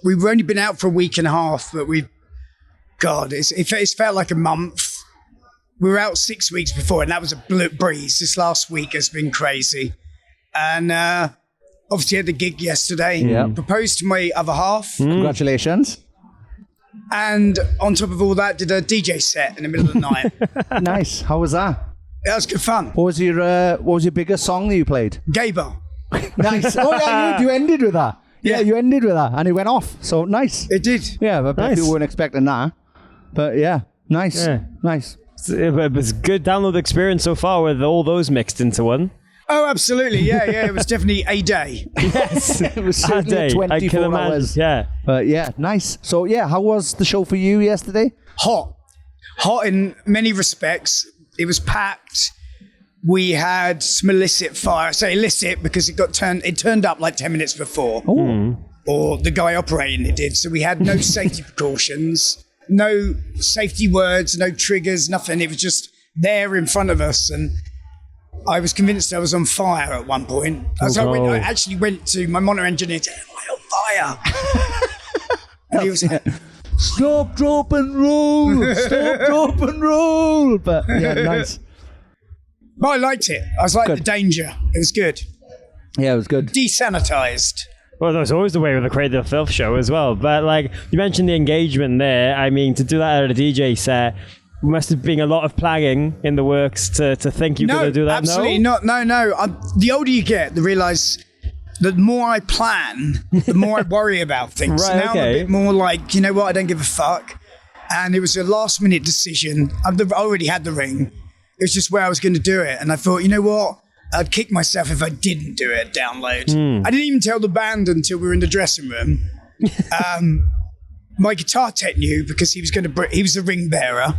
we've only been out for a week and a half, but it's felt like a month. We were out 6 weeks before, and that was a breeze. This last week has been crazy, and obviously had the gig yesterday. Yeah. Proposed to my other half. Congratulations. And on top of all that, did a DJ set in the middle of the night. Nice. How was that? That was good fun. What was your biggest song that you played? Gay bar. Nice. Oh yeah, you ended with that. Yeah, you ended with that, and it went off. So nice. It did. Yeah, but Nice. people weren't expecting that. But yeah, nice. Yeah. Nice. It was a good download experience so far with all those mixed into one. Oh, absolutely. Yeah. It was definitely a day. Yes, it was A certainly day. I can 24 imagine. hours. Yeah. But yeah, nice. So yeah, how was the show for you yesterday? Hot in many respects. It was packed. We had some illicit fire. I say illicit because it turned up like 10 minutes before. Or the guy operating it did. So we had no safety precautions, no safety words, no triggers, nothing. It was just there in front of us. And I was convinced I was on fire at one point. So I actually went to my monitor engineer and said, "Am I on fire?" And he was like, "Stop, drop and roll! Stop, drop and roll!" But yeah, nice. But I liked it. I was like the danger. It was good. Yeah, it was good. Desanitized. Well, that's always the way with the Cradle of Filth show as well. But like you mentioned the engagement there. I mean, to do that at a DJ set must have been a lot of planning in the works to think you're going to do that. Absolutely not. No. The older you get, the realise the more I plan, the more I worry about things. Right, so now I'm a bit more like, you know what, I don't give a fuck. And it was a last minute decision. I already had the ring. It was just where I was going to do it. And I thought, you know what? I'd kick myself if I didn't do it, download. I didn't even tell the band until we were in the dressing room. My guitar tech knew because he was the ring bearer.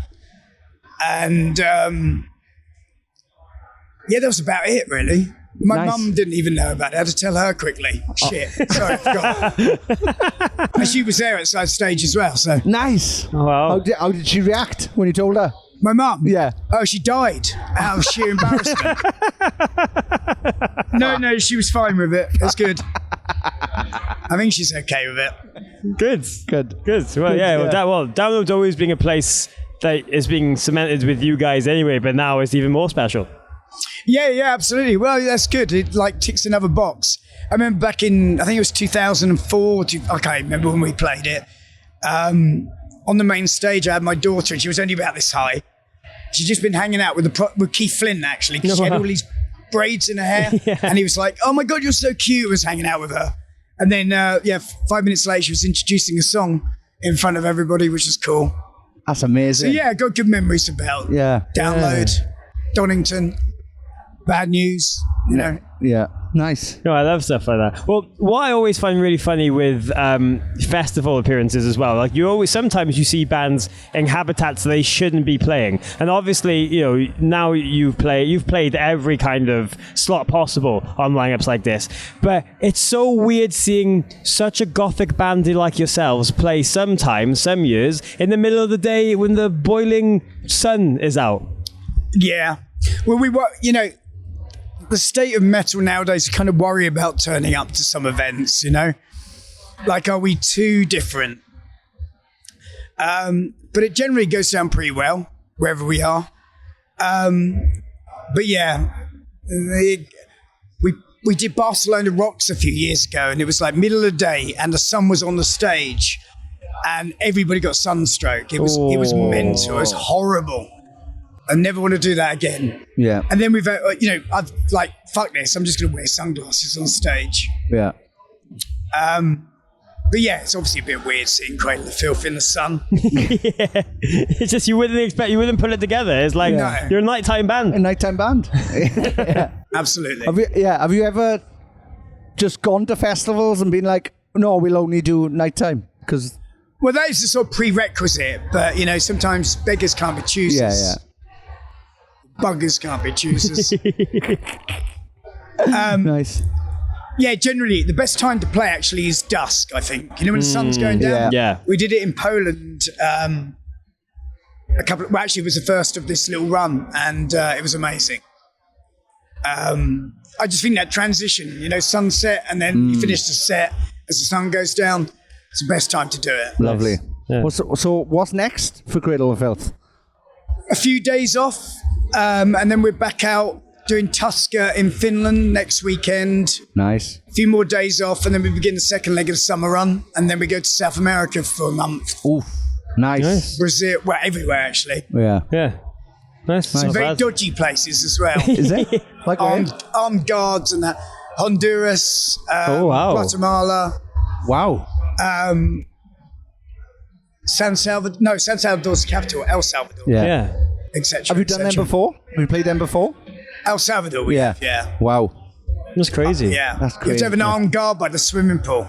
And yeah, that was about it, really. My mum didn't even know about it. I had to tell her quickly. Shit. Sorry, I forgot. And she was there at side stage as well. So nice. Oh, wow. How did she react when you told her? My mum? Yeah. Oh, she died out of sheer embarrassment. No, she was fine with it. It's good. I think she's okay with it. Good. Well, yeah. Download's always been a place that is being cemented with you guys anyway, but now it's even more special. Yeah, absolutely. Well, that's good. It like ticks another box. I remember back in, I think it was 2004. I can't remember when we played it. On the main stage, I had my daughter, and she was only about this high. She'd just been hanging out with Keith Flint, actually, because she had all these braids in her hair. And he was like, "Oh my God, you're so cute." I was hanging out with her. And then, 5 minutes later, she was introducing a song in front of everybody, which was cool. That's amazing. So, yeah, I got good memories about Download, Donington, Bad News, you know. Yeah, nice. No, I love stuff like that. Well, what I always find really funny with festival appearances as well, like sometimes you see bands in habitats they shouldn't be playing, and obviously, you know, now you've played every kind of slot possible on lineups like this, but it's so weird seeing such a gothic band like yourselves play sometimes, some years, in the middle of the day when the boiling sun is out. Yeah. Well, we were, you know, the state of metal nowadays, you kind of worry about turning up to some events, you know? Like, are we too different? But it generally goes down pretty well, wherever we are. But yeah, we did Barcelona Rocks a few years ago, and it was like middle of the day, and the sun was on the stage, and everybody got sunstroke. It was mental. It was horrible. I never want to do that again. Yeah. And then we've, I've like, fuck this. I'm just going to wear sunglasses on stage. Yeah. But yeah, it's obviously a bit weird seeing Cradle of Filth in the sun. Yeah. It's just you wouldn't put it together. It's like you're a nighttime band. A nighttime band. Yeah. Absolutely. Have you ever just gone to festivals and been like, no, we'll only do nighttime? Because well, that is the sort of prerequisite, but you know, sometimes beggars can't be choosers. Yeah. Buggers can't be choosers. Nice. Yeah, generally, the best time to play actually is dusk, I think. You know, when the sun's going down? Yeah. We did it in Poland it was the first of this little run, and it was amazing. I just think that transition, you know, sunset, and then you finish the set as the sun goes down, it's the best time to do it. Lovely. Yeah. So what's next for Cradle of Filth? A few days off, and then we're back out doing Tuska in Finland next weekend. Nice. A few more days off, and then we begin the second leg of the summer run, and then we go to South America for a month. Oof. Nice. Brazil, well, everywhere actually. Yeah. Nice. Some very dodgy places as well. Is it? Like armed guards and that. Honduras, Guatemala. Wow. San Salvador's the capital, El Salvador. Yeah. Etc. Have you done them before? Have you played them before? El Salvador, we have, yeah. Wow. That's crazy. Yeah. That's You have crazy. to have an armed guard by the swimming pool.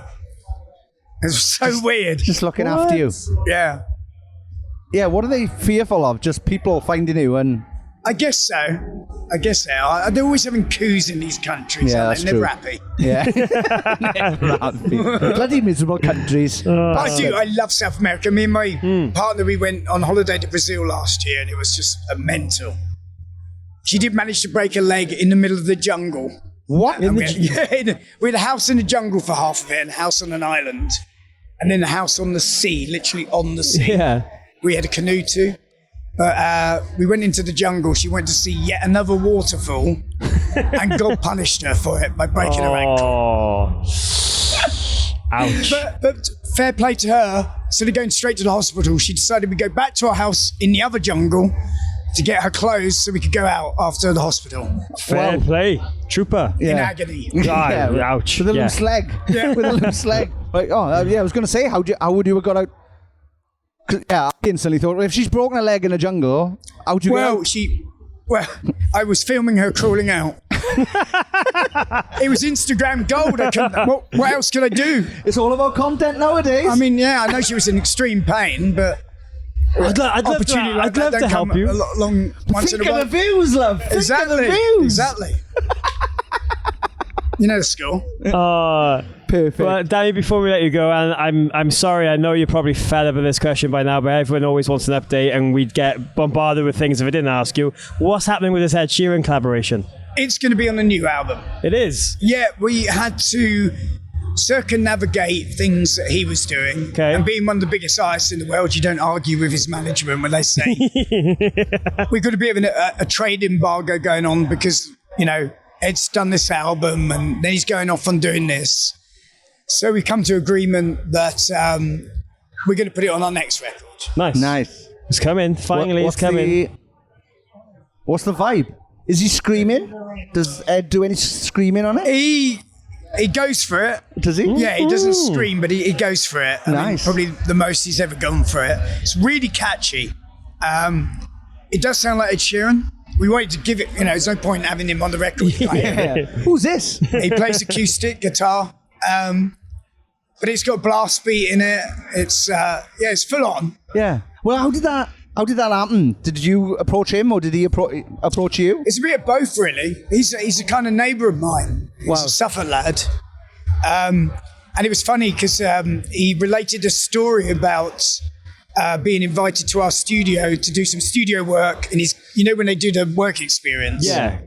It's so weird. Just looking after you. Yeah. Yeah, what are they fearful of? Just people finding you and... I guess so. They're always having coups in these countries. Yeah, aren't that's they? true. Never happy. Yeah. Never happy. Bloody miserable countries. I do. I love South America. Me and my partner, we went on holiday to Brazil last year, and it was just a mental. she did manage to break a leg in the middle of the jungle. What? We had a house in the jungle for half of it, and a house on an island, and then a house on the sea, literally on the sea. Yeah. We had a canoe too. But we went into the jungle. She went to see yet another waterfall, and God punished her for it by breaking her ankle. Ouch. But fair play to her. Instead of going straight to the hospital, she decided we'd go back to our house in the other jungle to get her clothes so we could go out after the hospital. Fair play. Trooper. In agony. Ouch. With a loose leg. Yeah. With a loose leg. Like, I was going to say, how would you have got out? 'Cause, I instantly thought, if she's broken a leg in a jungle, how would you get out? Well, I was filming her crawling out. It was Instagram gold. What else could I do? It's all about content nowadays. I mean, I know she was in extreme pain, but I'd love to help you. Once Think in a while. of the views, love. Exactly. Think of the views. Exactly. You know the score. Perfect. Well, Danny, before we let you go, and I'm sorry, I know you're probably fed up with this question by now, but everyone always wants an update, and we'd get bombarded with things if I didn't ask you. What's happening with this Ed Sheeran collaboration? It's going to be on the new album. It is? Yeah, we had to circumnavigate things that he was doing. Okay. And being one of the biggest artists in the world, you don't argue with his management when they say. We've got a bit of a trade embargo going on because, Ed's done this album and then he's going off on doing this. So we come to agreement that we're going to put it on our next record. Nice. It's coming. Finally, it's coming. What's the vibe? Is he screaming? Does Ed do any screaming on it? He goes for it. Does he? Yeah, he doesn't scream, but he goes for it. I mean, Nice. probably the most he's ever gone for it. It's really catchy. It does sound like Ed Sheeran. We wanted to give it, there's no point in having him on the record. Who's this? He plays acoustic guitar, but it's got blast beat in it. It's it's full on. Yeah. Well, how did that happen? Did you approach him or did he approach you? It's a bit of both, really. He's a kind of neighbour of mine. He's a Suffolk lad. And it was funny because he related a story about being invited to our studio to do some studio work. And he's, when they do the work experience. Yeah.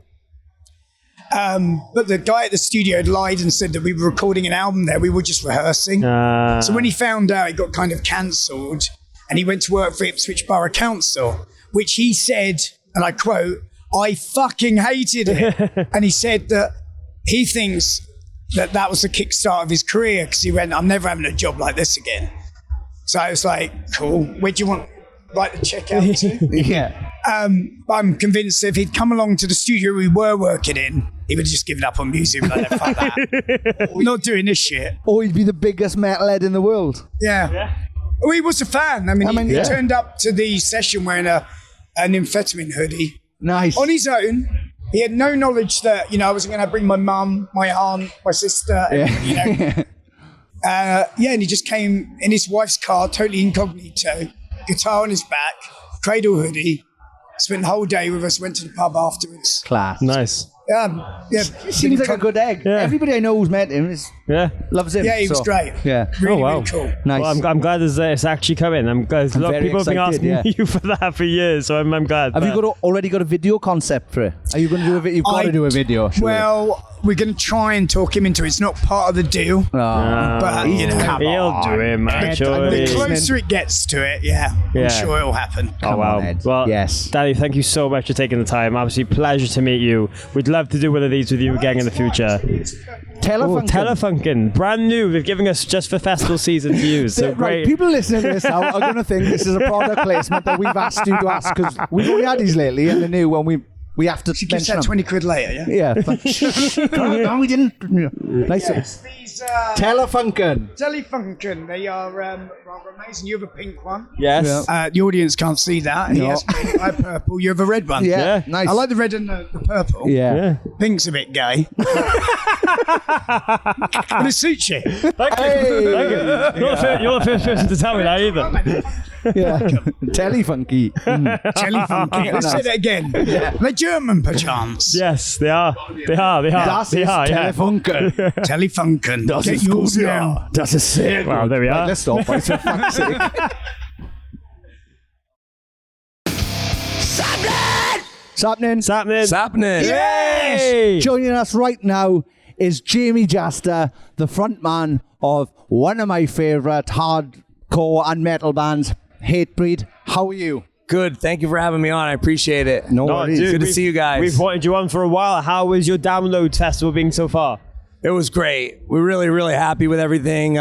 But the guy at the studio had lied and said that we were recording an album there. We were just rehearsing. So when he found out, it got kind of cancelled. And he went to work for Ipswich Borough Council, which he said, and I quote, "I fucking hated it." And he said that he thinks that was the kickstart of his career because he went, "I'm never having a job like this again." So I was like, cool. Where do you want write the check out to? Yeah. I'm convinced if he'd come along to the studio we were working in, he would have just given up on music. Like, fuck that. We're not doing this shit. Or he'd be the biggest metalhead in the world. Yeah. Oh, he was a fan. I mean, he yeah. turned up to the session wearing an amphetamine hoodie. Nice. On his own. He had no knowledge that, I wasn't going to bring my mum, my aunt, my sister. And, and he just came in his wife's car, totally incognito, guitar on his back, cradle hoodie, spent the whole day with us, went to the pub afterwards. Class. Nice. He seems like a good egg. Yeah. Everybody I know who's met him loves him. Yeah, he was great. Yeah. Really, really cool. Nice. Well, I'm glad it's actually coming. I'm glad. A lot of people have been asking you for that for years, so I'm glad. Have you already got a video concept for it? Are you going to do a video? You've got to do a video. Surely. Well, we're going to try and talk him into it. It's not part of the deal. But he'll do it, man. The closer it gets to it, I'm sure it'll happen. Oh, wow. Well, yes. Danny, thank you so much for taking the time. Absolutely pleasure to meet you. We'd love to do one of these with you again in the future. Telefunken. Brand new. They're giving us just for festival season to use. So great. Right, people listening to this now are going to think this is a product placement that we've asked you to ask because we've only had these lately and the new one we have to She gives that 20 quid later, yeah? Yeah. No, we didn't. Nice. Yes, these Telefunken. They are rather amazing. You have a pink one. Yes. The audience can't see that. He has pink, I have purple. You have a red one. Yeah. Nice. I like the red and the purple. Yeah. Pink's a bit gay. But it suits you. Thank you. You're the first person to tell me that either. Yeah. Telefunky. Telefunky. Let's say that again. Yeah. They're German, perchance. Yes, they are. Das ist Telefunken. Telefunken. Get yours now. Das ist sehr gut. Well, there we are. Right, let's stop. For fuck's sake. Sappenin. Yes! Joining us right now is Jamie Jaster, the frontman of one of my favourite hardcore and metal bands, Hatebreed. How are you? Good. Thank you for having me on. I appreciate it. No worries. Good to see you guys. We've wanted you on for a while. How is your Download Festival being so far? It was great. We're really, really happy with everything.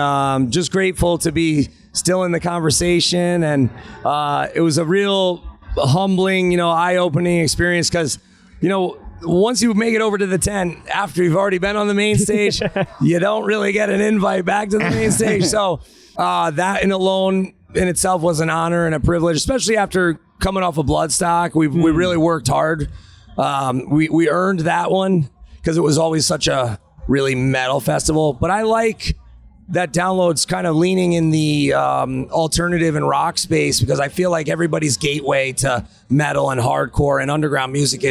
Just grateful to be still in the conversation. And it was a real humbling, eye-opening experience because, once you make it over to the tent, after you've already been on the main stage, you don't really get an invite back to the main stage. So that in itself was an honor and a privilege, especially after coming off of Bloodstock. We really worked hard. We earned that one because it was always such a really metal festival. But I like that Download's kind of leaning in the alternative and rock space because I feel like everybody's gateway to metal and hardcore and underground music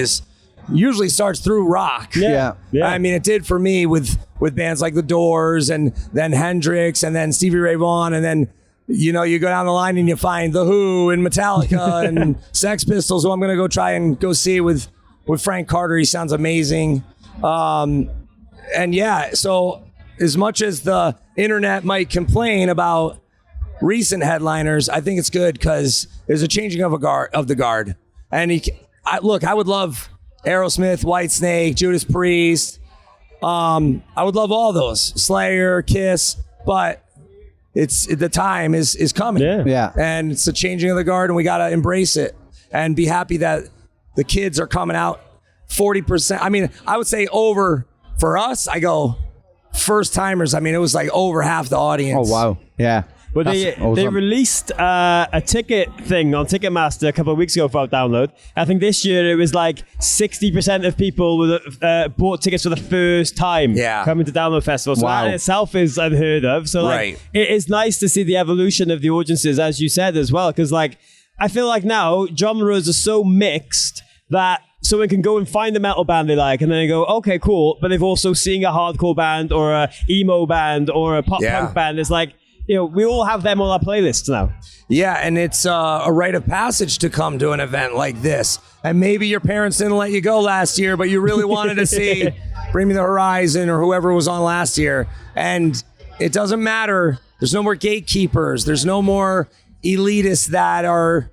usually starts through rock. Yeah. I mean, it did for me with bands like The Doors and then Hendrix and then Stevie Ray Vaughan and then you go down the line and you find The Who and Metallica and Sex Pistols, who I'm going to go try and go see with Frank Carter. He sounds amazing. So as much as the internet might complain about recent headliners, I think it's good because there's a changing of the guard. And I would love Aerosmith, Whitesnake, Judas Priest. I would love all those. Slayer, Kiss, but the time is coming. Yeah. And it's the changing of the guard, and we got to embrace it and be happy that the kids are coming out 40%. I mean, I would say over for us, I go first timers. I mean, it was like over half the audience. Oh, wow. Yeah. But they released a ticket thing on Ticketmaster a couple of weeks ago for Download. I think this year it was like 60% of people bought tickets for the first time coming to Download Festival. So that in itself is unheard of. So it is nice to see the evolution of the audiences, as you said as well. Because I feel like now genres are so mixed that someone can go and find a metal band they like and then they go, okay, cool. But they've also seen a hardcore band or a emo band or a pop punk band. It's like, we all have them on our playlists now. Yeah, and it's a rite of passage to come to an event like this. And maybe your parents didn't let you go last year, but you really wanted to see Bring Me the Horizon or whoever was on last year. And it doesn't matter. There's no more gatekeepers. There's no more elitists that are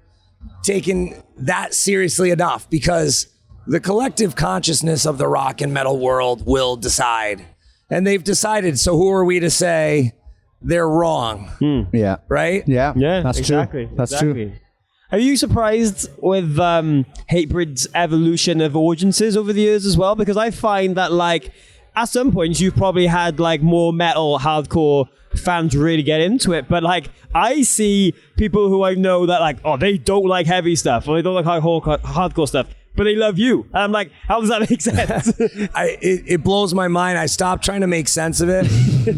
taking that seriously enough because the collective consciousness of the rock and metal world will decide. And they've decided, so who are we to say they're wrong? Yeah. Right? Yeah. That's true. That's true. Are you surprised with Hatebreed's evolution of audiences over the years as well? Because I find that at some points you've probably had more metal, hardcore fans really get into it. But I see people who I know that they don't like heavy stuff or they don't like hardcore stuff. But they love you. And I'm like, how does that make sense? It blows my mind. I stopped trying to make sense of it.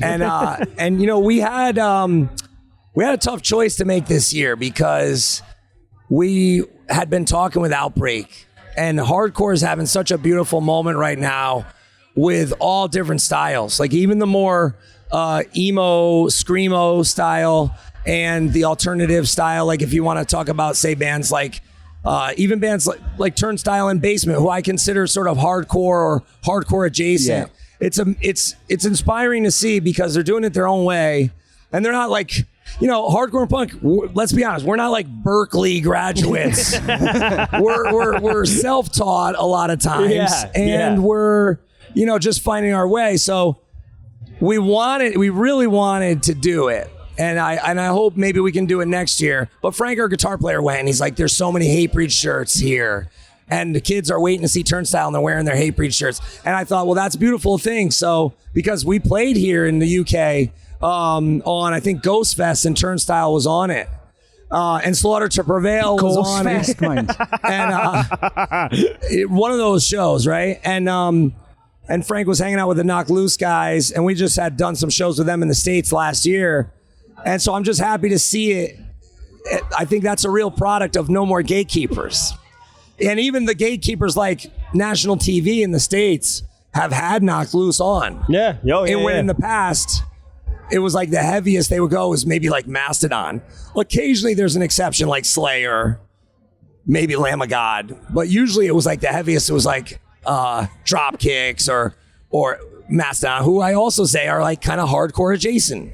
And we had a tough choice to make this year because we had been talking with Outbreak. And hardcore is having such a beautiful moment right now with all different styles. Even the more emo, screamo style and the alternative style. If you want to talk about, say, bands even bands like Turnstile and Basement, who I consider sort of hardcore or hardcore adjacent. Yeah. It's inspiring to see because they're doing it their own way, and they're not hardcore and punk. Let's be honest, we're not Berkeley graduates. we're self-taught a lot of times, and we're just finding our way. So we really wanted to do it. And I hope maybe we can do it next year. But Frank, our guitar player, went and he's like, there's so many Hatebreed shirts here. And the kids are waiting to see Turnstile and they're wearing their Hatebreed shirts. And I thought, well, that's a beautiful thing. So because we played here in the UK on, I think, Ghost Fest and Turnstile was on it. And Slaughter to Prevail was on it. And one of those shows, right? And Frank was hanging out with the Knock Loose guys. And we just had done some shows with them in the States last year. And so I'm just happy to see it. I think that's a real product of no more gatekeepers. And even the gatekeepers like national TV in the States have had Knock Loose on. Yeah. When in the past, it was the heaviest they would go was maybe Mastodon. Occasionally there's an exception like Slayer maybe Lamb of God. But usually it was like the heaviest. It was like drop kicks or Mastodon, who I also say are like kind of hardcore adjacent.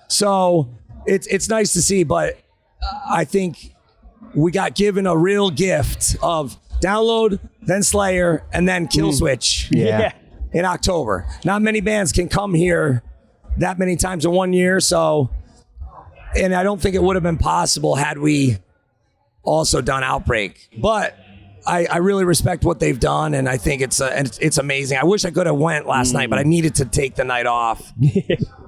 So it's nice to see, but I think we got given a real gift of Download, then Slayer, and then Killswitch. Yeah. In October. Not many bands can come here that many times in 1 year, so, and I don't think it would have been possible had we also done Outbreak. But I really respect what they've done, and I think it's amazing. I wish I could have went last night, but I needed to take the night off.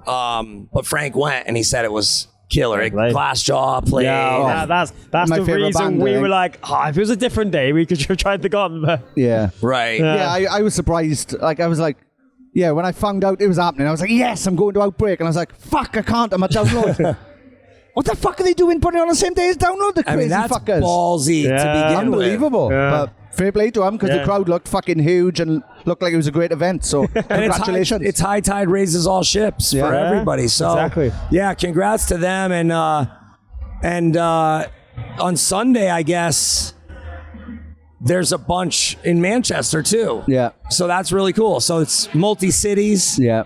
But Frank went, and he said it was killer. Glassjaw played. Yeah, that's My the favorite reason band, we I were think. like, if it was a different day, we could have tried the gun. But Yeah. Right. Yeah, I was surprised. Like, I was like, yeah, when I found out it was happening, I was like, yes, I'm going to Outbreak. And I was like, fuck, I can't. I'm at Download. What the fuck are they doing putting it on the same day as Download? The crazy that's fuckers. ballsy to begin Unbelievable. with. But fair play to them, because the Yeah. crowd looked fucking huge and looked like it was a great event. So And congratulations. it's high tide raises all ships Yeah. for Yeah, everybody. So exactly. yeah, congrats to them. And on Sunday, I guess there's a bunch in Manchester too. Yeah. So that's really cool. So it's multi-cities. Yeah.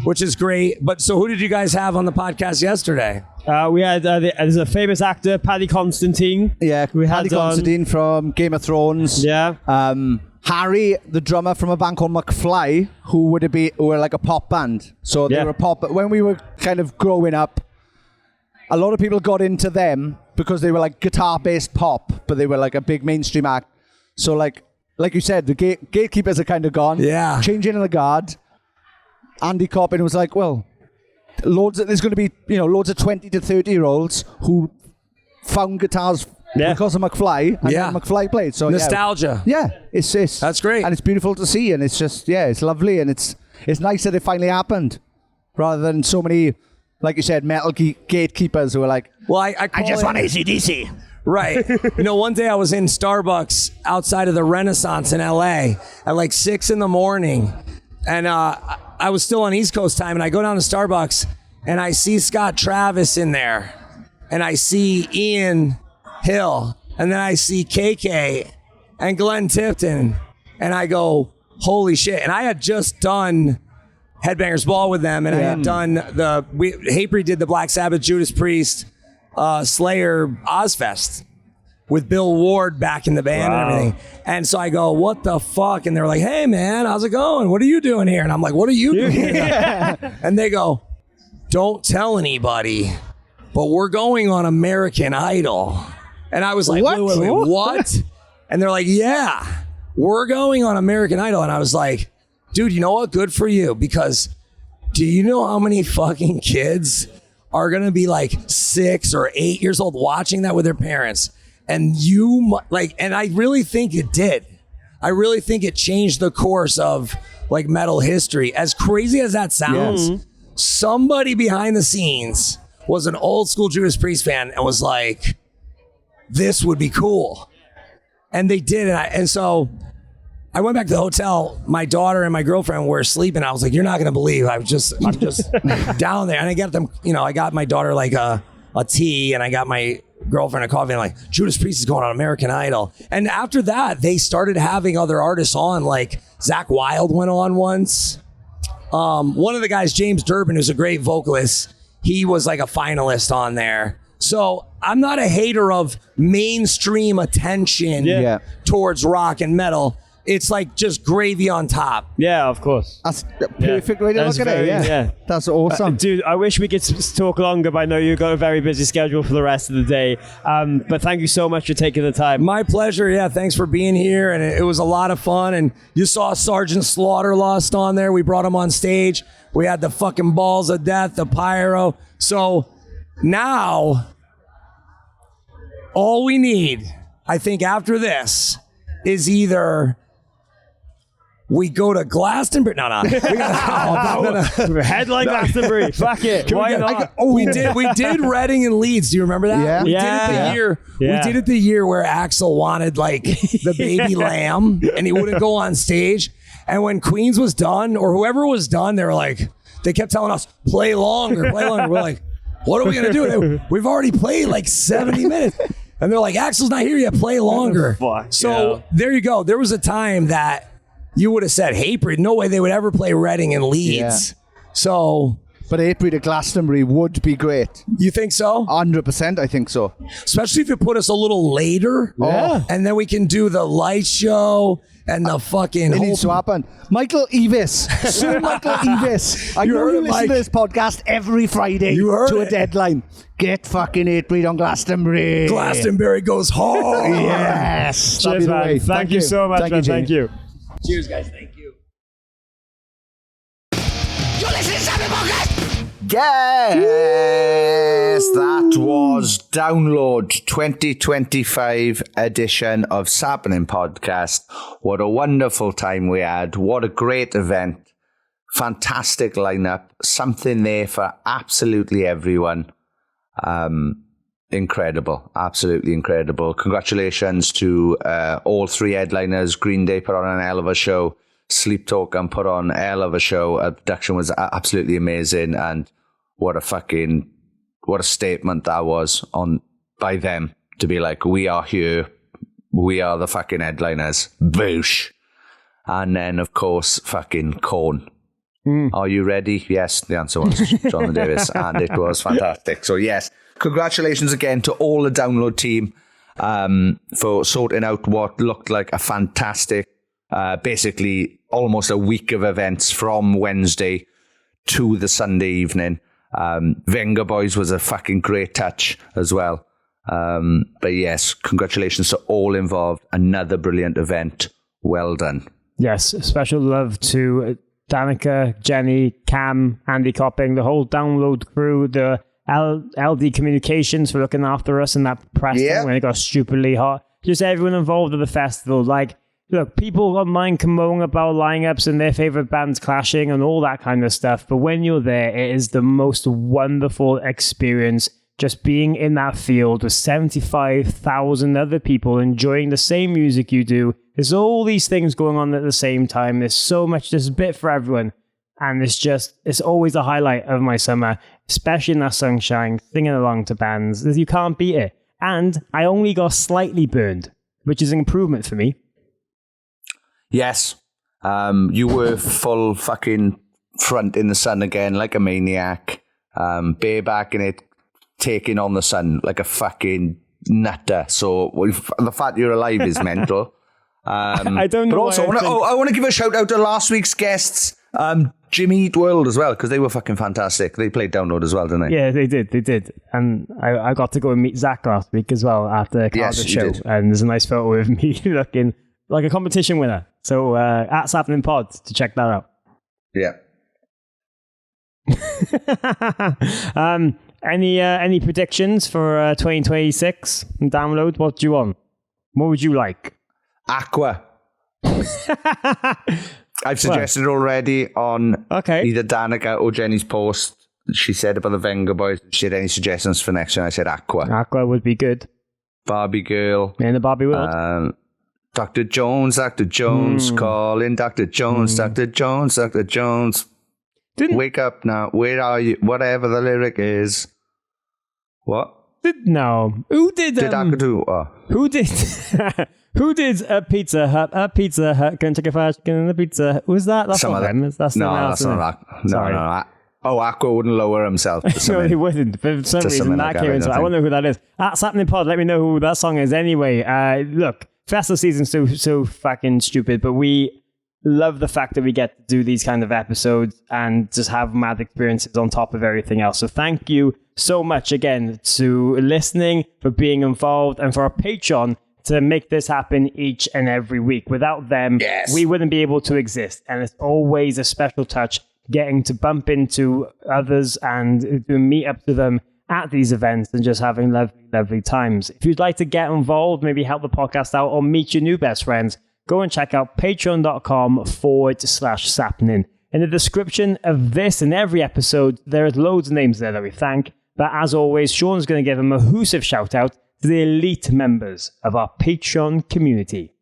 Which is great. But so who did you guys have on the podcast yesterday? we had there's a famous actor, Paddy Constantine. Yeah, we Paddy had Constantine from Game of Thrones. Yeah. Harry, the drummer from a band called McFly, who were like a pop band. So they were a pop. But when we were kind of growing up, a lot of people got into them because they were like guitar-based pop, but they were like a big mainstream act. So like you said, the gatekeepers are kind of gone. Yeah. Changing of the guard. Andy Coppin was like, well, there's going to be loads of 20 to 30-year-olds who found guitars because of McFly, and then McFly played. So nostalgia. Yeah, it's that's great, and it's beautiful to see, and it's just it's lovely, and it's nice that it finally happened, rather than so many, like you said, metal gatekeepers who are like, well, I just want AC/DC. Right. One day I was in Starbucks outside of the Renaissance in LA at like 6 a.m, and I was still on East Coast time, and I go down to Starbucks and I see Scott Travis in there, and I see Ian Hill, and then I see KK and Glenn Tipton, and I go, holy shit. And I had just done Headbangers Ball with them, and I had done Hatebreed did the Black Sabbath, Judas Priest, Slayer Ozfest with Bill Ward back in the band and everything. And so I go, what the fuck? And they're like, hey man, how's it going? What are you doing here? And I'm like, what are you doing here? And they go, don't tell anybody, but we're going on American Idol. And I was like, wait, what? And they're like, yeah, we're going on American Idol. And I was like, dude, you know what? Good for you. Because do you know how many fucking kids are going to be like 6 or 8 years old watching that with their parents? And and I really think it did. I really think it changed the course of like metal history. As crazy as that sounds, somebody behind the scenes was an old school Judas Priest fan and was like, this would be cool. And they did. And so I went back to the hotel. My daughter and my girlfriend were sleeping. I was like, you're not going to believe I'm just down there. And I got them, I got my daughter like a tea, and I got my girlfriend a coffee, and like, Judas Priest is going on American Idol. And after that, they started having other artists on, like Zakk Wylde went on once. One of the guys, James Durbin, who's a great vocalist, he was like a finalist on there. So I'm not a hater of mainstream attention towards rock and metal. It's like just gravy on top. Yeah, of course. That's the perfect way to look at it. Yeah. That's awesome. Dude, I wish we could talk longer, but I know you've got a very busy schedule for the rest of the day. But thank you so much for taking the time. My pleasure. Yeah, thanks for being here. And it was a lot of fun. And you saw Sergeant Slaughterlust on there. We brought him on stage. We had the fucking balls of death, the pyro. So now, all we need, I think, after this is either we go to Glastonbury. No. Headline Glastonbury. Fuck it. Why not? We did Reading and Leeds. Do you remember that? Yeah. We did it the year. Yeah. We did it the year where Axl wanted like the baby lamb, and he wouldn't go on stage. And when Queens was done, or whoever was done, they kept telling us, play longer. We're like, what are we gonna do? We've already played like 70 minutes. And they're like, Axel's not here yet, play longer. So there you go. There was a time that you would have said, Hatebreed, no way they would ever play Reading and Leeds. So... But Hatebreed at Glastonbury would be great. You think so? 100%, I think so. Especially if you put us a little later. Yeah. And then we can do the light show and the fucking... It needs to happen. Michael Eavis. Sir Michael Eavis. I know you listen to this podcast every Friday to a deadline. Get fucking Hatebreed on Glastonbury. Glastonbury goes hard. Yes. Cheers, man. Thank you so much, man. Thank you. Cheers, guys. Thank you. You're listening to Sappenin Podcast. Yes, that was Download 2025 edition of Sappenin Podcast. What a wonderful time we had. What a great event. Fantastic lineup. Something there for absolutely everyone. Incredible. Absolutely incredible. Congratulations to all three headliners. Green Day put on an hell of a show. Sleep Talk and put on a hell of a show. Production was absolutely amazing, and what a statement that was by them to be like, we are here, we are the fucking headliners, boosh. And then of course fucking Korn. Are you ready? Yes, the answer was John Davis, and it was fantastic. So yes, congratulations again to all the Download team for sorting out what looked like a fantastic, basically almost a week of events from Wednesday to the Sunday evening. Venga Boys was a fucking great touch as well. But yes, congratulations to all involved. Another brilliant event. Well done. Yes, special love to Danica, Jenny, Cam, Andy Copping, the whole Download crew, the LD Communications for looking after us in that press thing when it got stupidly hot. Just everyone involved at the festival. Like, look, people online can moan about lineups and their favorite bands clashing and all that kind of stuff. But when you're there, it is the most wonderful experience just being in that field with 75,000 other people enjoying the same music you do. There's all these things going on at the same time. There's so much, there's a bit for everyone. And it's always a highlight of my summer, especially in that sunshine, singing along to bands. You can't beat it. And I only got slightly burned, which is an improvement for me. Yes. You were full fucking front in the sun again, like a maniac. Bareback in it, taking on the sun like a fucking nutter. So the fact you're alive is mental. I don't know. But also, I want to give a shout out to last week's guests, Jimmy Eat World as well, because they were fucking fantastic. They played Download as well, didn't they? Yeah, they did. And I got to go and meet Zach last week as well after Cardiff show. Did. And there's a nice photo of me looking like a competition winner. So at Sappenin Pod to check that out. Yeah. Any predictions for 2026 Download? What do you want? What would you like? Aqua. I've suggested already on either Danica or Jenny's post. She said about the Venga Boys. She had any suggestions for next year? I said Aqua. Aqua would be good. Barbie Girl. In the Barbie world. Dr. Jones, calling Dr. Jones, Dr. Jones, Dr. Jones. Wake up now. Where are you? Whatever the lyric is. What? Who did Aqua do? Who did? Who did a Pizza Hut? Can take a fire chicken in the Pizza Hut. Was that? That's not them. That's that's not that. No. Oh, Aqua wouldn't lower himself. No, he wouldn't. For some reason, that came into it. I wonder who that is. At Sappenin Pod, let me know who that song is anyway. Look, festival season's so fucking stupid, but we love the fact that we get to do these kind of episodes and just have mad experiences on top of everything else. So thank you so much again to listening, for being involved, and for our Patreon to make this happen each and every week. Without them, we wouldn't be able to exist. And it's always a special touch getting to bump into others and do meet up to them at these events and just having lovely times. If you'd like to get involved, maybe help the podcast out or meet your new best friends, go and check out patreon.com/Sappenin. In the description of this and every episode, there is loads of names there that we thank. But as always, Sean's going to give a massive shout out to the elite members of our Patreon community.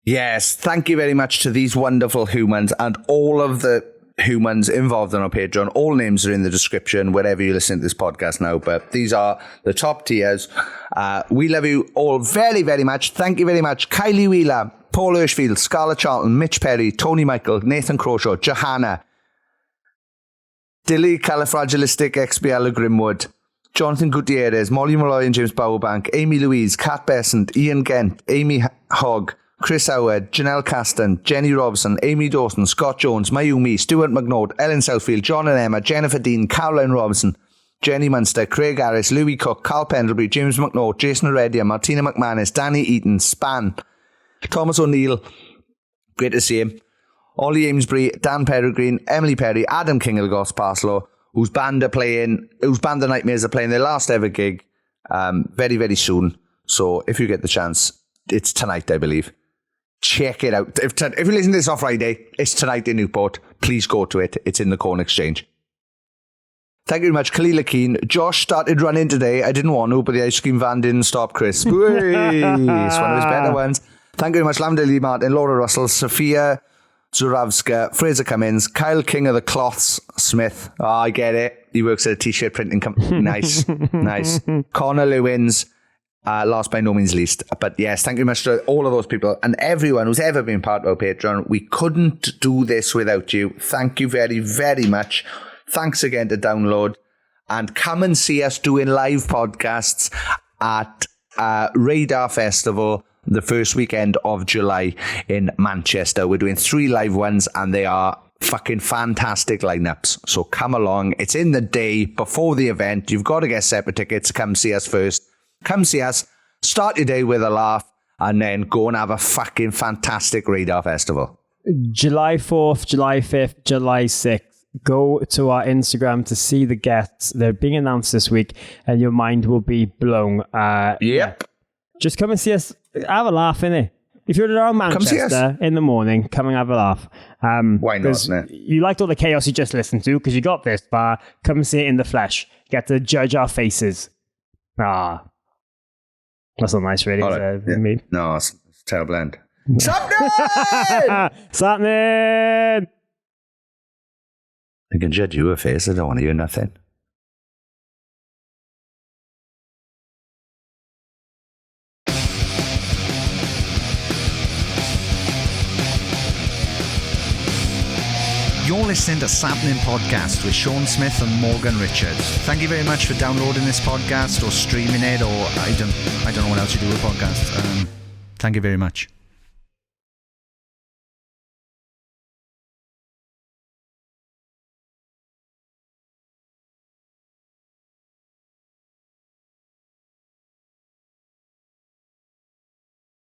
Yes, thank you very much to these wonderful humans and all of the humans involved on our Patreon. All names are in the description wherever you listen to this podcast now, but these are the top tiers. We love you all very, very much. Thank you very much. Kylie Wheeler, Paul Hirschfield, Scarlett Charlton, Mitch Perry, Tony Michael, Nathan Croshaw, Johanna, Dilly Califragilistic XBL Grimwood, Jonathan Gutierrez, Molly Malloy and James Bowerbank, Amy Louise, Kat Besant, Ian Gent, Amy Hogg, Chris Howard, Janelle Caston, Jenny Robson, Amy Dawson, Scott Jones, Mayumi, Stuart McNaught, Ellen Southfield, John and Emma, Jennifer Dean, Caroline Robinson, Jenny Munster, Craig Harris, Louis Cook, Carl Pendlebury, James McNaught, Jason Heredia, Martina McManus, Danny Eaton, Span, Thomas O'Neill, great to see him, Ollie Amesbury, Dan Peregrine, Emily Perry, Adam King of the Goss Parslow, whose band the Nightmares are playing their last ever gig very, very soon. So if you get the chance, it's tonight, I believe. Check it out. If you listen to this on Friday, it's tonight in Newport. Please go to it. It's in the Corn Exchange. Thank you very much, Khalila Keane. Josh started running today. I didn't want to, but the ice cream van didn't stop Chris. It's one of his better ones. Thank you very much, Lambda Lee Martin, Laura Russell, Sophia Zuravska, Fraser Cummins, Kyle King of the Cloths Smith. Oh, I get it. He works at a t-shirt printing company. Nice. Nice. Connor Lewins. Last by no means least. But yes, thank you very much to all of those people and everyone who's ever been part of our Patreon. We couldn't do this without you. Thank you very, very much. Thanks again to Download. And come and see us doing live podcasts at Radar Festival the first weekend of July in Manchester. We're doing 3 live ones and they are fucking fantastic lineups. So come along. It's in the day before the event. You've got to get separate tickets. Come see us first. Come see us, start your day with a laugh, and then go and have a fucking fantastic Radar Festival. July 4th, July 5th, July 6th. Go to our Instagram to see the guests. They're being announced this week, and your mind will be blown. Yep. Just come and see us. Have a laugh, innit? If you're around Manchester in the morning, come and have a laugh. Why not? You liked all the chaos you just listened to because you got this bar. Come and see it in the flesh. Get to judge our faces. That's not nice, really. Right. Me. No, it's a terrible end. Sappenin! Sappenin! I can judge you a face. I don't want to hear nothing. You're listening to Sappenin Podcast with Sean Smith and Morgan Richards. Thank you very much for downloading this podcast or streaming it, or I don't know what else you do with podcasts. Thank you very much.